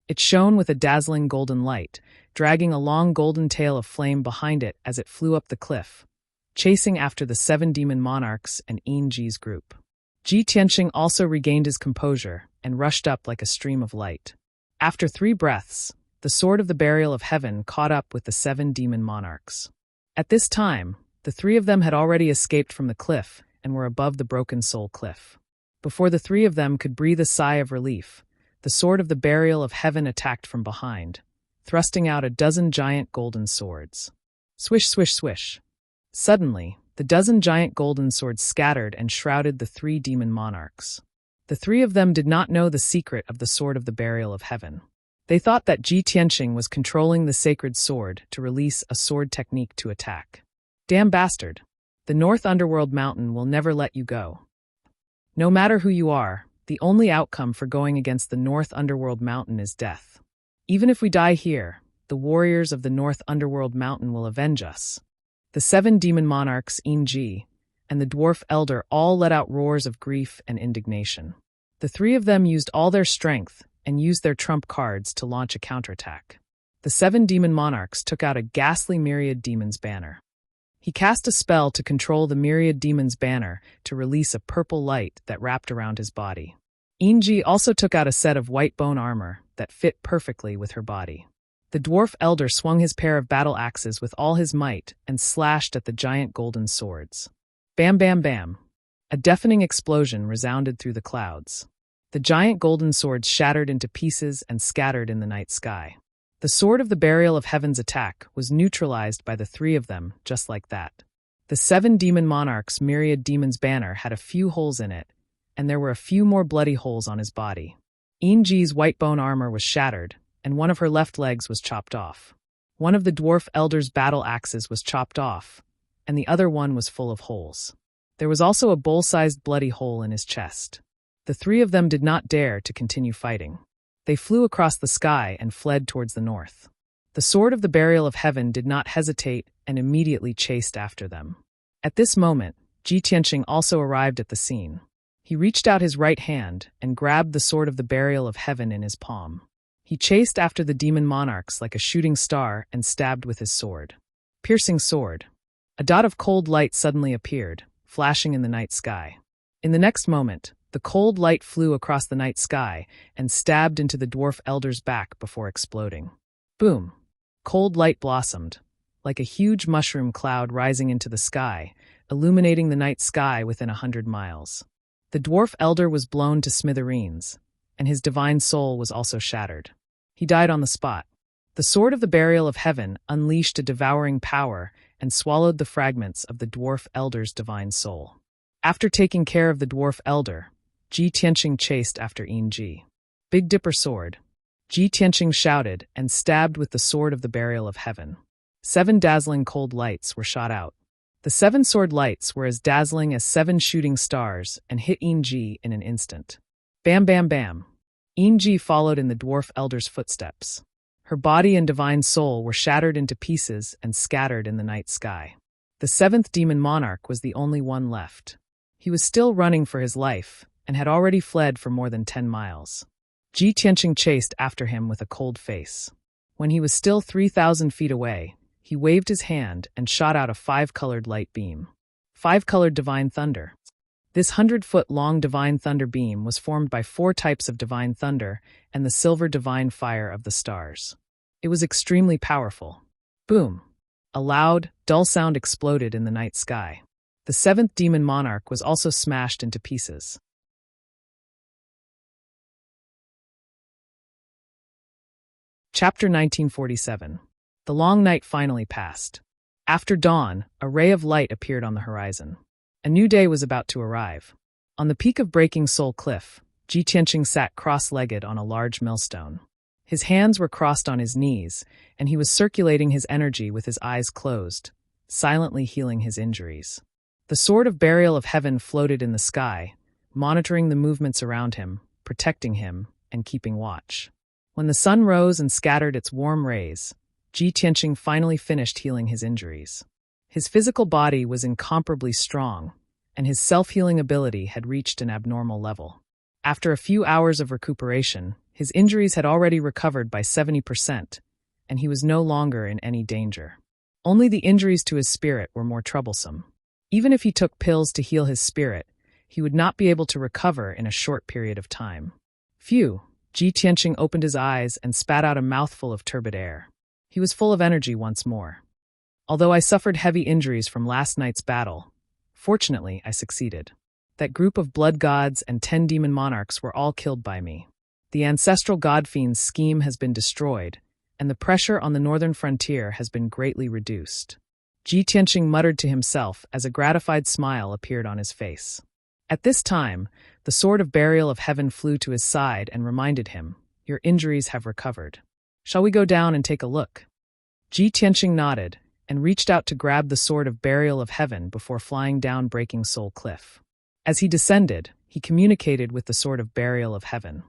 It shone with a dazzling golden light, dragging a long golden tail of flame behind it as it flew up the cliff, chasing after the 7 demon monarchs and Ji's group. Ji Tianqing also regained his composure and rushed up like a stream of light. After 3 breaths, the sword of the burial of heaven caught up with the 7 demon monarchs. At this time, the 3 of them had already escaped from the cliff and were above the Broken Soul Cliff. Before the 3 of them could breathe a sigh of relief, the sword of the burial of heaven attacked from behind, thrusting out a dozen giant golden swords. Swish, swish, swish. Suddenly, the dozen giant golden swords scattered and shrouded the 3 demon monarchs. The 3 of them did not know the secret of the sword of the burial of heaven. They thought that Ji Tianqing was controlling the sacred sword to release a sword technique to attack. Damn bastard! The North Underworld Mountain will never let you go. No matter who you are, the only outcome for going against the North Underworld Mountain is death. Even if we die here, the warriors of the North Underworld Mountain will avenge us. The 7 demon monarchs, Ji, and the dwarf elder all let out roars of grief and indignation. The 3 of them used all their strength and used their trump cards to launch a counterattack. The 7 demon monarchs took out a ghastly myriad demon's banner. He cast a spell to control the myriad demon's banner to release a purple light that wrapped around his body. Ji also took out a set of white bone armor that fit perfectly with her body. The dwarf elder swung his pair of battle axes with all his might and slashed at the giant golden swords. Bam, bam, bam. A deafening explosion resounded through the clouds. The giant golden swords shattered into pieces and scattered in the night sky. The sword of the burial of heaven's attack was neutralized by the 3 of them, just like that. The 7 demon monarchs' myriad demon's banner had a few holes in it, and there were a few more bloody holes on his body. Ji's white bone armor was shattered, and one of her left legs was chopped off. One of the dwarf elder's battle axes was chopped off, and the other one was full of holes. There was also a bowl-sized bloody hole in his chest. The 3 of them did not dare to continue fighting. They flew across the sky and fled towards the north. The sword of the burial of heaven did not hesitate and immediately chased after them. At this moment, Ji Tianqing also arrived at the scene. He reached out his right hand and grabbed the sword of the burial of heaven in his palm. He chased after the demon monarchs like a shooting star and stabbed with his sword. Piercing sword. A dot of cold light suddenly appeared, flashing in the night sky. In the next moment, the cold light flew across the night sky and stabbed into the dwarf elder's back before exploding. Boom! Cold light blossomed, like a huge mushroom cloud rising into the sky, illuminating the night sky within 100 miles. The dwarf elder was blown to smithereens, and his divine soul was also shattered. He died on the spot. The sword of the burial of heaven unleashed a devouring power and swallowed the fragments of the dwarf elder's divine soul. After taking care of the dwarf elder, Ji Tianqing chased after Ji. Big Dipper sword. Ji Tianqing shouted and stabbed with the sword of the burial of heaven. 7 dazzling cold lights were shot out. The 7 sword lights were as dazzling as 7 shooting stars and hit Ji in an instant. Bam, bam, bam. Ji followed in the dwarf elder's footsteps. Her body and divine soul were shattered into pieces and scattered in the night sky. The 7th demon monarch was the only one left. He was still running for his life and had already fled for more than 10 miles. Ji Tianqing chased after him with a cold face. When he was still 3,000 feet away, he waved his hand and shot out a 5-colored light beam. 5-colored divine thunder. This 100-foot-long divine thunder beam was formed by 4 types of divine thunder and the silver divine fire of the stars. It was extremely powerful. Boom! A loud, dull sound exploded in the night sky. The 7th demon monarch was also smashed into pieces. Chapter 1947. The long night finally passed. After dawn, a ray of light appeared on the horizon. A new day was about to arrive. On the peak of Breaking Soul Cliff, Ji Tianqing sat cross-legged on a large millstone. His hands were crossed on his knees, and he was circulating his energy with his eyes closed, silently healing his injuries. The sword of burial of heaven floated in the sky, monitoring the movements around him, protecting him, and keeping watch. When the sun rose and scattered its warm rays, Ji Tianqing finally finished healing his injuries. His physical body was incomparably strong, and his self-healing ability had reached an abnormal level. After a few hours of recuperation, his injuries had already recovered by 70%, and he was no longer in any danger. Only the injuries to his spirit were more troublesome. Even if he took pills to heal his spirit, he would not be able to recover in a short period of time. Phew! Ji Tianqing opened his eyes and spat out a mouthful of turbid air. He was full of energy once more. Although I suffered heavy injuries from last night's battle, fortunately I succeeded. That group of blood gods and 10 demon monarchs were all killed by me. The ancestral god-fiend's scheme has been destroyed, and the pressure on the northern frontier has been greatly reduced. Ji Tianqing muttered to himself as a gratified smile appeared on his face. At this time, the sword of burial of heaven flew to his side and reminded him, "Your injuries have recovered. Shall we go down and take a look?" Ji Tianqing nodded and reached out to grab the sword of burial of heaven before flying down Breaking Soul Cliff. As he descended, he communicated with the sword of burial of heaven.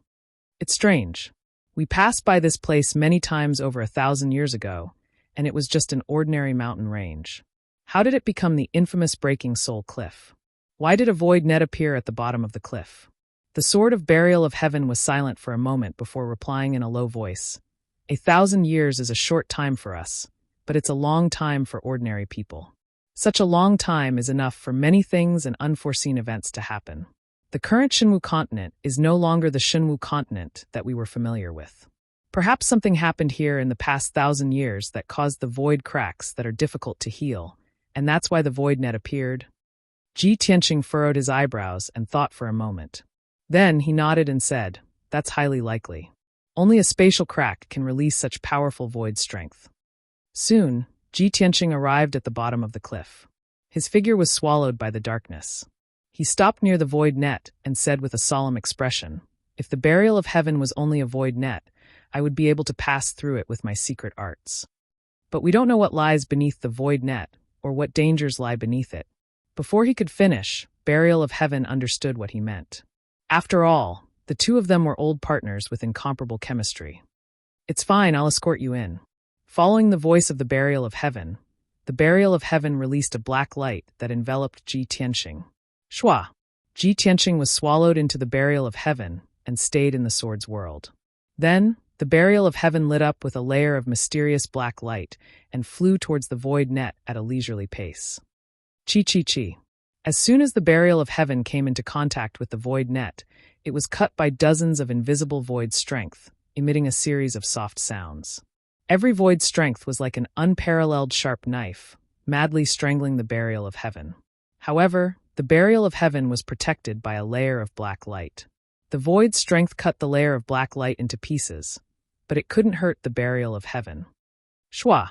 "It's strange. We passed by this place many times over 1,000 years ago, and it was just an ordinary mountain range. How did it become the infamous Breaking Soul Cliff? Why did a void net appear at the bottom of the cliff?" The sword of burial of heaven was silent for a moment before replying in a low voice. 1,000 years is a short time for us, but it's a long time for ordinary people. Such a long time is enough for many things and unforeseen events to happen. The current Shenwu continent is no longer the Shenwu continent that we were familiar with. Perhaps something happened here in the past 1,000 years that caused the void cracks that are difficult to heal, and that's why the void net appeared. Ji Tianqing furrowed his eyebrows and thought for a moment. Then he nodded and said, "That's highly likely. Only a spatial crack can release such powerful void strength." Soon, Ji Tianqing arrived at the bottom of the cliff. His figure was swallowed by the darkness. He stopped near the void net and said with a solemn expression, "If the burial of heaven was only a void net, I would be able to pass through it with my secret arts. But we don't know what lies beneath the void net, or what dangers lie beneath it." Before he could finish, Burial of Heaven understood what he meant. After all, the two of them were old partners with incomparable chemistry. "It's fine, I'll escort you in." Following the voice of the Burial of Heaven, the Burial of Heaven released a black light that enveloped Ji Tianqing. Shua! Ji Tianqing was swallowed into the Burial of Heaven and stayed in the sword's world. Then, the Burial of Heaven lit up with a layer of mysterious black light and flew towards the void net at a leisurely pace. Chi. As soon as the Burial of Heaven came into contact with the void net, it was cut by dozens of invisible void strength, emitting a series of soft sounds. Every void strength was like an unparalleled sharp knife, madly strangling the Burial of Heaven. However, the Burial of Heaven was protected by a layer of black light. The void strength cut the layer of black light into pieces, but it couldn't hurt the Burial of Heaven. Shwa!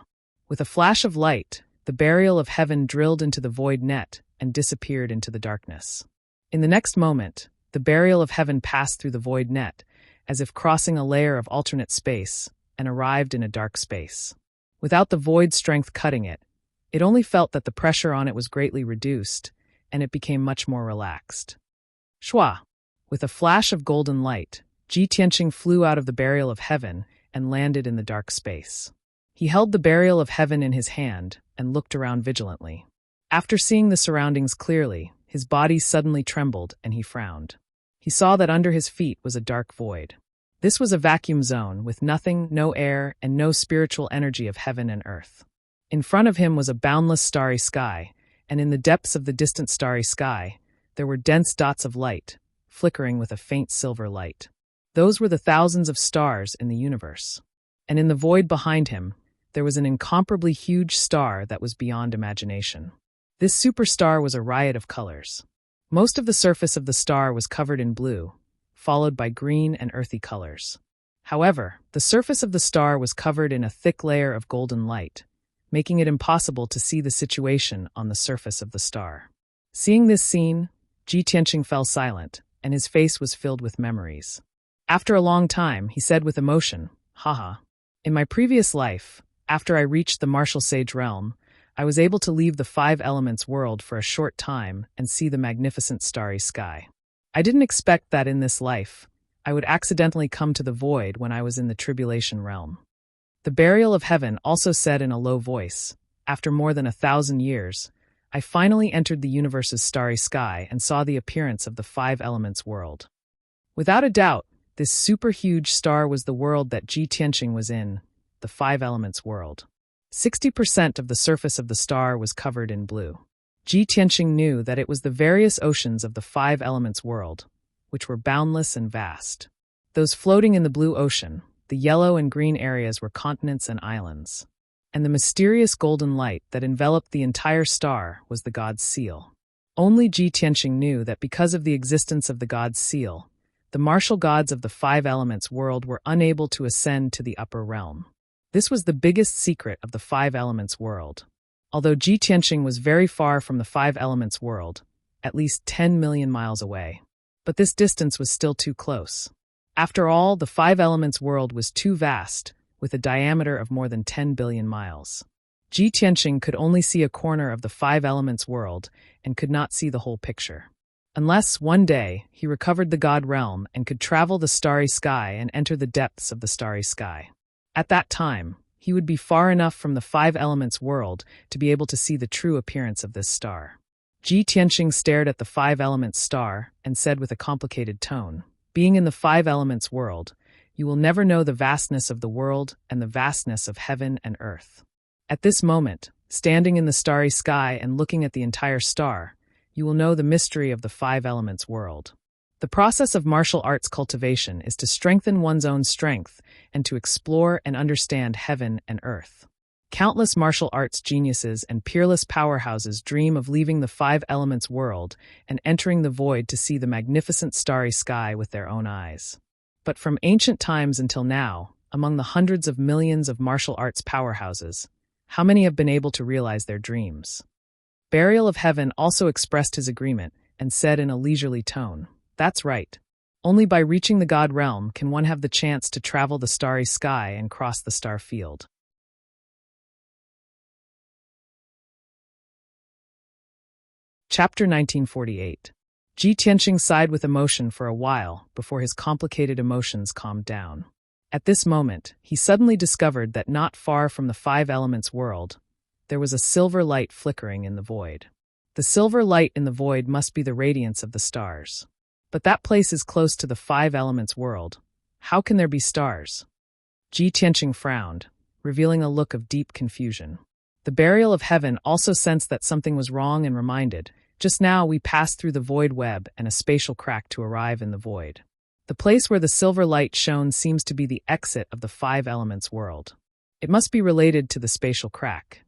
With a flash of light, the Burial of Heaven drilled into the void net and disappeared into the darkness. In the next moment, the Burial of Heaven passed through the void net, as if crossing a layer of alternate space, and arrived in a dark space. Without the void strength cutting it, it only felt that the pressure on it was greatly reduced, and it became much more relaxed. Shwa! With a flash of golden light, Ji Tianqing flew out of the Burial of Heaven and landed in the dark space. He held the Burial of Heaven in his hand and looked around vigilantly. After seeing the surroundings clearly, his body suddenly trembled and he frowned. He saw that under his feet was a dark void. This was a vacuum zone with nothing, no air, and no spiritual energy of heaven and earth. In front of him was a boundless starry sky, and in the depths of the distant starry sky, there were dense dots of light, flickering with a faint silver light. Those were the thousands of stars in the universe. And in the void behind him, there was an incomparably huge star that was beyond imagination. This superstar was a riot of colors. Most of the surface of the star was covered in blue, followed by green and earthy colors. However, the surface of the star was covered in a thick layer of golden light, making it impossible to see the situation on the surface of the star. Seeing this scene, Ji Tianqing fell silent, and his face was filled with memories. After a long time, he said with emotion, Haha. In my previous life, after I reached the martial sage realm, I was able to leave the five elements world for a short time and see the magnificent starry sky. I didn't expect that in this life, I would accidentally come to the void when I was in the tribulation realm. The burial of heaven also said in a low voice, after more than 1,000 years, I finally entered the universe's starry sky and saw the appearance of the five elements world. Without a doubt, this super huge star was the world that Ji Tianqing was in, the five elements world. 60% of the surface of the star was covered in blue. Ji Tianqing knew that it was the various oceans of the five elements world, which were boundless and vast. Those floating in the blue ocean, the yellow and green areas were continents and islands. And the mysterious golden light that enveloped the entire star was the god's seal. Only Ji Tianqing knew that because of the existence of the god's seal, the martial gods of the five elements world were unable to ascend to the upper realm. This was the biggest secret of the five elements world. Although Ji Tianqing was very far from the five elements world, at least 10 million miles away. But this distance was still too close. After all, the five elements world was too vast, with a diameter of more than 10 billion miles. Ji Tianqing could only see a corner of the five elements world and could not see the whole picture. Unless, one day, he recovered the god realm and could travel the starry sky and enter the depths of the starry sky. At that time, he would be far enough from the five elements world to be able to see the true appearance of this star. Ji Tianqing stared at the five elements star and said with a complicated tone, "Being in the five elements world, you will never know the vastness of the world and the vastness of heaven and earth." At this moment, standing in the starry sky and looking at the entire star, you will know the mystery of the five elements world. The process of martial arts cultivation is to strengthen one's own strength and to explore and understand heaven and earth. Countless martial arts geniuses and peerless powerhouses dream of leaving the five elements world and entering the void to see the magnificent starry sky with their own eyes. But from ancient times until now, among the hundreds of millions of martial arts powerhouses, how many have been able to realize their dreams? Burial of Heaven also expressed his agreement and said in a leisurely tone, "That's right. Only by reaching the god realm can one have the chance to travel the starry sky and cross the star field." Chapter 1948. Ji Tianqing sighed with emotion for a while before his complicated emotions calmed down. At this moment, he suddenly discovered that not far from the five elements world, there was a silver light flickering in the void. The silver light in the void must be the radiance of the stars. But that place is close to the five elements world. How can there be stars? Ji Tianqing frowned, revealing a look of deep confusion. The burial of heaven also sensed that something was wrong and reminded, "Just now we passed through the void web and a spatial crack to arrive in the void. The place where the silver light shone seems to be the exit of the five elements world. It must be related to the spatial crack."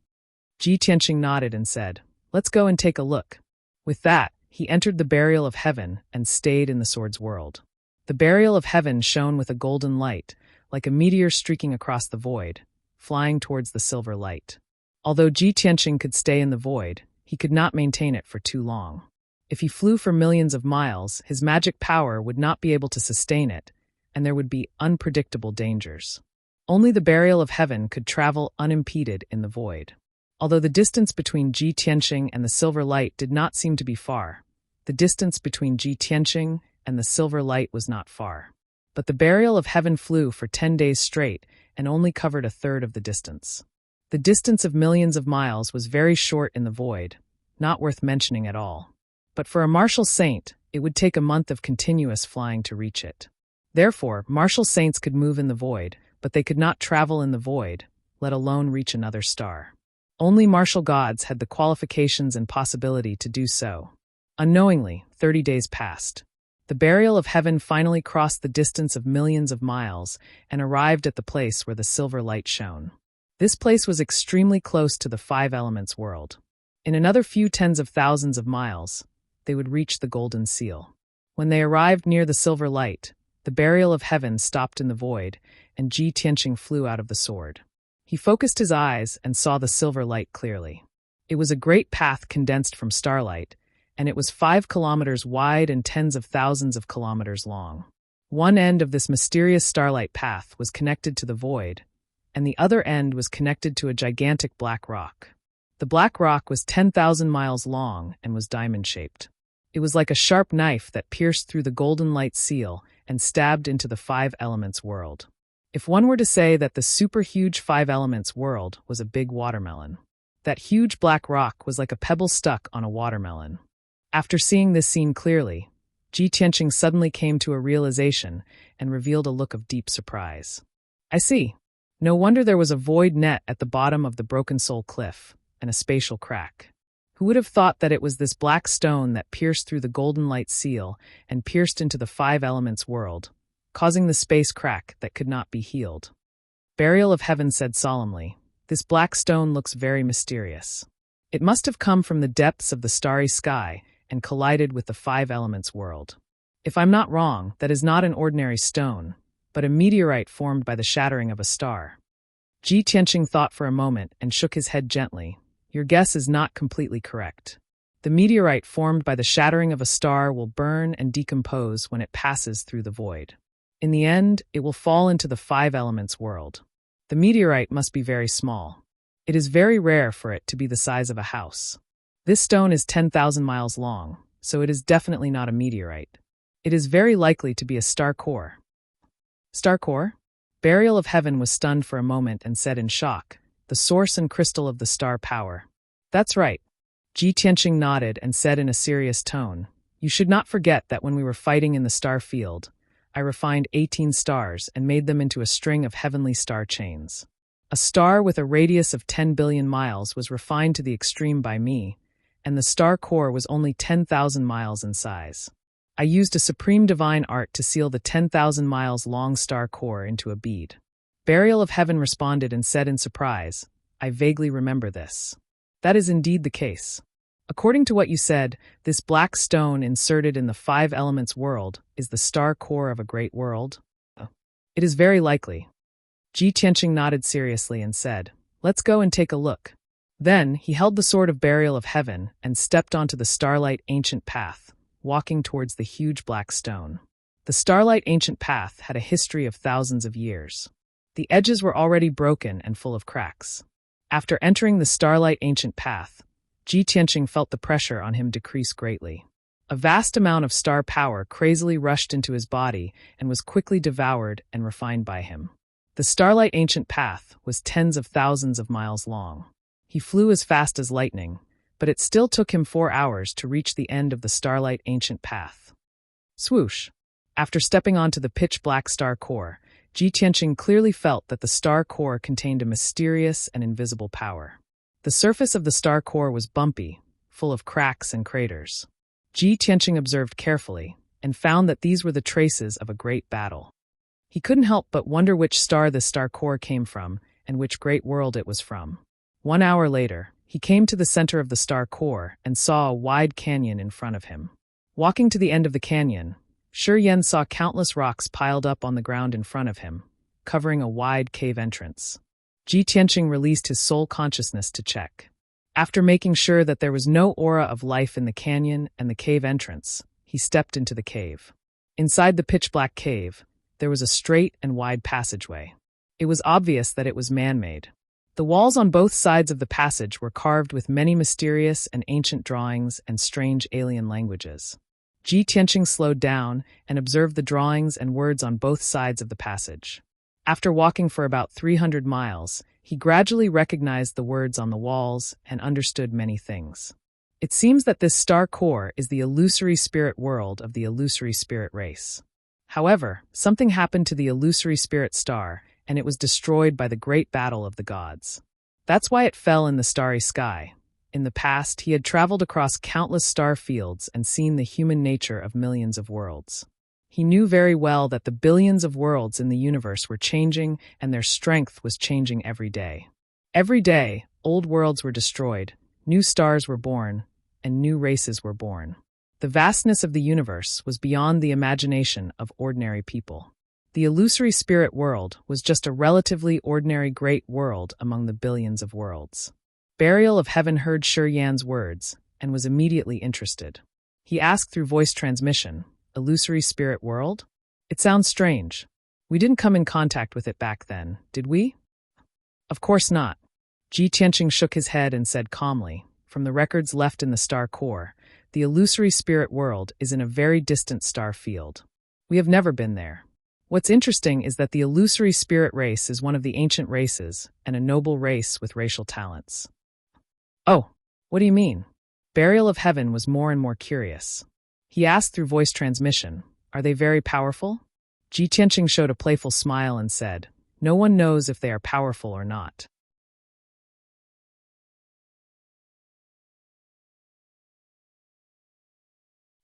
Ji Tianqing nodded and said, "Let's go and take a look." With that, he entered the burial of heaven and stayed in the sword's world. The burial of heaven shone with a golden light, like a meteor streaking across the void, flying towards the silver light. Although Ji Tianqing could stay in the void, he could not maintain it for too long. If he flew for millions of miles, his magic power would not be able to sustain it, and there would be unpredictable dangers. Only the burial of heaven could travel unimpeded in the void. Although the distance between Ji Tianqing and the silver light did not seem to be far, the distance between Ji Tianqing and the silver light was not far. But the burial of heaven flew for 10 days straight and only covered a third of the distance. The distance of millions of miles was very short in the void, not worth mentioning at all. But for a martial saint, it would take a month of continuous flying to reach it. Therefore, martial saints could move in the void, but they could not travel in the void, let alone reach another star. Only martial gods had the qualifications and possibility to do so. Unknowingly, 30 days passed. The burial of heaven finally crossed the distance of millions of miles and arrived at the place where the silver light shone. This place was extremely close to the five elements world. In another few tens of thousands of miles, they would reach the golden seal. When they arrived near the silver light, the burial of heaven stopped in the void, and Ji Tianqing flew out of the sword. He focused his eyes and saw the silver light clearly. It was a great path condensed from starlight, and it was 5 kilometers wide and tens of thousands of kilometers long. One end of this mysterious starlight path was connected to the void, and the other end was connected to a gigantic black rock. The black rock was 10,000 miles long and was diamond-shaped. It was like a sharp knife that pierced through the golden light seal and stabbed into the five elements world. If one were to say that the super-huge five elements world was a big watermelon, that huge black rock was like a pebble stuck on a watermelon. After seeing this scene clearly, Ji Tianqing suddenly came to a realization and revealed a look of deep surprise. I see. No wonder there was a void net at the bottom of the Broken Soul Cliff, and a spatial crack. Who would have thought that it was this black stone that pierced through the golden light seal and pierced into the five elements world, causing the space crack that could not be healed? Burial of Heaven said solemnly, "This black stone looks very mysterious. It must have come from the depths of the starry sky and collided with the five elements world. If I'm not wrong, that is not an ordinary stone, but a meteorite formed by the shattering of a star." Ji Tianqing thought for a moment and shook his head gently. Your guess is not completely correct. The meteorite formed by the shattering of a star will burn and decompose when it passes through the void. In the end, it will fall into the five elements world. The meteorite must be very small. It is very rare for it to be the size of a house. This stone is 10,000 miles long, so it is definitely not a meteorite. It is very likely to be a star core. Star core? Burial of Heaven was stunned for a moment and said in shock, "The source and crystal of the star power." That's right. Ji Tianqing nodded and said in a serious tone, "You should not forget that when we were fighting in the star field, I refined 18 stars and made them into a string of heavenly star chains. A star with a radius of 10 billion miles was refined to the extreme by me, and the star core was only 10,000 miles in size. I used a supreme divine art to seal the 10,000 miles long star core into a bead." Burial of Heaven responded and said in surprise, "I vaguely remember this. That is indeed the case. According to what you said, this black stone inserted in the five elements world is the star core of a great world?" "It is very likely." Ji Tianqing nodded seriously and said, "Let's go and take a look." Then he held the sword of Burial of Heaven and stepped onto the starlight ancient path, walking towards the huge black stone. The starlight ancient path had a history of thousands of years. The edges were already broken and full of cracks. After entering the starlight ancient path, Ji Tianqing felt the pressure on him decrease greatly. A vast amount of star power crazily rushed into his body and was quickly devoured and refined by him. The starlight ancient path was tens of thousands of miles long. He flew as fast as lightning, but it still took him 4 hours to reach the end of the starlight ancient path. Swoosh! After stepping onto the pitch-black star core, Ji Tianqing clearly felt that the star core contained a mysterious and invisible power. The surface of the star core was bumpy, full of cracks and craters. Ji Tianqing observed carefully and found that these were the traces of a great battle. He couldn't help but wonder which star this star core came from and which great world it was from. 1 hour later, he came to the center of the star core and saw a wide canyon in front of him. Walking to the end of the canyon, Shi Yan saw countless rocks piled up on the ground in front of him, covering a wide cave entrance. Ji Tianqing released his soul consciousness to check. After making sure that there was no aura of life in the canyon and the cave entrance, he stepped into the cave. Inside the pitch-black cave, there was a straight and wide passageway. It was obvious that it was man-made. The walls on both sides of the passage were carved with many mysterious and ancient drawings and strange alien languages. Ji Tianqing slowed down and observed the drawings and words on both sides of the passage. After walking for about 300 miles, he gradually recognized the words on the walls and understood many things. It seems that this star core is the illusory spirit world of the illusory spirit race. However, something happened to the illusory spirit star, and it was destroyed by the great battle of the gods. That's why it fell in the starry sky. In the past, he had traveled across countless star fields and seen the human nature of millions of worlds. He knew very well that the billions of worlds in the universe were changing and their strength was changing every day. Every day, old worlds were destroyed, new stars were born, and new races were born. The vastness of the universe was beyond the imagination of ordinary people. The illusory spirit world was just a relatively ordinary great world among the billions of worlds. Burial of Heaven heard Shi Yan's words and was immediately interested. He asked through voice transmission, "Illusory spirit world?" It sounds strange. We didn't come in contact with it back then, did we? Of course not. Ji Tianqing shook his head and said calmly, from the records left in the star core, the illusory spirit world is in a very distant star field. We have never been there. What's interesting is that the illusory spirit race is one of the ancient races and a noble race with racial talents. Oh, what do you mean? Burial of Heaven was more and more curious. He asked through voice transmission, are they very powerful? Ji Tianqing showed a playful smile and said, no one knows if they are powerful or not.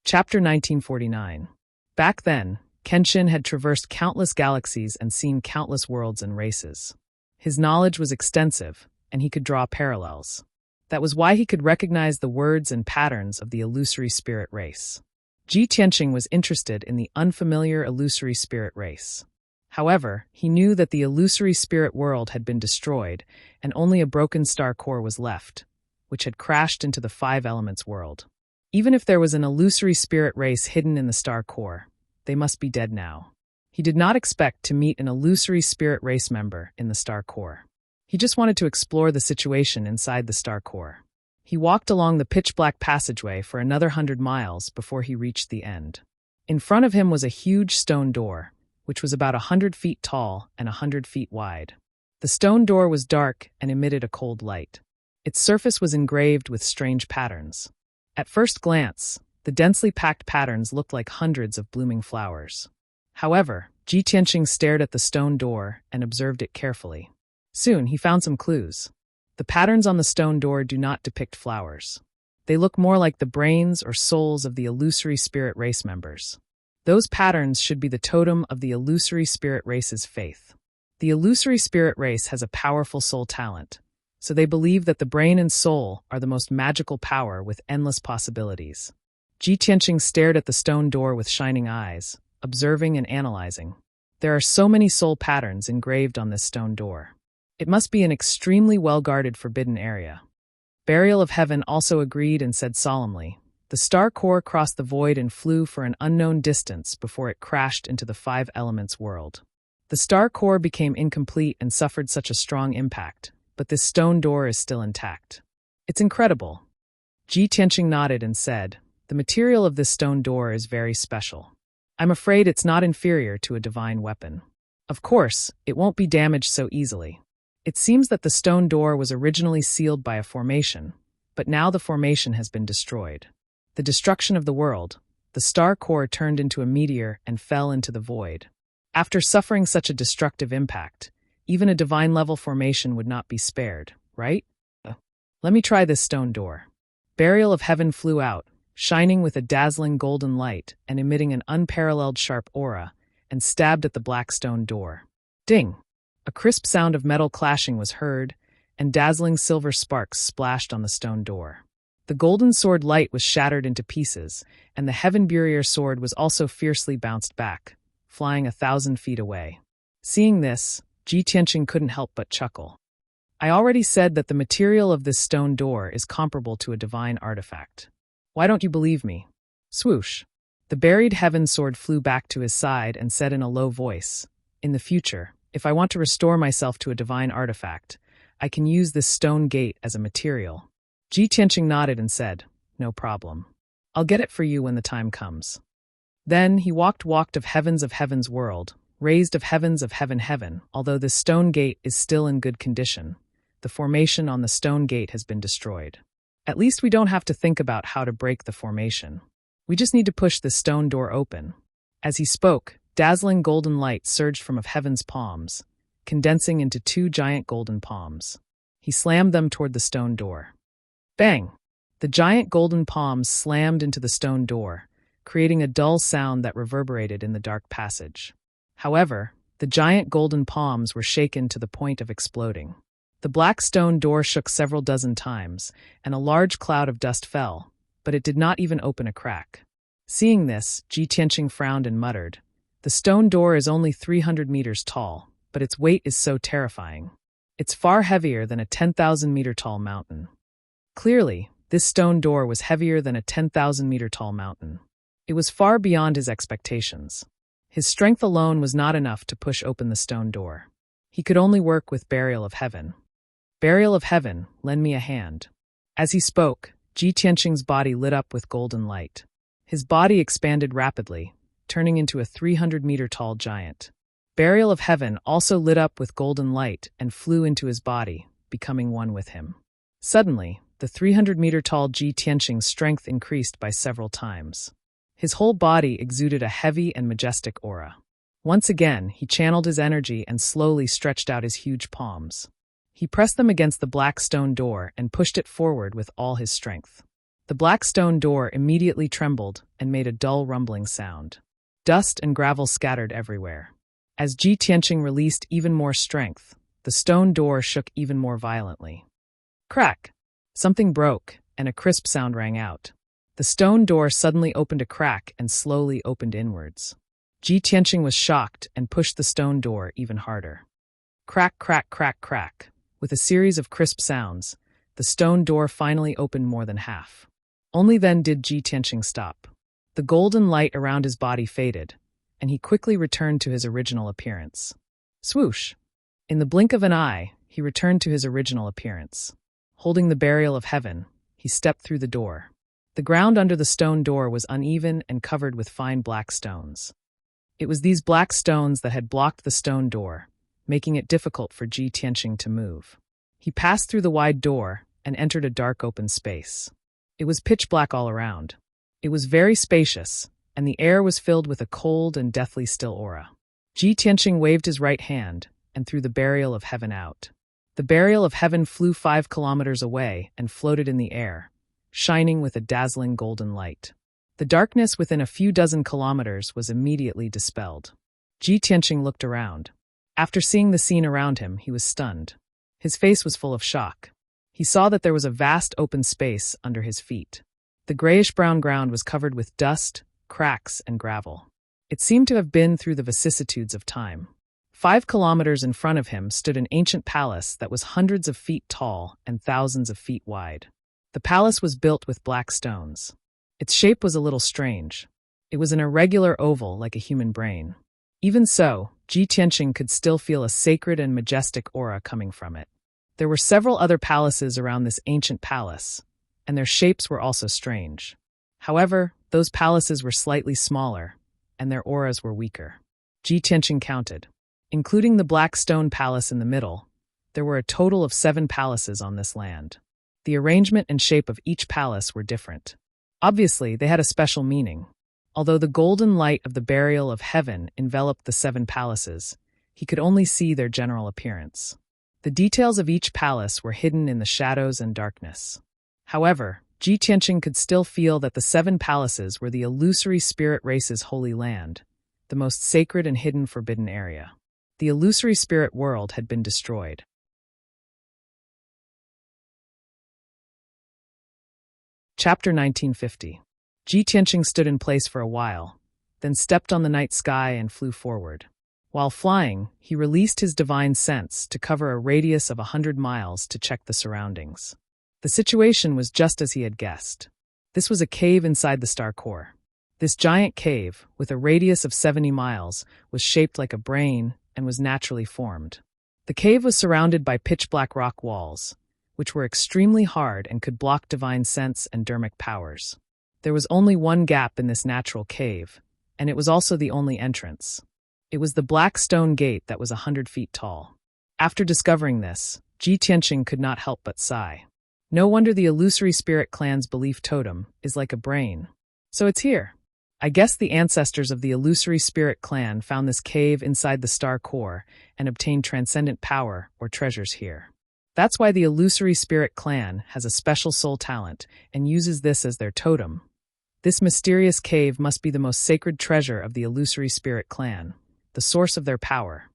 Chapter 1949. Back then, Kenshin had traversed countless galaxies and seen countless worlds and races. His knowledge was extensive, and he could draw parallels. That was why he could recognize the words and patterns of the illusory spirit race. Ji Tianqing was interested in the unfamiliar illusory spirit race. However, he knew that the illusory spirit world had been destroyed, and only a broken star core was left, which had crashed into the five elements world. Even if there was an illusory spirit race hidden in the star core, they must be dead now. He did not expect to meet an illusory spirit race member in the star core. He just wanted to explore the situation inside the star core. He walked along the pitch-black passageway for another 100 miles before he reached the end. In front of him was a huge stone door, which was about 100 feet tall and 100 feet wide. The stone door was dark and emitted a cold light. Its surface was engraved with strange patterns. At first glance, the densely packed patterns looked like hundreds of blooming flowers. However, Ji Tianqing stared at the stone door and observed it carefully. Soon, he found some clues. The patterns on the stone door do not depict flowers. They look more like the brains or souls of the illusory spirit race members. Those patterns should be the totem of the illusory spirit race's faith. The illusory spirit race has a powerful soul talent, so they believe that the brain and soul are the most magical power with endless possibilities. Ji Tianqing stared at the stone door with shining eyes, observing and analyzing. There are so many soul patterns engraved on this stone door. It must be an extremely well-guarded forbidden area. Burial of Heaven also agreed and said solemnly, the star core crossed the void and flew for an unknown distance before it crashed into the five elements world. The star core became incomplete and suffered such a strong impact, but this stone door is still intact. It's incredible. Ji Tianqing nodded and said, the material of this stone door is very special. I'm afraid it's not inferior to a divine weapon. Of course, it won't be damaged so easily. It seems that the stone door was originally sealed by a formation, but now the formation has been destroyed. The destruction of the world, the star core turned into a meteor and fell into the void. After suffering such a destructive impact, even a divine-level formation would not be spared, right? Let me try this stone door. Burial of Heaven flew out, shining with a dazzling golden light and emitting an unparalleled sharp aura, and stabbed at the black stone door. Ding! A crisp sound of metal clashing was heard, and dazzling silver sparks splashed on the stone door. The golden sword light was shattered into pieces, and the Heaven Burier sword was also fiercely bounced back, flying 1,000 feet away. Seeing this, Ji Tianqing couldn't help but chuckle. I already said that the material of this stone door is comparable to a divine artifact. Why don't you believe me? Swoosh! The buried Heaven sword flew back to his side and said in a low voice, in the future, if I want to restore myself to a divine artifact, I can use this stone gate as a material. Ji Tianqing nodded and said, no problem. I'll get it for you when the time comes. Then he walked of Heaven's world, raised of Heaven, although this stone gate is still in good condition. The formation on the stone gate has been destroyed. At least we don't have to think about how to break the formation. We just need to push the stone door open. As he spoke, dazzling golden light surged from of Heaven's palms, condensing into 2 giant golden palms. He slammed them toward the stone door. Bang! The giant golden palms slammed into the stone door, creating a dull sound that reverberated in the dark passage. However, the giant golden palms were shaken to the point of exploding. The black stone door shook several dozen times, and a large cloud of dust fell, but it did not even open a crack. Seeing this, Ji Tianqing frowned and muttered, the stone door is only 300 meters tall, but its weight is so terrifying. It's far heavier than a 10,000-meter tall mountain. Clearly, this stone door was heavier than a 10,000-meter tall mountain. It was far beyond his expectations. His strength alone was not enough to push open the stone door. He could only work with Burial of Heaven. Burial of Heaven, lend me a hand. As he spoke, Ji Tianqing's body lit up with golden light. His body expanded rapidly, turning into a 300-meter-tall giant. Burial of Heaven also lit up with golden light and flew into his body, becoming one with him. Suddenly, the 300-meter-tall Ji Tianqing's strength increased by several times. His whole body exuded a heavy and majestic aura. Once again, he channeled his energy and slowly stretched out his huge palms. He pressed them against the black stone door and pushed it forward with all his strength. The black stone door immediately trembled and made a dull rumbling sound. Dust and gravel scattered everywhere. As Ji Tianqing released even more strength, the stone door shook even more violently. Crack! Something broke, and a crisp sound rang out. The stone door suddenly opened a crack and slowly opened inwards. Ji Tianqing was shocked and pushed the stone door even harder. Crack, crack, crack, crack. With a series of crisp sounds, the stone door finally opened more than half. Only then did Ji Tianqing stop. The golden light around his body faded, and he quickly returned to his original appearance. Swoosh! In the blink of an eye, he returned to his original appearance. Holding the Burial of Heaven, he stepped through the door. The ground under the stone door was uneven and covered with fine black stones. It was these black stones that had blocked the stone door, making it difficult for Ji Tianqing to move. He passed through the wide door and entered a dark open space. It was pitch black all around. It was very spacious, and the air was filled with a cold and deathly still aura. Ji Tianqing waved his right hand and threw the Burial of Heaven out. The Burial of Heaven flew 5 kilometers away and floated in the air, shining with a dazzling golden light. The darkness within a few dozen kilometers was immediately dispelled. Ji Tianqing looked around. After seeing the scene around him, he was stunned. His face was full of shock. He saw that there was a vast open space under his feet. The grayish-brown ground was covered with dust, cracks, and gravel. It seemed to have been through the vicissitudes of time. 5 kilometers in front of him stood an ancient palace that was hundreds of feet tall and thousands of feet wide. The palace was built with black stones. Its shape was a little strange. It was an irregular oval like a human brain. Even so, Ji Tianqing could still feel a sacred and majestic aura coming from it. There were several other palaces around this ancient palace, and their shapes were also strange. However, those palaces were slightly smaller, and their auras were weaker. Ji Tianqing counted. Including the black stone palace in the middle, there were a total of 7 palaces on this land. The arrangement and shape of each palace were different. Obviously, they had a special meaning. Although the golden light of the Burial of Heaven enveloped the 7 palaces, he could only see their general appearance. The details of each palace were hidden in the shadows and darkness. However, Ji Tianqing could still feel that the 7 palaces were the illusory spirit race's holy land, the most sacred and hidden forbidden area. The illusory spirit world had been destroyed. Chapter 1950. Ji Tianqing stood in place for a while, then stepped on the night sky and flew forward. While flying, he released his divine sense to cover a radius of 100 miles to check the surroundings. The situation was just as he had guessed. This was a cave inside the star core. This giant cave, with a radius of 70 miles, was shaped like a brain and was naturally formed. The cave was surrounded by pitch-black rock walls, which were extremely hard and could block divine sense and dermic powers. There was only one gap in this natural cave, and it was also the only entrance. It was the black stone gate that was 100 feet tall. After discovering this, Ji Tianqing could not help but sigh. No wonder the illusory spirit clan's belief totem is like a brain. So it's here. I guess the ancestors of the illusory spirit clan found this cave inside the star core and obtained transcendent power or treasures here. That's why the illusory spirit clan has a special soul talent and uses this as their totem. This mysterious cave must be the most sacred treasure of the illusory spirit clan, the source of their power.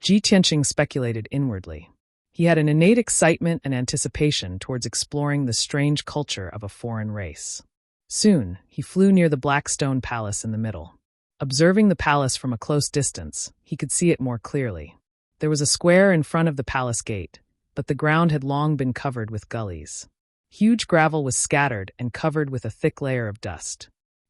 Ji Tianqing speculated inwardly. He had an innate excitement and anticipation towards exploring the strange culture of a foreign race. Soon, he flew near the black stone palace in the middle. Observing the palace from a close distance, he could see it more clearly. There was a square in front of the palace gate, but the ground had long been covered with gullies. Huge gravel was scattered and covered with a thick layer of dust.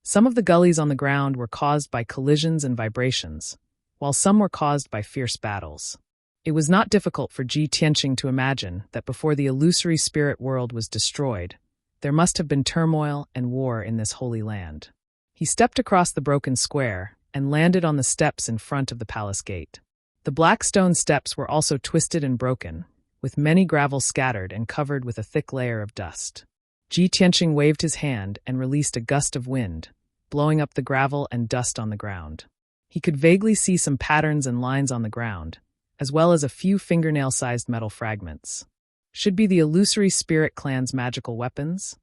Some of the gullies on the ground were caused by collisions and vibrations, while some were caused by fierce battles. It was not difficult for Ji Tianqing to imagine that before the illusory spirit world was destroyed, there must have been turmoil and war in this holy land. He stepped across the broken square and landed on the steps in front of the palace gate. The black stone steps were also twisted and broken, with many gravel scattered and covered with a thick layer of dust. Ji Tianqing waved his hand and released a gust of wind, blowing up the gravel and dust on the ground. He could vaguely see some patterns and lines on the ground, as well as a few fingernail-sized metal fragments. Should be the illusory spirit clan's magical weapons?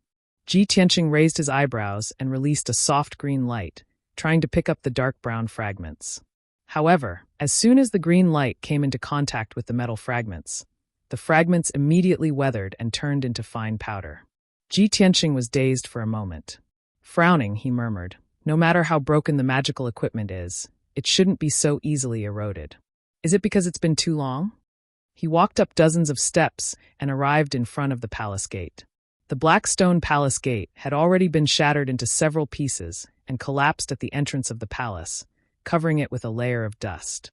Ji Tianqing raised his eyebrows and released a soft green light, trying to pick up the dark brown fragments. However, as soon as the green light came into contact with the metal fragments, the fragments immediately weathered and turned into fine powder. Ji Tianqing was dazed for a moment. Frowning, he murmured, "No matter how broken the magical equipment is, it shouldn't be so easily eroded. Is it because it's been too long?" He walked up dozens of steps and arrived in front of the palace gate. The black stone palace gate had already been shattered into several pieces and collapsed at the entrance of the palace, covering it with a layer of dust.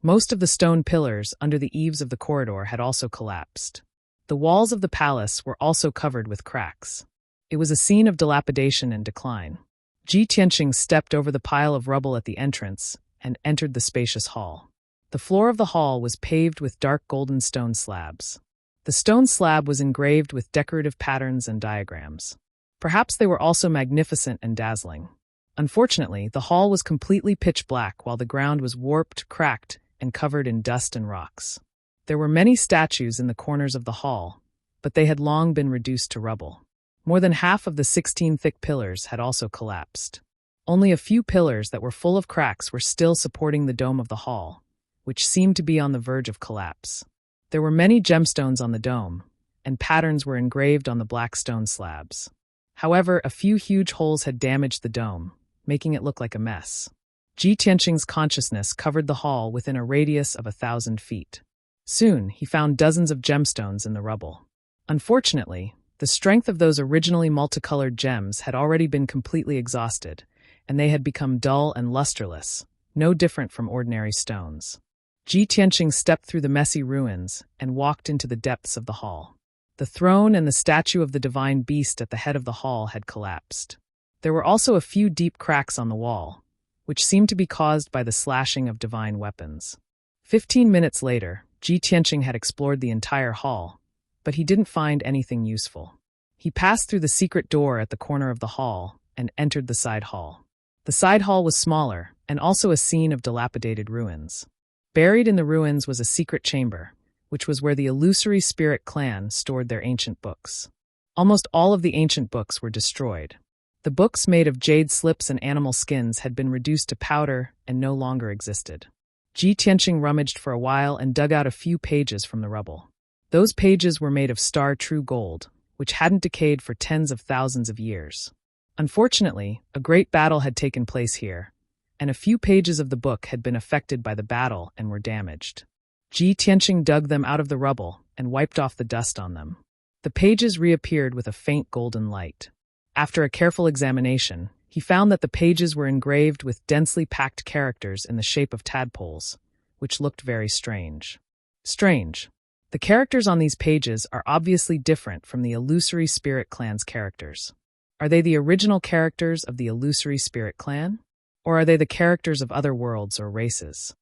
Most of the stone pillars under the eaves of the corridor had also collapsed. The walls of the palace were also covered with cracks. It was a scene of dilapidation and decline. Ji Tianqing stepped over the pile of rubble at the entrance and entered the spacious hall. The floor of the hall was paved with dark golden stone slabs. The stone slab was engraved with decorative patterns and diagrams. Perhaps they were also magnificent and dazzling. Unfortunately, the hall was completely pitch black while the ground was warped, cracked, and covered in dust and rocks. There were many statues in the corners of the hall, but they had long been reduced to rubble. More than half of the 16 thick pillars had also collapsed. Only a few pillars that were full of cracks were still supporting the dome of the hall, which seemed to be on the verge of collapse. There were many gemstones on the dome, and patterns were engraved on the black stone slabs. However, a few huge holes had damaged the dome, making it look like a mess. Ji Tianqing's consciousness covered the hall within a radius of 1,000 feet. Soon, he found dozens of gemstones in the rubble. Unfortunately, the strength of those originally multicolored gems had already been completely exhausted, and they had become dull and lusterless, no different from ordinary stones. Ji Tianqing stepped through the messy ruins and walked into the depths of the hall. The throne and the statue of the divine beast at the head of the hall had collapsed. There were also a few deep cracks on the wall, which seemed to be caused by the slashing of divine weapons. 15 minutes later, Ji Tianqing had explored the entire hall, but he didn't find anything useful. He passed through the secret door at the corner of the hall and entered the side hall. The side hall was smaller and also a scene of dilapidated ruins. Buried in the ruins was a secret chamber, which was where the illusory spirit clan stored their ancient books. Almost all of the ancient books were destroyed. The books made of jade slips and animal skins had been reduced to powder and no longer existed. Ji Tianqing rummaged for a while and dug out a few pages from the rubble. Those pages were made of star true gold, which hadn't decayed for tens of thousands of years. Unfortunately, a great battle had taken place here, and a few pages of the book had been affected by the battle and were damaged. Ji Tianqing dug them out of the rubble and wiped off the dust on them. The pages reappeared with a faint golden light. After a careful examination, he found that the pages were engraved with densely packed characters in the shape of tadpoles, which looked very strange. Strange. The characters on these pages are obviously different from the illusory spirit clan's characters. Are they the original characters of the illusory spirit clan? Or are they the characters of other worlds or races?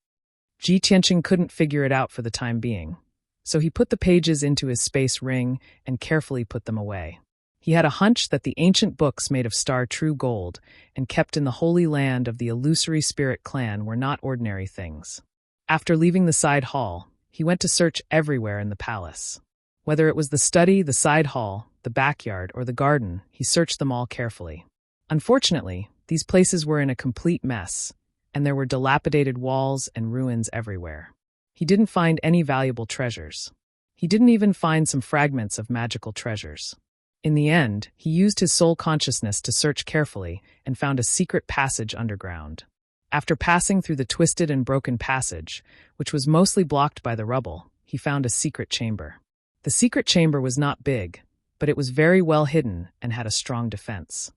Ji Tianqing couldn't figure it out for the time being, so he put the pages into his space ring and carefully put them away. He had a hunch that the ancient books made of star true gold and kept in the holy land of the illusory spirit clan were not ordinary things. After leaving the side hall, he went to search everywhere in the palace. Whether it was the study, the side hall, the backyard, or the garden, he searched them all carefully. Unfortunately, these places were in a complete mess, and there were dilapidated walls and ruins everywhere. He didn't find any valuable treasures. He didn't even find some fragments of magical treasures. In the end, he used his soul consciousness to search carefully and found a secret passage underground. After passing through the twisted and broken passage, which was mostly blocked by the rubble, he found a secret chamber. The secret chamber was not big, but it was very well hidden and had a strong defense.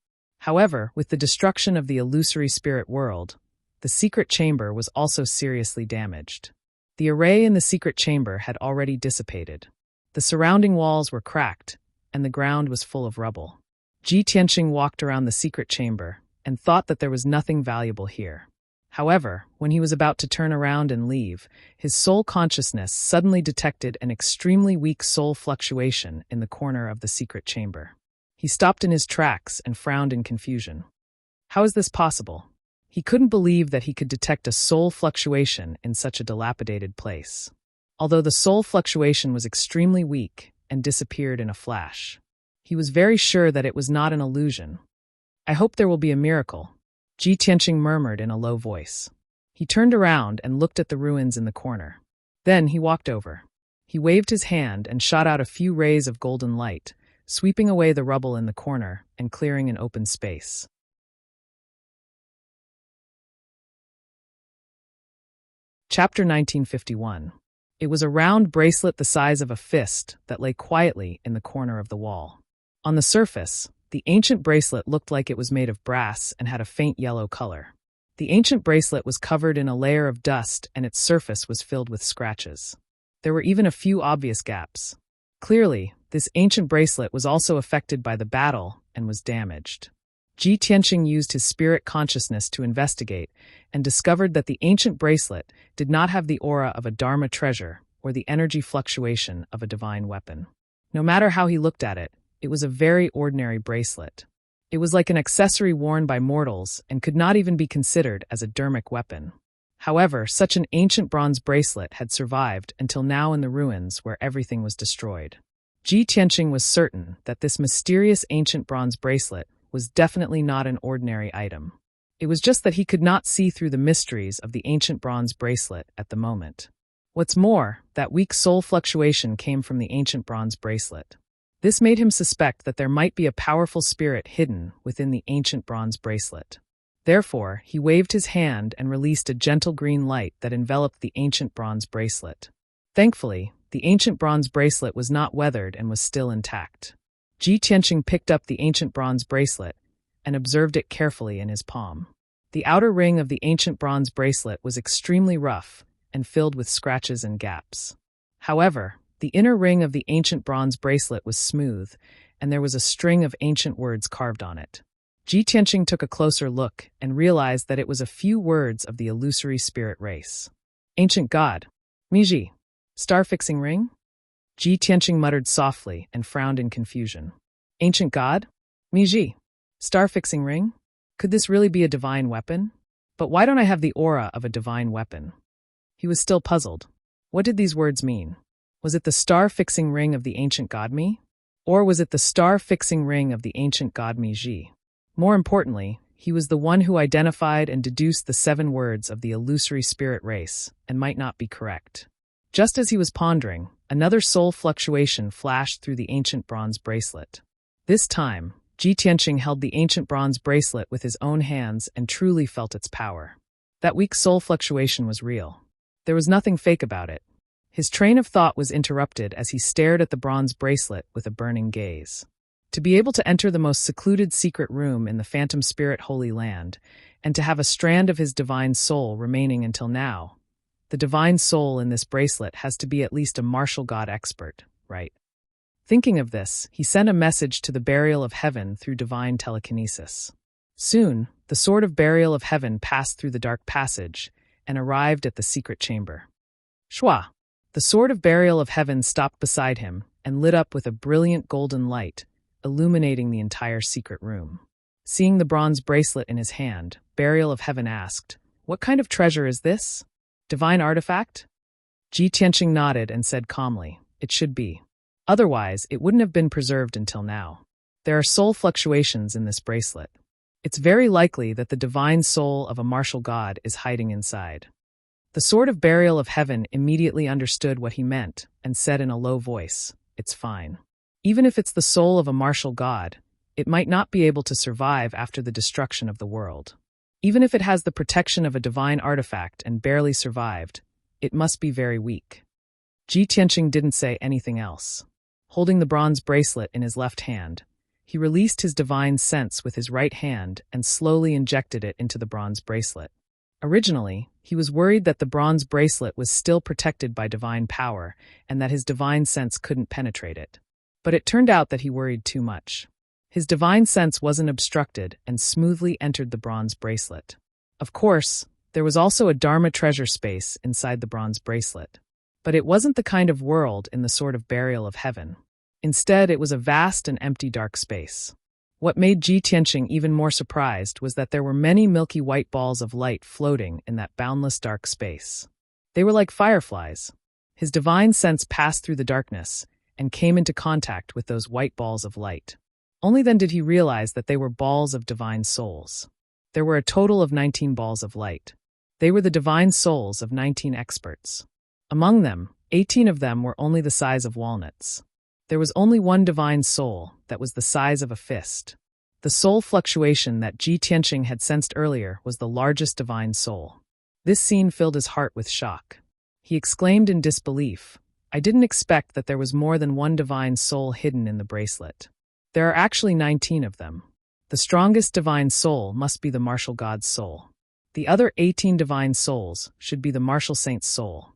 However, with the destruction of the illusory spirit world, the secret chamber was also seriously damaged. The array in the secret chamber had already dissipated. The surrounding walls were cracked, and the ground was full of rubble. Ji Tianqing walked around the secret chamber and thought that there was nothing valuable here. However, when he was about to turn around and leave, his soul consciousness suddenly detected an extremely weak soul fluctuation in the corner of the secret chamber. He stopped in his tracks and frowned in confusion. How is this possible? He couldn't believe that he could detect a soul fluctuation in such a dilapidated place. Although the soul fluctuation was extremely weak and disappeared in a flash, he was very sure that it was not an illusion. I hope there will be a miracle, Ji Tianqing murmured in a low voice. He turned around and looked at the ruins in the corner. Then he walked over. He waved his hand and shot out a few rays of golden light, sweeping away the rubble in the corner and clearing an open space. Chapter 1951. It was a round bracelet the size of a fist that lay quietly in the corner of the wall. On the surface, the ancient bracelet looked like it was made of brass and had a faint yellow color. The ancient bracelet was covered in a layer of dust and its surface was filled with scratches. There were even a few obvious gaps. Clearly, this ancient bracelet was also affected by the battle and was damaged. Ji Tianqing used his spirit consciousness to investigate and discovered that the ancient bracelet did not have the aura of a Dharma treasure or the energy fluctuation of a divine weapon. No matter how he looked at it, it was a very ordinary bracelet. It was like an accessory worn by mortals and could not even be considered as a dharmic weapon. However, such an ancient bronze bracelet had survived until now in the ruins where everything was destroyed. Ji Tianqing was certain that this mysterious ancient bronze bracelet was definitely not an ordinary item. It was just that he could not see through the mysteries of the ancient bronze bracelet at the moment. What's more, that weak soul fluctuation came from the ancient bronze bracelet. This made him suspect that there might be a powerful spirit hidden within the ancient bronze bracelet. Therefore, he waved his hand and released a gentle green light that enveloped the ancient bronze bracelet. Thankfully, the ancient bronze bracelet was not weathered and was still intact. Ji Tianqing picked up the ancient bronze bracelet and observed it carefully in his palm. The outer ring of the ancient bronze bracelet was extremely rough and filled with scratches and gaps. However, the inner ring of the ancient bronze bracelet was smooth, and there was a string of ancient words carved on it. Ji Tianqing took a closer look and realized that it was a few words of the illusory spirit race. Ancient God. Miji. Star-fixing ring? Ji Tianqing muttered softly and frowned in confusion. Ancient God? Miji. Star-fixing ring? Could this really be a divine weapon? But why don't I have the aura of a divine weapon? He was still puzzled. What did these words mean? Was it the star-fixing ring of the ancient god Mi? Or was it the star-fixing ring of the ancient god Mi Ji? More importantly, he was the one who identified and deduced the 7 words of the illusory spirit race, and might not be correct. Just as he was pondering, another soul fluctuation flashed through the ancient bronze bracelet. This time, Ji Tianqing held the ancient bronze bracelet with his own hands and truly felt its power. That weak soul fluctuation was real. There was nothing fake about it. His train of thought was interrupted as he stared at the bronze bracelet with a burning gaze. To be able to enter the most secluded secret room in the Phantom Spirit Holy Land, and to have a strand of his divine soul remaining until now, the divine soul in this bracelet has to be at least a martial god expert, right? Thinking of this, he sent a message to the Burial of Heaven through divine telekinesis. Soon, the sword of Burial of Heaven passed through the dark passage and arrived at the secret chamber. Shwa! The sword of Burial of Heaven stopped beside him and lit up with a brilliant golden light, illuminating the entire secret room. Seeing the bronze bracelet in his hand, Burial of Heaven asked, "What kind of treasure is this? Divine artifact?" Ji Tianqing nodded and said calmly, "It should be. Otherwise, it wouldn't have been preserved until now. There are soul fluctuations in this bracelet. It's very likely that the divine soul of a martial god is hiding inside." The sword of Burial of Heaven immediately understood what he meant and said in a low voice, "It's fine. Even if it's the soul of a martial god, it might not be able to survive after the destruction of the world. Even if it has the protection of a divine artifact and barely survived, it must be very weak." Ji Tianqing didn't say anything else. Holding the bronze bracelet in his left hand, He released his divine sense with his right hand and slowly injected it into the bronze bracelet. Originally, he was worried that the bronze bracelet was still protected by divine power and that his divine sense couldn't penetrate it. But it turned out that he worried too much. His divine sense wasn't obstructed and smoothly entered the bronze bracelet. Of course, there was also a Dharma treasure space inside the bronze bracelet. But it wasn't the kind of world in the sort of burial of heaven. Instead, it was a vast and empty dark space. What made Ji Tianqing even more surprised was that there were many milky white balls of light floating in that boundless dark space. They were like fireflies. His divine sense passed through the darkness and came into contact with those white balls of light. Only then did he realize that they were balls of divine souls. There were a total of 19 balls of light. They were the divine souls of 19 experts. Among them, 18 of them were only the size of walnuts. There was only one divine soul that was the size of a fist. The soul fluctuation that Ji Tianqing had sensed earlier was the largest divine soul. This scene filled his heart with shock. He exclaimed in disbelief, "I didn't expect that there was more than one divine soul hidden in the bracelet. There are actually 19 of them. The strongest divine soul must be the martial god's soul. The other 18 divine souls should be the martial saint's soul."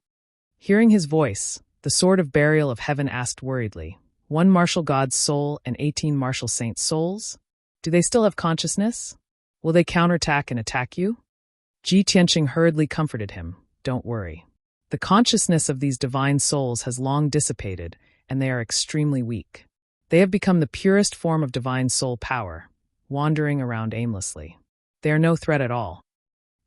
Hearing his voice, the Sword of Burial of Heaven asked worriedly, "One martial god's soul and 18 martial saint's souls? Do they still have consciousness? Will they counterattack and attack you?" Ji Tianqing hurriedly comforted him, "Don't worry. The consciousness of these divine souls has long dissipated, and they are extremely weak. They have become the purest form of divine soul power, wandering around aimlessly. They are no threat at all."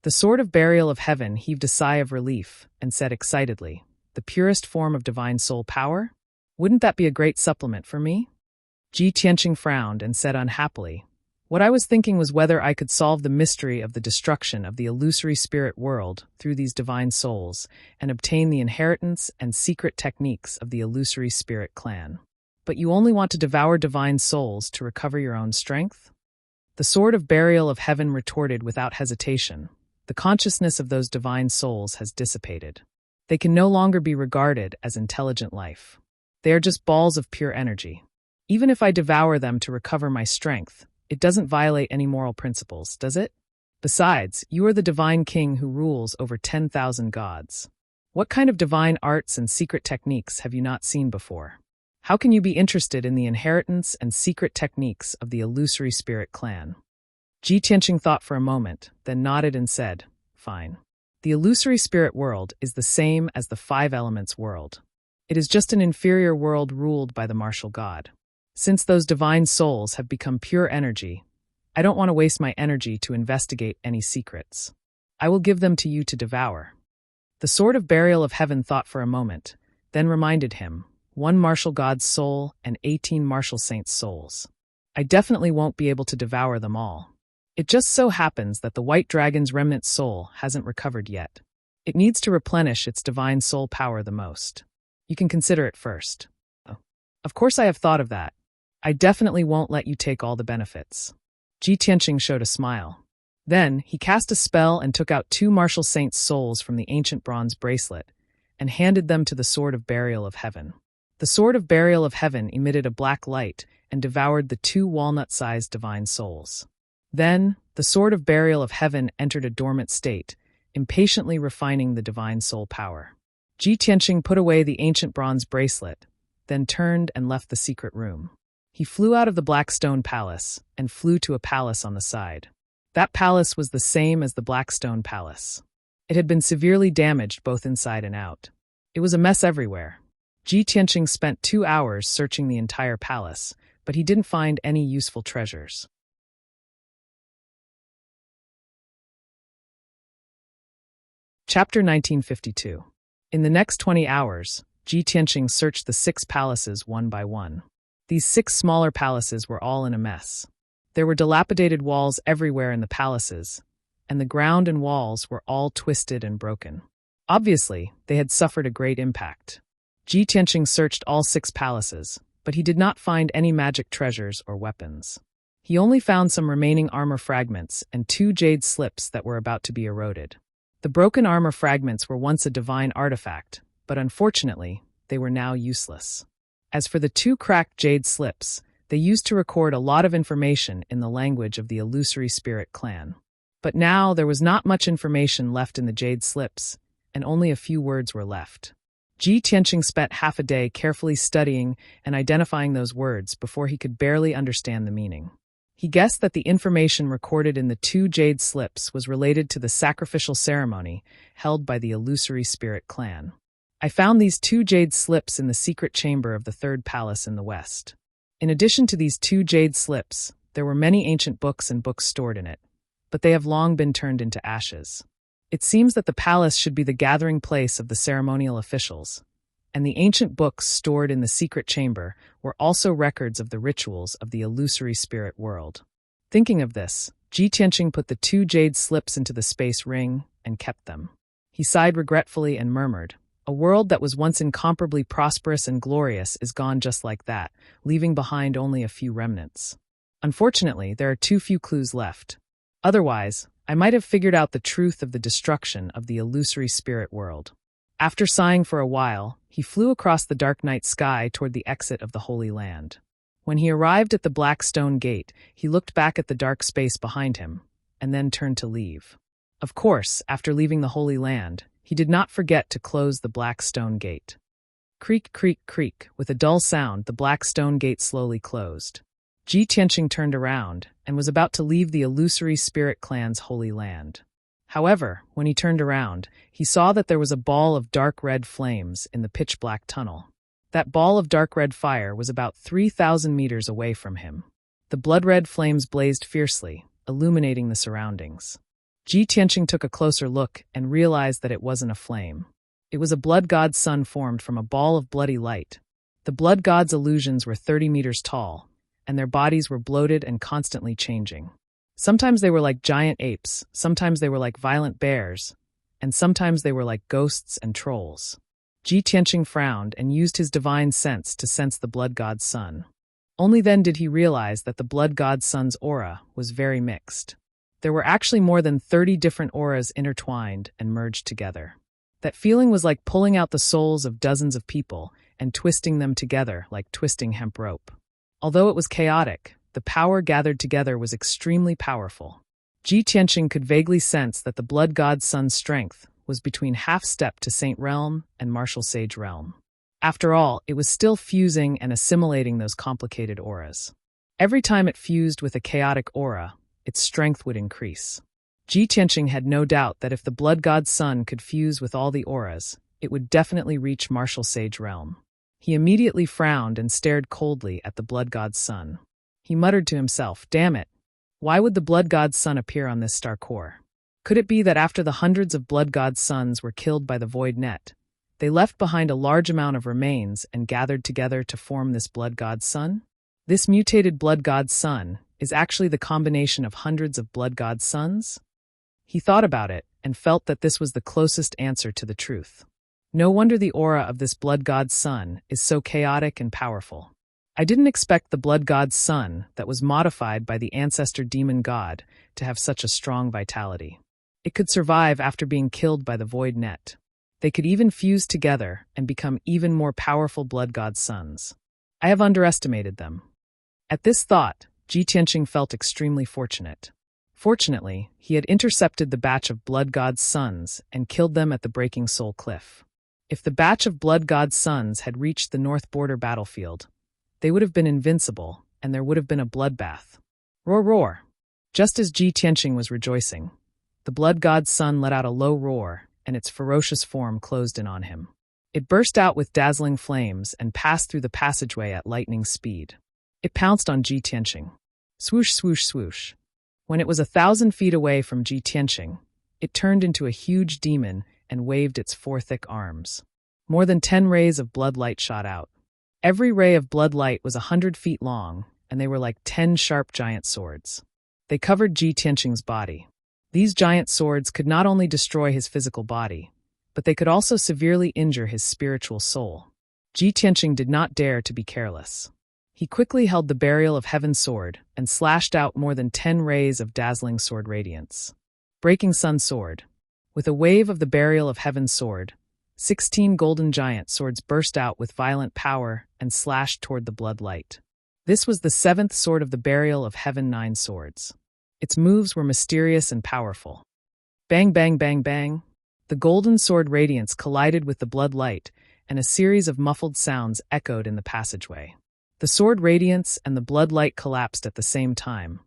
The Sword of Burial of Heaven heaved a sigh of relief and said excitedly, "The purest form of divine soul power? Wouldn't that be a great supplement for me?" Ji Tianqing frowned and said unhappily, "What I was thinking was whether I could solve the mystery of the destruction of the illusory spirit world through these divine souls and obtain the inheritance and secret techniques of the illusory spirit clan. But you only want to devour divine souls to recover your own strength?" The Sword of Burial of Heaven retorted without hesitation, "The consciousness of those divine souls has dissipated. They can no longer be regarded as intelligent life. They are just balls of pure energy. Even if I devour them to recover my strength, it doesn't violate any moral principles, does it? Besides, you are the divine king who rules over 10,000 gods. What kind of divine arts and secret techniques have you not seen before? How can you be interested in the inheritance and secret techniques of the illusory spirit clan?" Ji Tianqing thought for a moment, then nodded and said, "Fine. The illusory spirit world is the same as the five elements world. It is just an inferior world ruled by the martial god. Since those divine souls have become pure energy, I don't want to waste my energy to investigate any secrets. I will give them to you to devour." The Sword of Burial of Heaven thought for a moment, then reminded him, "One martial god's soul and 18 martial saints' souls. I definitely won't be able to devour them all. It just so happens that the White Dragon's remnant soul hasn't recovered yet. It needs to replenish its divine soul power the most. You can consider it first." "Oh, of course I have thought of that. I definitely won't let you take all the benefits." Ji Tianqing showed a smile. Then he cast a spell and took out 2 martial saints' souls from the ancient bronze bracelet and handed them to the Sword of Burial of Heaven. The Sword of Burial of Heaven emitted a black light and devoured the 2 walnut-sized divine souls. Then, the Sword of Burial of Heaven entered a dormant state, impatiently refining the divine soul power. Ji Tianqing put away the ancient bronze bracelet, then turned and left the secret room. He flew out of the Black Stone Palace and flew to a palace on the side. That palace was the same as the Black Stone Palace. It had been severely damaged both inside and out. It was a mess everywhere. Ji Tianqing spent 2 hours searching the entire palace, but he didn't find any useful treasures. Chapter 1952. In the next 20 hours, Ji Tianqing searched the 6 palaces one by one. These 6 smaller palaces were all in a mess. There were dilapidated walls everywhere in the palaces, and the ground and walls were all twisted and broken. Obviously, they had suffered a great impact. Ji Tianqing searched all 6 palaces, but he did not find any magic treasures or weapons. He only found some remaining armor fragments and 2 jade slips that were about to be eroded. The broken armor fragments were once a divine artifact, but unfortunately, they were now useless. As for the 2 cracked jade slips, They used to record a lot of information in the language of the illusory spirit clan. But now there was not much information left in the jade slips, and only a few words were left. Ji Tianqing spent half a day carefully studying and identifying those words before he could barely understand the meaning. He guessed that the information recorded in the 2 jade slips was related to the sacrificial ceremony held by the illusory spirit clan. I found these 2 jade slips in the secret chamber of the 3rd palace in the west. In addition to these 2 jade slips, there were many ancient books and books stored in it, but they have long been turned into ashes. It seems that the palace should be the gathering place of the ceremonial officials, and the ancient books stored in the secret chamber were also records of the rituals of the illusory spirit world. Thinking of this, Ji Tianqing put the 2 jade slips into the space ring and kept them. He sighed regretfully and murmured, "A world that was once incomparably prosperous and glorious is gone just like that, leaving behind only a few remnants. Unfortunately, there are too few clues left. Otherwise, I might have figured out the truth of the destruction of the illusory spirit world." After sighing for a while, he flew across the dark night sky toward the exit of the Holy Land. When he arrived at the black stone gate, he looked back at the dark space behind him, and then turned to leave. Of course, after leaving the Holy Land, he did not forget to close the black stone gate. Creak, creak, creak, with a dull sound, the black stone gate slowly closed. Ji Tianqing turned around and was about to leave the illusory spirit clan's Holy Land. However, when he turned around, he saw that there was a ball of dark red flames in the pitch-black tunnel. That ball of dark red fire was about 3,000 meters away from him. The blood-red flames blazed fiercely, illuminating the surroundings. Ji Tianqing took a closer look and realized that it wasn't a flame. It was a blood god's sun formed from a ball of bloody light. The blood god's illusions were 30 meters tall, and their bodies were bloated and constantly changing. Sometimes they were like giant apes, sometimes they were like violent bears, and sometimes they were like ghosts and trolls. Ji Tianqing frowned and used his divine sense to sense the blood god's sun. Only then did he realize that the blood god's sun's aura was very mixed. There were actually more than 30 different auras intertwined and merged together. That feeling was like pulling out the souls of dozens of people and twisting them together like twisting hemp rope. Although it was chaotic, the power gathered together was extremely powerful. Ji Tianqing could vaguely sense that the blood god's sun's strength was between half-step to Saint Realm and Martial Sage Realm. After all, it was still fusing and assimilating those complicated auras. Every time it fused with a chaotic aura, its strength would increase. Ji Tianqing had no doubt that if the blood god's sun could fuse with all the auras, it would definitely reach Martial Sage Realm. He immediately frowned and stared coldly at the blood god's sun. He muttered to himself, "Damn it! Why would the blood god's sun appear on this star core? Could it be that after the hundreds of blood god's suns were killed by the void net, they left behind a large amount of remains and gathered together to form this blood god's sun? This mutated blood god's sun is actually the combination of hundreds of blood god's suns?" He thought about it and felt that this was the closest answer to the truth. No wonder the aura of this blood god's sun is so chaotic and powerful. I didn't expect the blood god's sun that was modified by the ancestor demon god to have such a strong vitality. It could survive after being killed by the void net. They could even fuse together and become even more powerful blood god suns. I have underestimated them. At this thought, Ji Tianqing felt extremely fortunate. Fortunately, he had intercepted the batch of blood god's suns and killed them at the Breaking Soul Cliff. If the batch of blood god's suns had reached the north border battlefield, they would have been invincible, and there would have been a bloodbath. Roar, roar! Just as Ji Tianqing was rejoicing, the blood god's sun let out a low roar, and its ferocious form closed in on him. It burst out with dazzling flames and passed through the passageway at lightning speed. It pounced on Ji Tianqing. Swoosh, swoosh, swoosh. When it was 1,000 feet away from Ji Tianqing, it turned into a huge demon and waved its 4 thick arms. More than 10 rays of blood light shot out. Every ray of blood light was 100 feet long, and they were like 10 sharp giant swords. They covered Ji Tianqing's body. These giant swords could not only destroy his physical body, but they could also severely injure his spiritual soul. Ji Tianqing did not dare to be careless. He quickly held the Burial of Heaven sword and slashed out more than 10 rays of dazzling sword radiance. Breaking Sun sword. With a wave of the Burial of Heaven sword, 16 golden giant swords burst out with violent power and slashed toward the blood light. This was the seventh sword of the burial of heaven, 9 swords. Its moves were mysterious and powerful. Bang, bang, bang, bang. The golden sword radiance collided with the blood light, and a series of muffled sounds echoed in the passageway. The sword radiance and the blood light collapsed at the same time,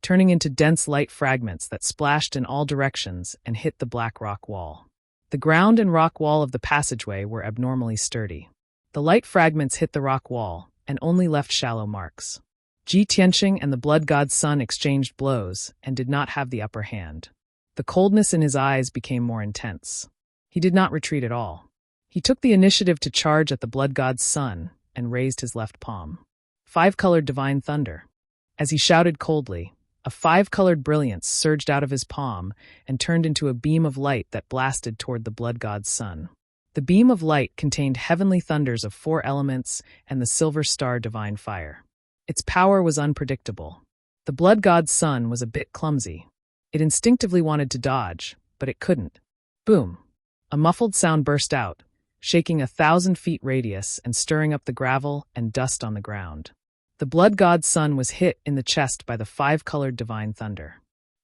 turning into dense light fragments that splashed in all directions and hit the black rock wall. The ground and rock wall of the passageway were abnormally sturdy. The light fragments hit the rock wall and only left shallow marks. Ji Tianqing and the blood god's son exchanged blows and did not have the upper hand. The coldness in his eyes became more intense. He did not retreat at all. He took the initiative to charge at the blood god's son and raised his left palm. 5-colored divine thunder. As he shouted coldly, a 5-colored brilliance surged out of his palm and turned into a beam of light that blasted toward the blood god's son. The beam of light contained heavenly thunders of 4 elements and the silver star divine fire. Its power was unpredictable. The blood god's son was a bit clumsy. It instinctively wanted to dodge, but it couldn't. Boom! A muffled sound burst out, shaking 1,000 feet radius and stirring up the gravel and dust on the ground. The blood god's son was hit in the chest by the 5-colored divine thunder.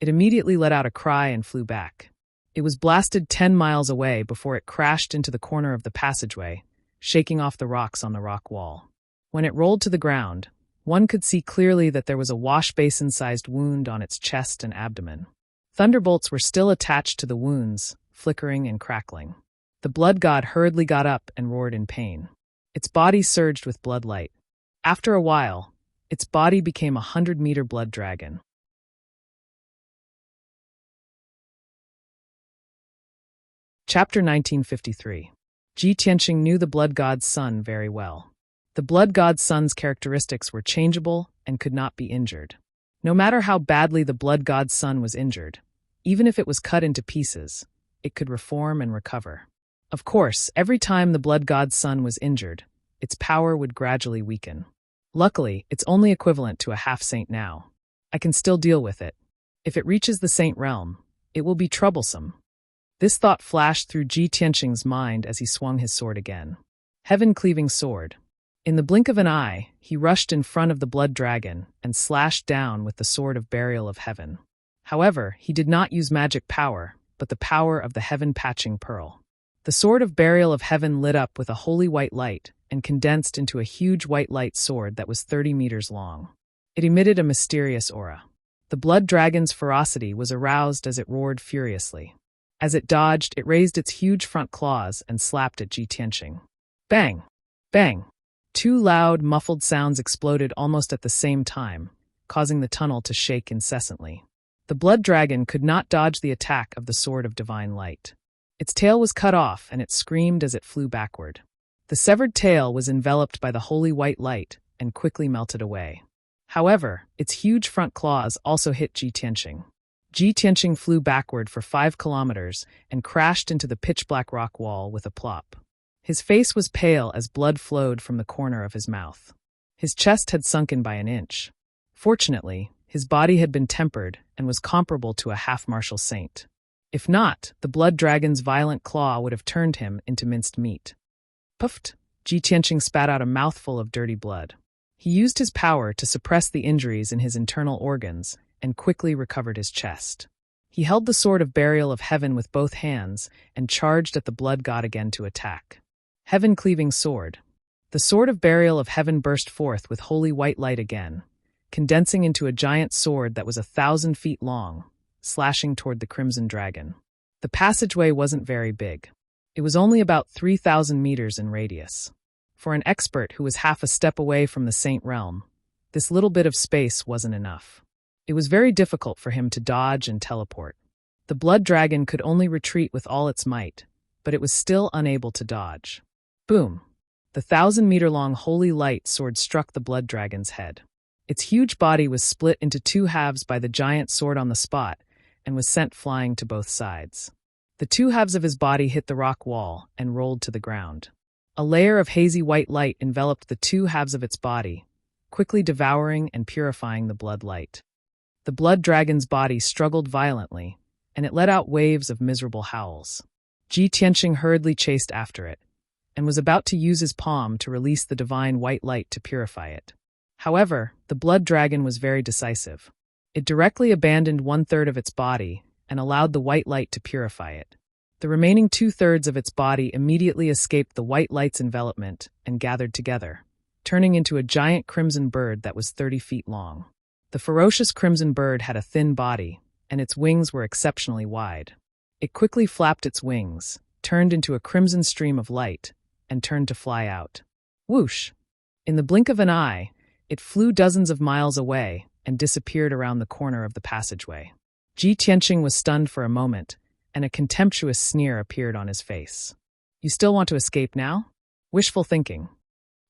It immediately let out a cry and flew back. It was blasted 10 miles away before it crashed into the corner of the passageway, shaking off the rocks on the rock wall. When it rolled to the ground, one could see clearly that there was a wash basin-sized wound on its chest and abdomen. Thunderbolts were still attached to the wounds, flickering and crackling. The blood god hurriedly got up and roared in pain. Its body surged with blood light. After a while, its body became a 100-meter blood dragon. Chapter 1953. Ji Tianqing knew the blood god's son very well. The blood god's son's characteristics were changeable and could not be injured. No matter how badly the blood god's son was injured, even if it was cut into pieces, it could reform and recover. Of course, every time the blood god's son was injured, its power would gradually weaken. Luckily, it's only equivalent to a half-saint now. I can still deal with it. If it reaches the saint realm, it will be troublesome. This thought flashed through Ji Tianqing's mind as he swung his sword again. Heaven-cleaving sword. In the blink of an eye, he rushed in front of the blood dragon and slashed down with the sword of burial of heaven. However, he did not use magic power, but the power of the heaven-patching pearl. The sword of burial of heaven lit up with a holy white light and condensed into a huge white light sword that was 30 meters long. It emitted a mysterious aura. The blood dragon's ferocity was aroused as it roared furiously. As it dodged, it raised its huge front claws and slapped at Ji Tianqing. Bang! Bang! 2 loud, muffled sounds exploded almost at the same time, causing the tunnel to shake incessantly. The blood dragon could not dodge the attack of the sword of divine light. Its tail was cut off, and it screamed as it flew backward. The severed tail was enveloped by the holy white light and quickly melted away. However, its huge front claws also hit Ji Tianqing. Ji Tianqing flew backward for 5 kilometers and crashed into the pitch-black rock wall with a plop. His face was pale as blood flowed from the corner of his mouth. His chest had sunken by an inch. Fortunately, his body had been tempered and was comparable to a half-martial saint. If not, the blood dragon's violent claw would have turned him into minced meat. Puffed! Ji Tianqing spat out a mouthful of dirty blood. He used his power to suppress the injuries in his internal organs and quickly recovered his chest. He held the sword of burial of heaven with both hands and charged at the blood god again to attack. Heaven-cleaving sword. The sword of burial of heaven burst forth with holy white light again, condensing into a giant sword that was 1,000 feet long, slashing toward the crimson dragon. The passageway wasn't very big. It was only about 3,000 meters in radius. For an expert who was half a step away from the saint realm, this little bit of space wasn't enough. It was very difficult for him to dodge and teleport. The blood dragon could only retreat with all its might, but it was still unable to dodge. Boom! The 1,000-meter-long holy light sword struck the blood dragon's head. Its huge body was split into 2 halves by the giant sword on the spot and was sent flying to both sides. The 2 halves of his body hit the rock wall and rolled to the ground. A layer of hazy white light enveloped the 2 halves of its body, quickly devouring and purifying the blood light. The blood dragon's body struggled violently, and it let out waves of miserable howls. Ji Tianqing hurriedly chased after it, and was about to use his palm to release the divine white light to purify it. However, the blood dragon was very decisive. It directly abandoned 1/3 of its body and allowed the white light to purify it. The remaining 2/3 of its body immediately escaped the white light's envelopment and gathered together, turning into a giant crimson bird that was 30 feet long. The ferocious crimson bird had a thin body, and its wings were exceptionally wide. It quickly flapped its wings, turned into a crimson stream of light, and turned to fly out. Whoosh! In the blink of an eye, it flew dozens of miles away and disappeared around the corner of the passageway. Ji Tianqing was stunned for a moment, and a contemptuous sneer appeared on his face. "You still want to escape now?" Wishful thinking.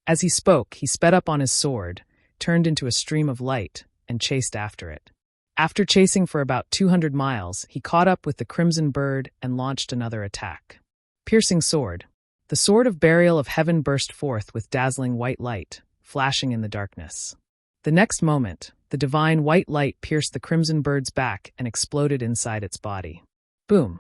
As he spoke, he sped up on his sword, turned into a stream of light, and chased after it. After chasing for about 200 miles, he caught up with the crimson bird and launched another attack. Piercing sword. The sword of burial of heaven burst forth with dazzling white light, flashing in the darkness. The next moment, the divine white light pierced the crimson bird's back and exploded inside its body. Boom!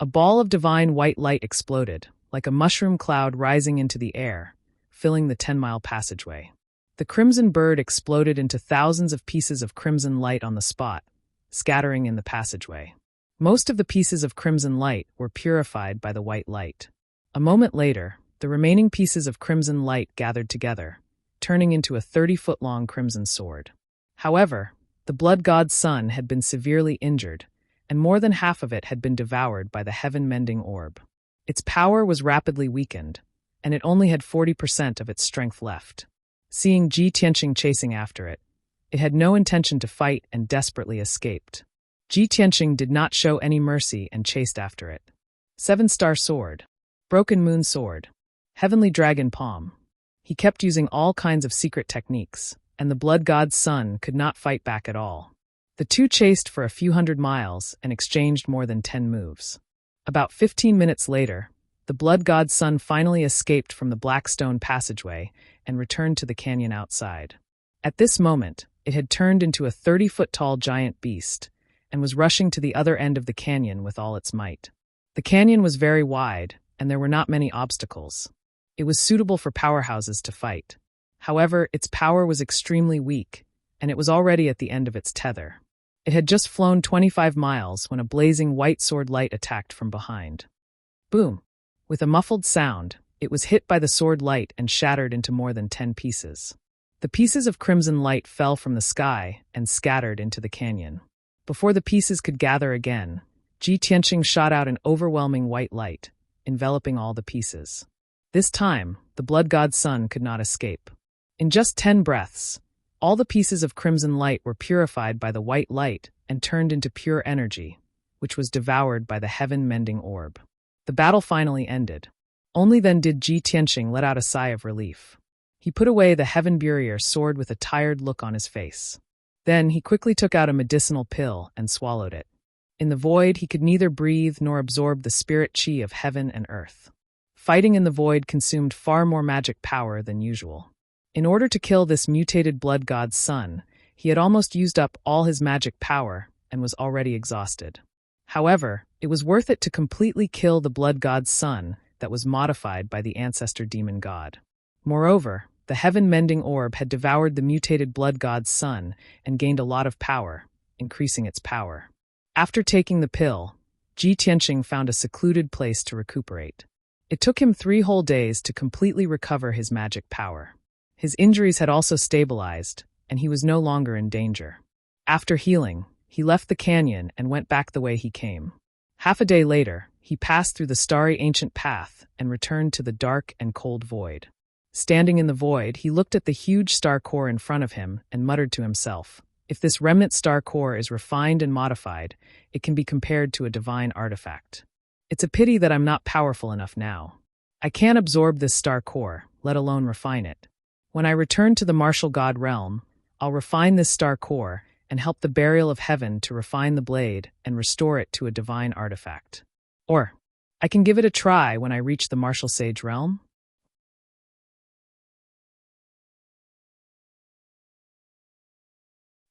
A ball of divine white light exploded, like a mushroom cloud rising into the air, filling the 10-mile passageway. The crimson bird exploded into thousands of pieces of crimson light on the spot, scattering in the passageway. Most of the pieces of crimson light were purified by the white light. A moment later, the remaining pieces of crimson light gathered together, turning into a 30-foot-long crimson sword. However, the blood god's son had been severely injured, and more than half of it had been devoured by the heaven-mending orb. Its power was rapidly weakened, and it only had 40% of its strength left. Seeing Ji Tianqing chasing after it, it had no intention to fight and desperately escaped. Ji Tianqing did not show any mercy and chased after it. 7-star sword. Broken moon sword. Heavenly dragon palm. He kept using all kinds of secret techniques, and the blood god's son could not fight back at all. The two chased for a few hundred miles and exchanged more than 10 moves. About 15 minutes later, the blood god's son finally escaped from the black stone passageway and returned to the canyon outside. At this moment, it had turned into a 30-foot-tall giant beast and was rushing to the other end of the canyon with all its might. The canyon was very wide, and there were not many obstacles. It was suitable for powerhouses to fight. However, its power was extremely weak, and it was already at the end of its tether. It had just flown 25 miles when a blazing white sword light attacked from behind. Boom! With a muffled sound, it was hit by the sword light and shattered into more than 10 pieces. The pieces of crimson light fell from the sky and scattered into the canyon. Before the pieces could gather again, Ji Tianqing shot out an overwhelming white light, enveloping all the pieces. This time, the blood god's son could not escape. In just 10 breaths, all the pieces of crimson light were purified by the white light and turned into pure energy, which was devoured by the heaven-mending orb. The battle finally ended. Only then did Ji Tianqing let out a sigh of relief. He put away the heaven burier sword with a tired look on his face. Then he quickly took out a medicinal pill and swallowed it. In the void, he could neither breathe nor absorb the spirit chi of heaven and earth. Fighting in the void consumed far more magic power than usual. In order to kill this mutated blood god's son, he had almost used up all his magic power and was already exhausted. However, it was worth it to completely kill the blood god's son that was modified by the ancestor demon god. Moreover, the heaven-mending orb had devoured the mutated blood god's son and gained a lot of power, increasing its power. After taking the pill, Ji Tianqing found a secluded place to recuperate. It took him 3 whole days to completely recover his magic power. His injuries had also stabilized, and he was no longer in danger. After healing, he left the canyon and went back the way he came. Half a day later, he passed through the starry ancient path and returned to the dark and cold void. Standing in the void, he looked at the huge star core in front of him and muttered to himself, "If this remnant star core is refined and modified, it can be compared to a divine artifact. It's a pity that I'm not powerful enough now. I can't absorb this star core, let alone refine it. When I return to the martial god realm, I'll refine this star core and help the burial of heaven to refine the blade and restore it to a divine artifact. Or, I can give it a try when I reach the martial sage realm."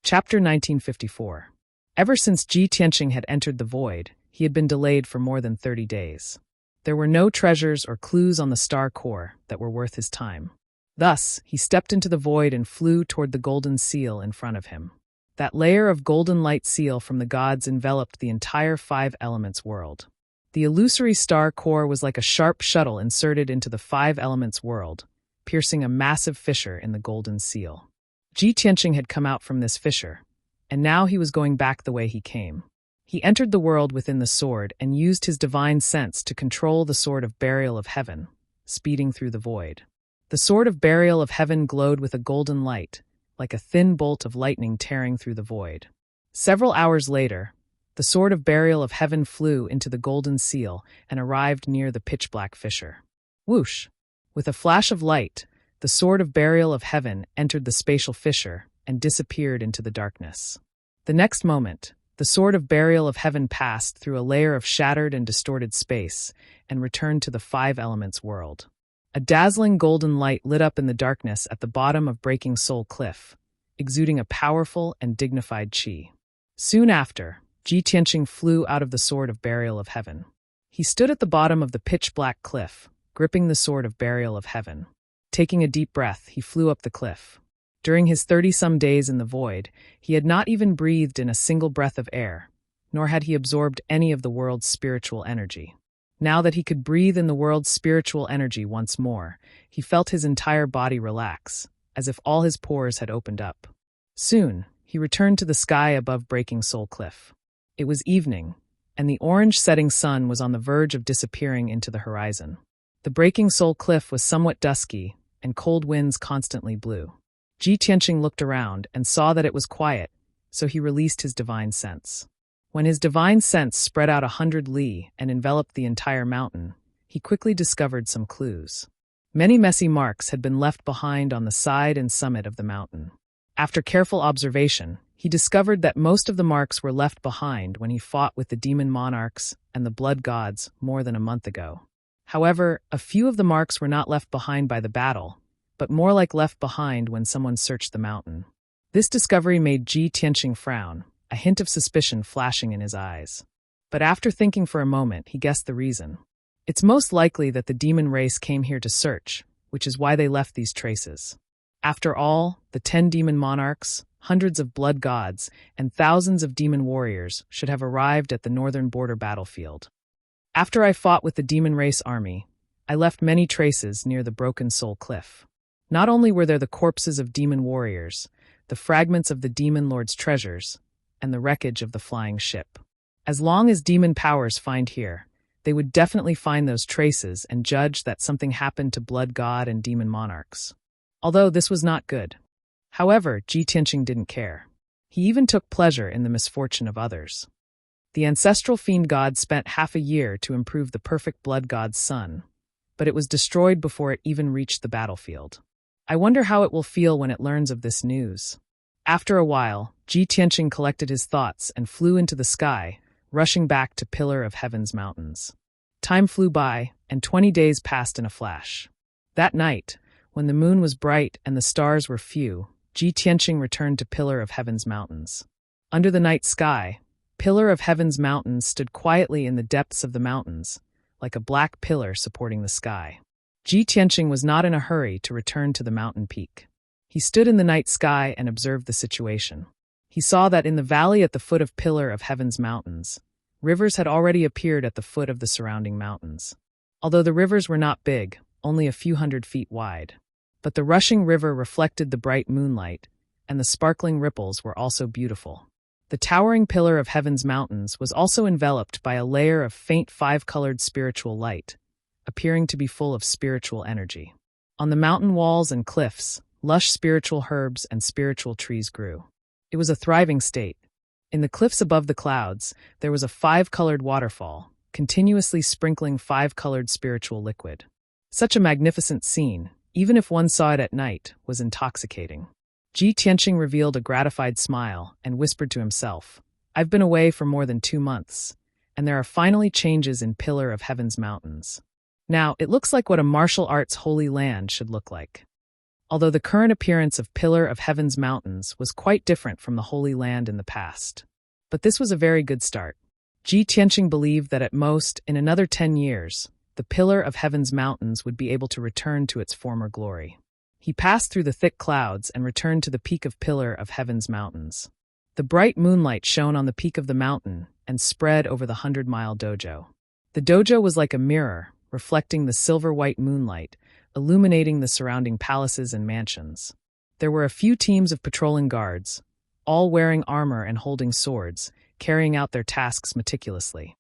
Chapter 1954. Ever since Ji Tianqing had entered the void, he had been delayed for more than 30 days. There were no treasures or clues on the star core that were worth his time. Thus, he stepped into the void and flew toward the golden seal in front of him. That layer of golden light seal from the gods enveloped the entire five elements world. The illusory star core was like a sharp shuttle inserted into the five elements world, piercing a massive fissure in the golden seal. Ji Tianqing had come out from this fissure, and now he was going back the way he came. He entered the world within the sword and used his divine sense to control the sword of burial of heaven, speeding through the void. The sword of burial of heaven glowed with a golden light, like a thin bolt of lightning tearing through the void. Several hours later, the sword of burial of heaven flew into the golden seal and arrived near the pitch-black fissure. Whoosh! With a flash of light, the sword of burial of heaven entered the spatial fissure and disappeared into the darkness. The next moment, the sword of burial of heaven passed through a layer of shattered and distorted space and returned to the five elements world. A dazzling golden light lit up in the darkness at the bottom of Breaking Soul Cliff, exuding a powerful and dignified qi. Soon after, Ji Tianqing flew out of the sword of burial of heaven. He stood at the bottom of the pitch-black cliff, gripping the sword of burial of heaven. Taking a deep breath, he flew up the cliff. During his 30-some days in the void, he had not even breathed in a single breath of air, nor had he absorbed any of the world's spiritual energy. Now that he could breathe in the world's spiritual energy once more, he felt his entire body relax, as if all his pores had opened up. Soon, he returned to the sky above Breaking Soul Cliff. It was evening, and the orange setting sun was on the verge of disappearing into the horizon. The Breaking Soul Cliff was somewhat dusky, and cold winds constantly blew. Ji Tianqing looked around and saw that it was quiet, so he released his divine sense. When his divine sense spread out 100 li and enveloped the entire mountain, he quickly discovered some clues. Many messy marks had been left behind on the side and summit of the mountain. After careful observation, he discovered that most of the marks were left behind when he fought with the demon monarchs and the blood gods more than a month ago. However, a few of the marks were not left behind by the battle, but more like left behind when someone searched the mountain. This discovery made Ji Tianqing frown, a hint of suspicion flashing in his eyes. But after thinking for a moment, he guessed the reason. It's most likely that the demon race came here to search, which is why they left these traces. After all, the 10 demon monarchs, hundreds of blood gods, and thousands of demon warriors should have arrived at the northern border battlefield. After I fought with the demon race army, I left many traces near the Broken Soul Cliff. Not only were there the corpses of demon warriors, the fragments of the demon lord's treasures, and the wreckage of the flying ship. As long as demon powers find here, they would definitely find those traces and judge that something happened to blood god and demon monarchs. Although this was not good. However, Ji Tianqing didn't care. He even took pleasure in the misfortune of others. The ancestral fiend god spent half a year to improve the perfect blood god's son, but it was destroyed before it even reached the battlefield. I wonder how it will feel when it learns of this news. After a while, Ji Tianqing collected his thoughts and flew into the sky, rushing back to Pillar of Heaven's mountains. Time flew by, and 20 days passed in a flash. That night, when the moon was bright and the stars were few, Ji Tianqing returned to Pillar of Heaven's mountains. Under the night sky, Pillar of Heaven's mountains stood quietly in the depths of the mountains, like a black pillar supporting the sky. Ji Tianqing was not in a hurry to return to the mountain peak. He stood in the night sky and observed the situation. He saw that in the valley at the foot of Pillar of Heaven's mountains, rivers had already appeared at the foot of the surrounding mountains. Although the rivers were not big, only a few 100 feet wide. But the rushing river reflected the bright moonlight, and the sparkling ripples were also beautiful. The towering Pillar of Heaven's mountains was also enveloped by a layer of faint 5-colored spiritual light, appearing to be full of spiritual energy. On the mountain walls and cliffs, lush spiritual herbs and spiritual trees grew. It was a thriving state. In the cliffs above the clouds, there was a 5-colored waterfall, continuously sprinkling 5-colored spiritual liquid. Such a magnificent scene, even if one saw it at night, was intoxicating. Ji Tianqing revealed a gratified smile and whispered to himself, "I've been away for more than 2 months, and there are finally changes in Pillar of Heaven's mountains. Now, it looks like what a martial arts holy land should look like." Although the current appearance of Pillar of Heaven's mountains was quite different from the Holy Land in the past. But this was a very good start. Ji Tianqing believed that at most, in another 10 years, the Pillar of Heaven's mountains would be able to return to its former glory. He passed through the thick clouds and returned to the peak of Pillar of Heaven's mountains. The bright moonlight shone on the peak of the mountain and spread over the 100-mile dojo. The dojo was like a mirror, reflecting the silver-white moonlight, illuminating the surrounding palaces and mansions. There were a few teams of patrolling guards, all wearing armor and holding swords, carrying out their tasks meticulously.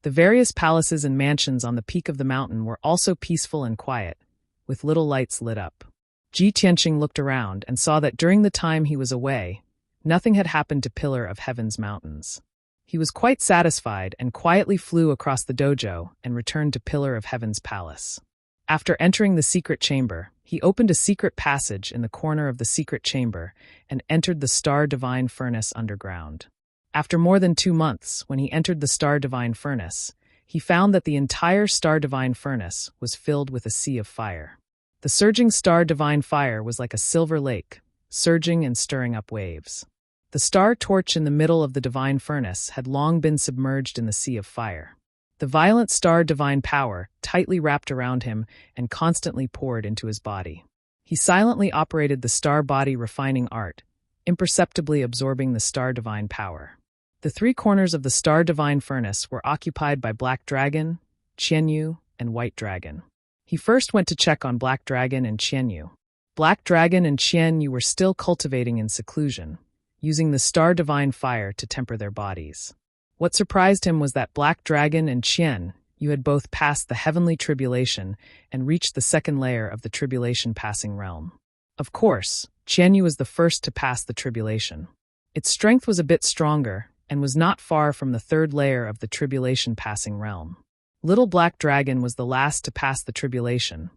The various palaces and mansions on the peak of the mountain were also peaceful and quiet, with little lights lit up. Ji Tianqing looked around and saw that during the time he was away, nothing had happened to Pillar of Heaven's mountains. He was quite satisfied and quietly flew across the dojo and returned to Pillar of Heaven's palace. After entering the secret chamber, he opened a secret passage in the corner of the secret chamber and entered the Star Divine Furnace underground. After more than 2 months, when he entered the Star Divine Furnace, he found that the entire Star Divine Furnace was filled with a sea of fire. The surging Star Divine Fire was like a silver lake, surging and stirring up waves. The star torch in the middle of the Divine Furnace had long been submerged in the sea of fire. The violent Star Divine Power tightly wrapped around him and constantly poured into his body. He silently operated the Star Body Refining Art, imperceptibly absorbing the Star Divine Power. The 3 corners of the Star Divine Furnace were occupied by Black Dragon, Qianyu, and White Dragon. He first went to check on Black Dragon and Qianyu. Black Dragon and Qianyu were still cultivating in seclusion, using the Star Divine Fire to temper their bodies. What surprised him was that Black Dragon and Qianyu had both passed the heavenly tribulation and reached the 2nd layer of the tribulation passing realm. Of course, Qianyu was the first to pass the tribulation. Its strength was a bit stronger and was not far from the 3rd layer of the tribulation passing realm. Little Black Dragon was the last to pass the tribulation,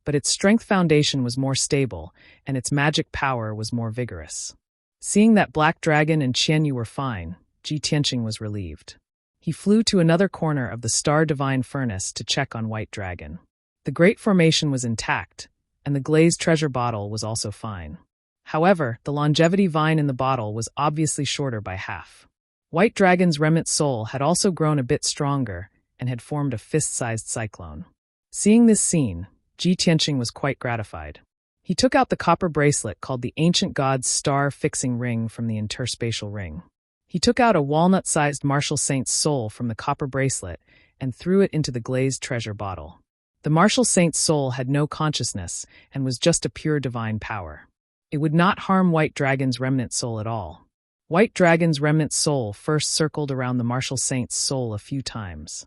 but its strength foundation was more stable and its magic power was more vigorous. Seeing that Black Dragon and Qianyu were fine, Ji Tianqing was relieved. He flew to another corner of the Star Divine Furnace to check on White Dragon. The Great Formation was intact, and the glazed treasure bottle was also fine. However, the longevity vine in the bottle was obviously shorter by half. White Dragon's remnant soul had also grown a bit stronger and had formed a fist-sized cyclone. Seeing this scene, Ji Tianqing was quite gratified. He took out the copper bracelet called the Ancient God's Star-Fixing Ring from the interspatial ring. He took out a walnut-sized Martial Saint's soul from the copper bracelet and threw it into the glazed treasure bottle. The Martial Saint's soul had no consciousness and was just a pure divine power. It would not harm White Dragon's remnant soul at all. White Dragon's remnant soul first circled around the Martial Saint's soul a few times.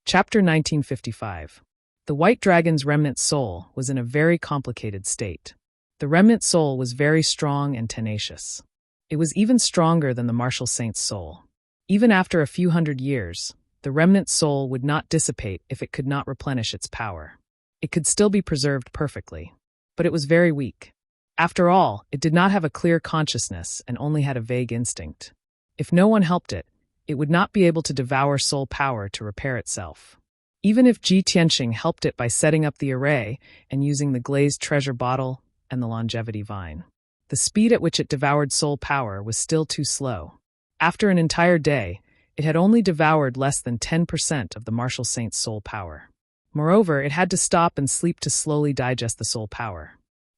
Chapter 1955. The White Dragon's remnant soul was in a very complicated state. The remnant soul was very strong and tenacious. It was even stronger than the Martial Saint's soul. Even after a few hundred years, the remnant soul would not dissipate if it could not replenish its power. It could still be preserved perfectly, but it was very weak. After all, it did not have a clear consciousness and only had a vague instinct. If no one helped it, it would not be able to devour soul power to repair itself. Even if Ji Tianqing helped it by setting up the array and using the glazed treasure bottle and the longevity vine, the speed at which it devoured soul power was still too slow. After an entire day, it had only devoured less than 10% of the Martial Saint's soul power. Moreover, it had to stop and sleep to slowly digest the soul power.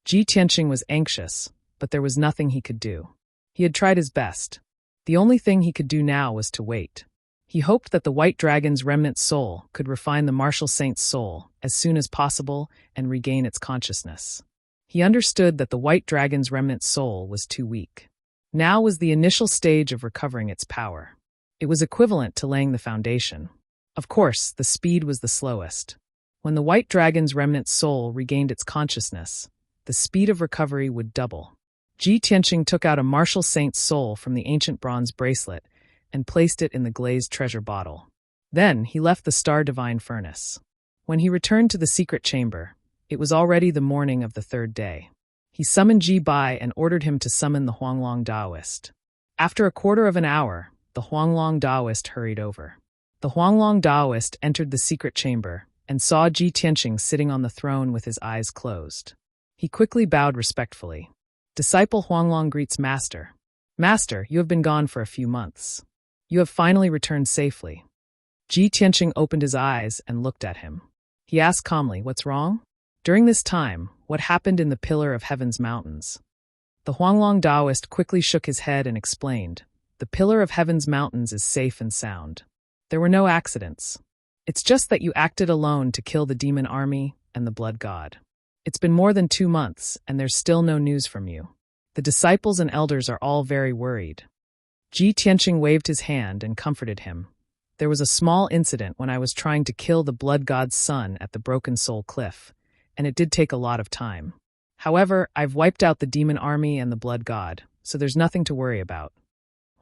Ji Tianqing was anxious, but there was nothing he could do. He had tried his best. The only thing he could do now was to wait. He hoped that the White Dragon's remnant soul could refine the Martial Saint's soul as soon as possible and regain its consciousness. He understood that the White Dragon's remnant soul was too weak. Now was the initial stage of recovering its power. It was equivalent to laying the foundation. Of course, the speed was the slowest. When the White Dragon's remnant soul regained its consciousness, the speed of recovery would double. Ji Tianqing took out a Martial Saint's soul from the ancient bronze bracelet and placed it in the glazed treasure bottle. Then he left the Star Divine Furnace. When he returned to the secret chamber, it was already the morning of the 3rd day. He summoned Ji Bai and ordered him to summon the Huanglong Taoist. After a quarter of an hour, the Huanglong Taoist hurried over. The Huanglong Taoist entered the secret chamber and saw Ji Tianqing sitting on the throne with his eyes closed. He quickly bowed respectfully. Disciple Huanglong greets Master. Master, you have been gone for a few months. You have finally returned safely. Ji Tianqing opened his eyes and looked at him. He asked calmly, "What's wrong?" During this time, what happened in the Pillar of Heaven's mountains? The Huanglong Taoist quickly shook his head and explained, "The Pillar of Heaven's mountains is safe and sound. There were no accidents. It's just that you acted alone to kill the demon army and the blood god. It's been more than 2 months, and there's still no news from you. The disciples and elders are all very worried." Ji Tianqing waved his hand and comforted him. "There was a small incident when I was trying to kill the blood god's son at the Broken Soul Cliff, and it did take a lot of time. However, I've wiped out the demon army and the blood god, so there's nothing to worry about."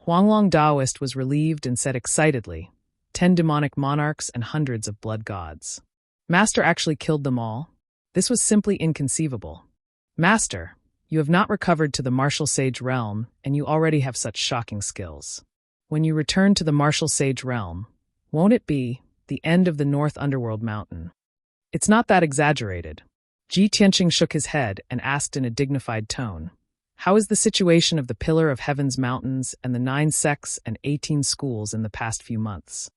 Huanglong Taoist was relieved and said excitedly, 10 demonic monarchs and hundreds of blood gods. Master actually killed them all? This was simply inconceivable. Master, you have not recovered to the martial sage realm, and you already have such shocking skills. When you return to the martial sage realm, won't it be the end of the North Underworld Mountain? It's not that exaggerated. Ji Tianqing shook his head and asked in a dignified tone, "How is the situation of the Pillar of Heaven's mountains and the 9 sects and 18 schools in the past few months?"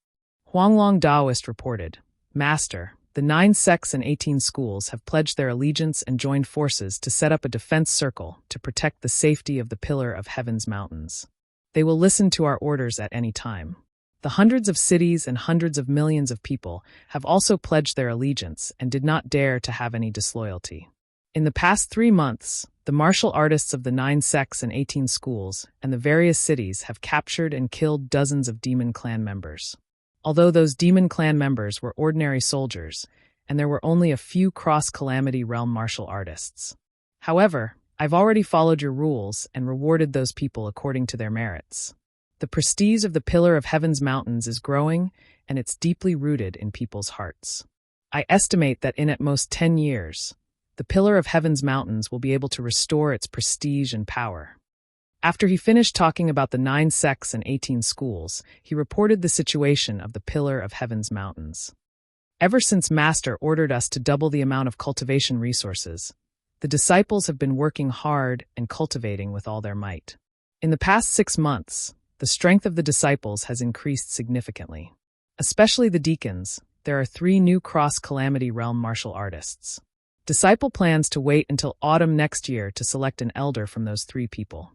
Huanglong Taoist reported, "Master, the 9 sects and 18 schools have pledged their allegiance and joined forces to set up a defense circle to protect the safety of the Pillar of Heaven's mountains. They will listen to our orders at any time. The hundreds of cities and hundreds of millions of people have also pledged their allegiance and did not dare to have any disloyalty. In the past 3 months, the martial artists of the 9 sects and 18 schools and the various cities have captured and killed dozens of demon clan members. Although those demon clan members were ordinary soldiers, and there were only a few cross-calamity realm martial artists. However, I've already followed your rules and rewarded those people according to their merits. The prestige of the Pillar of Heaven's mountains is growing, and it's deeply rooted in people's hearts. I estimate that in at most 10 years, the Pillar of Heaven's mountains will be able to restore its prestige and power." After he finished talking about the 9 sects and 18 schools, he reported the situation of the Pillar of Heaven's mountains. "Ever since Master ordered us to double the amount of cultivation resources, the disciples have been working hard and cultivating with all their might. In the past 6 months, the strength of the disciples has increased significantly. Especially the deacons, there are 3 new cross-calamity realm martial artists. Disciple plans to wait until autumn next year to select an elder from those 3 people."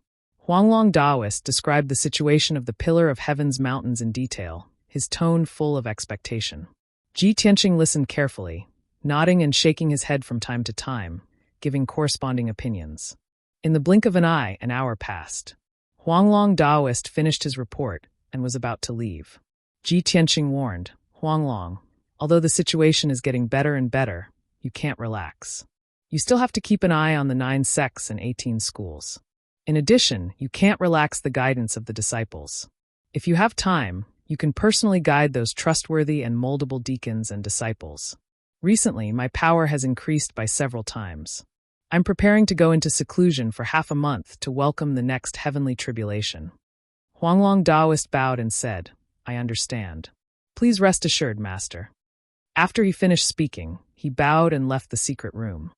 Huanglong Taoist described the situation of the Pillar of Heaven's mountains in detail, his tone full of expectation. Ji Tianqing listened carefully, nodding and shaking his head from time to time, giving corresponding opinions. In the blink of an eye, an hour passed. Huanglong Taoist finished his report and was about to leave. Ji Tianqing warned, "Huanglong, although the situation is getting better and better, you can't relax. You still have to keep an eye on the 9 sects and 18 schools. In addition, you can't relax the guidance of the disciples. If you have time, you can personally guide those trustworthy and moldable deacons and disciples. Recently, my power has increased by several times. I'm preparing to go into seclusion for half a month to welcome the next heavenly tribulation." Huanglong Taoist bowed and said, "I understand. Please rest assured, Master." After he finished speaking, he bowed and left the secret room.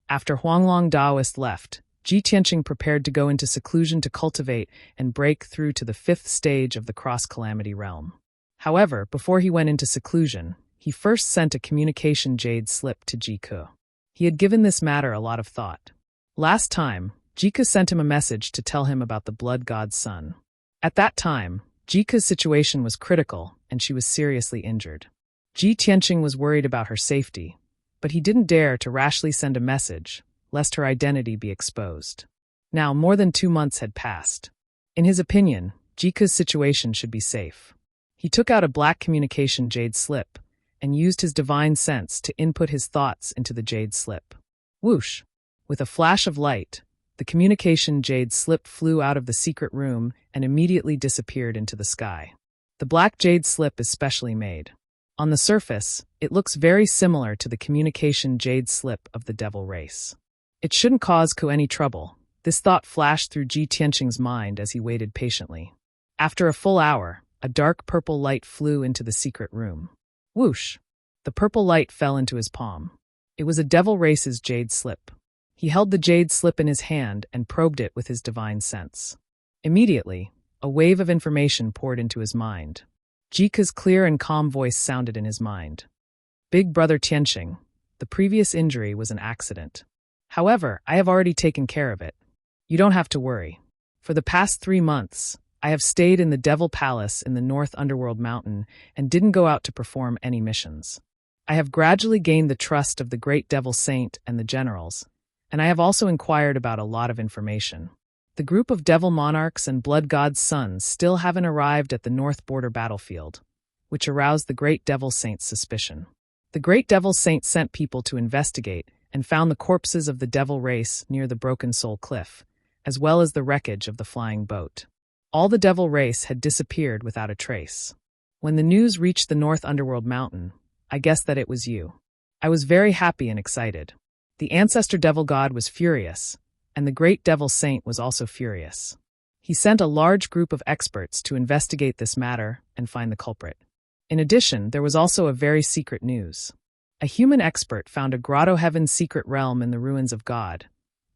After Huanglong Taoist left, Ji Tianqing prepared to go into seclusion to cultivate and break through to the 5th stage of the cross-calamity realm. However, before he went into seclusion, he first sent a communication jade slip to Jiku. He had given this matter a lot of thought. Last time, Jiku sent him a message to tell him about the blood god's son. At that time, Jiku's situation was critical and she was seriously injured. Ji Tianqing was worried about her safety, but he didn't dare to rashly send a message, lest her identity be exposed. Now, more than 2 months had passed. In his opinion, Jiku's situation should be safe. He took out a black communication jade slip and used his divine sense to input his thoughts into the jade slip. Whoosh! With a flash of light, the communication jade slip flew out of the secret room and immediately disappeared into the sky. The black jade slip is specially made. On the surface, it looks very similar to the communication jade slip of the devil race. It shouldn't cause Ku any trouble. This thought flashed through Ji Tianqing's mind as he waited patiently. After a full hour, a dark purple light flew into the secret room. Whoosh! The purple light fell into his palm. It was a devil race's jade slip. He held the jade slip in his hand and probed it with his divine sense. Immediately, a wave of information poured into his mind. Jika's clear and calm voice sounded in his mind. Big brother Tianqing, the previous injury was an accident. However, I have already taken care of it. You don't have to worry. For the past 3 months, I have stayed in the Devil Palace in the North Underworld Mountain and didn't go out to perform any missions. I have gradually gained the trust of the Great Devil Saint and the generals, and I have also inquired about a lot of information. The group of Devil Monarchs and Blood God's sons still haven't arrived at the North Border battlefield, which aroused the Great Devil Saint's suspicion. The Great Devil Saint sent people to investigate and found the corpses of the Devil race near the Broken Soul Cliff, as well as the wreckage of the flying boat. All the Devil race had disappeared without a trace. When the news reached the North Underworld Mountain, I guessed that it was you. I was very happy and excited. The Ancestor Devil God was furious, and the Great Devil Saint was also furious. He sent a large group of experts to investigate this matter and find the culprit. In addition, there was also a very secret news. A human expert found a Grotto Heaven secret realm in the ruins of God.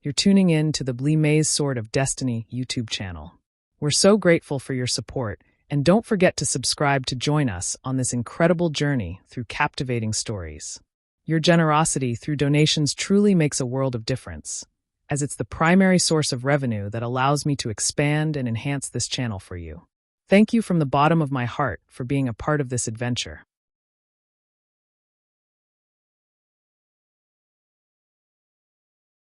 You're tuning in to the Blee Maze Sword of Destiny YouTube channel. We're so grateful for your support, and don't forget to subscribe to join us on this incredible journey through captivating stories. Your generosity through donations truly makes a world of difference, as it's the primary source of revenue that allows me to expand and enhance this channel for you. Thank you from the bottom of my heart for being a part of this adventure.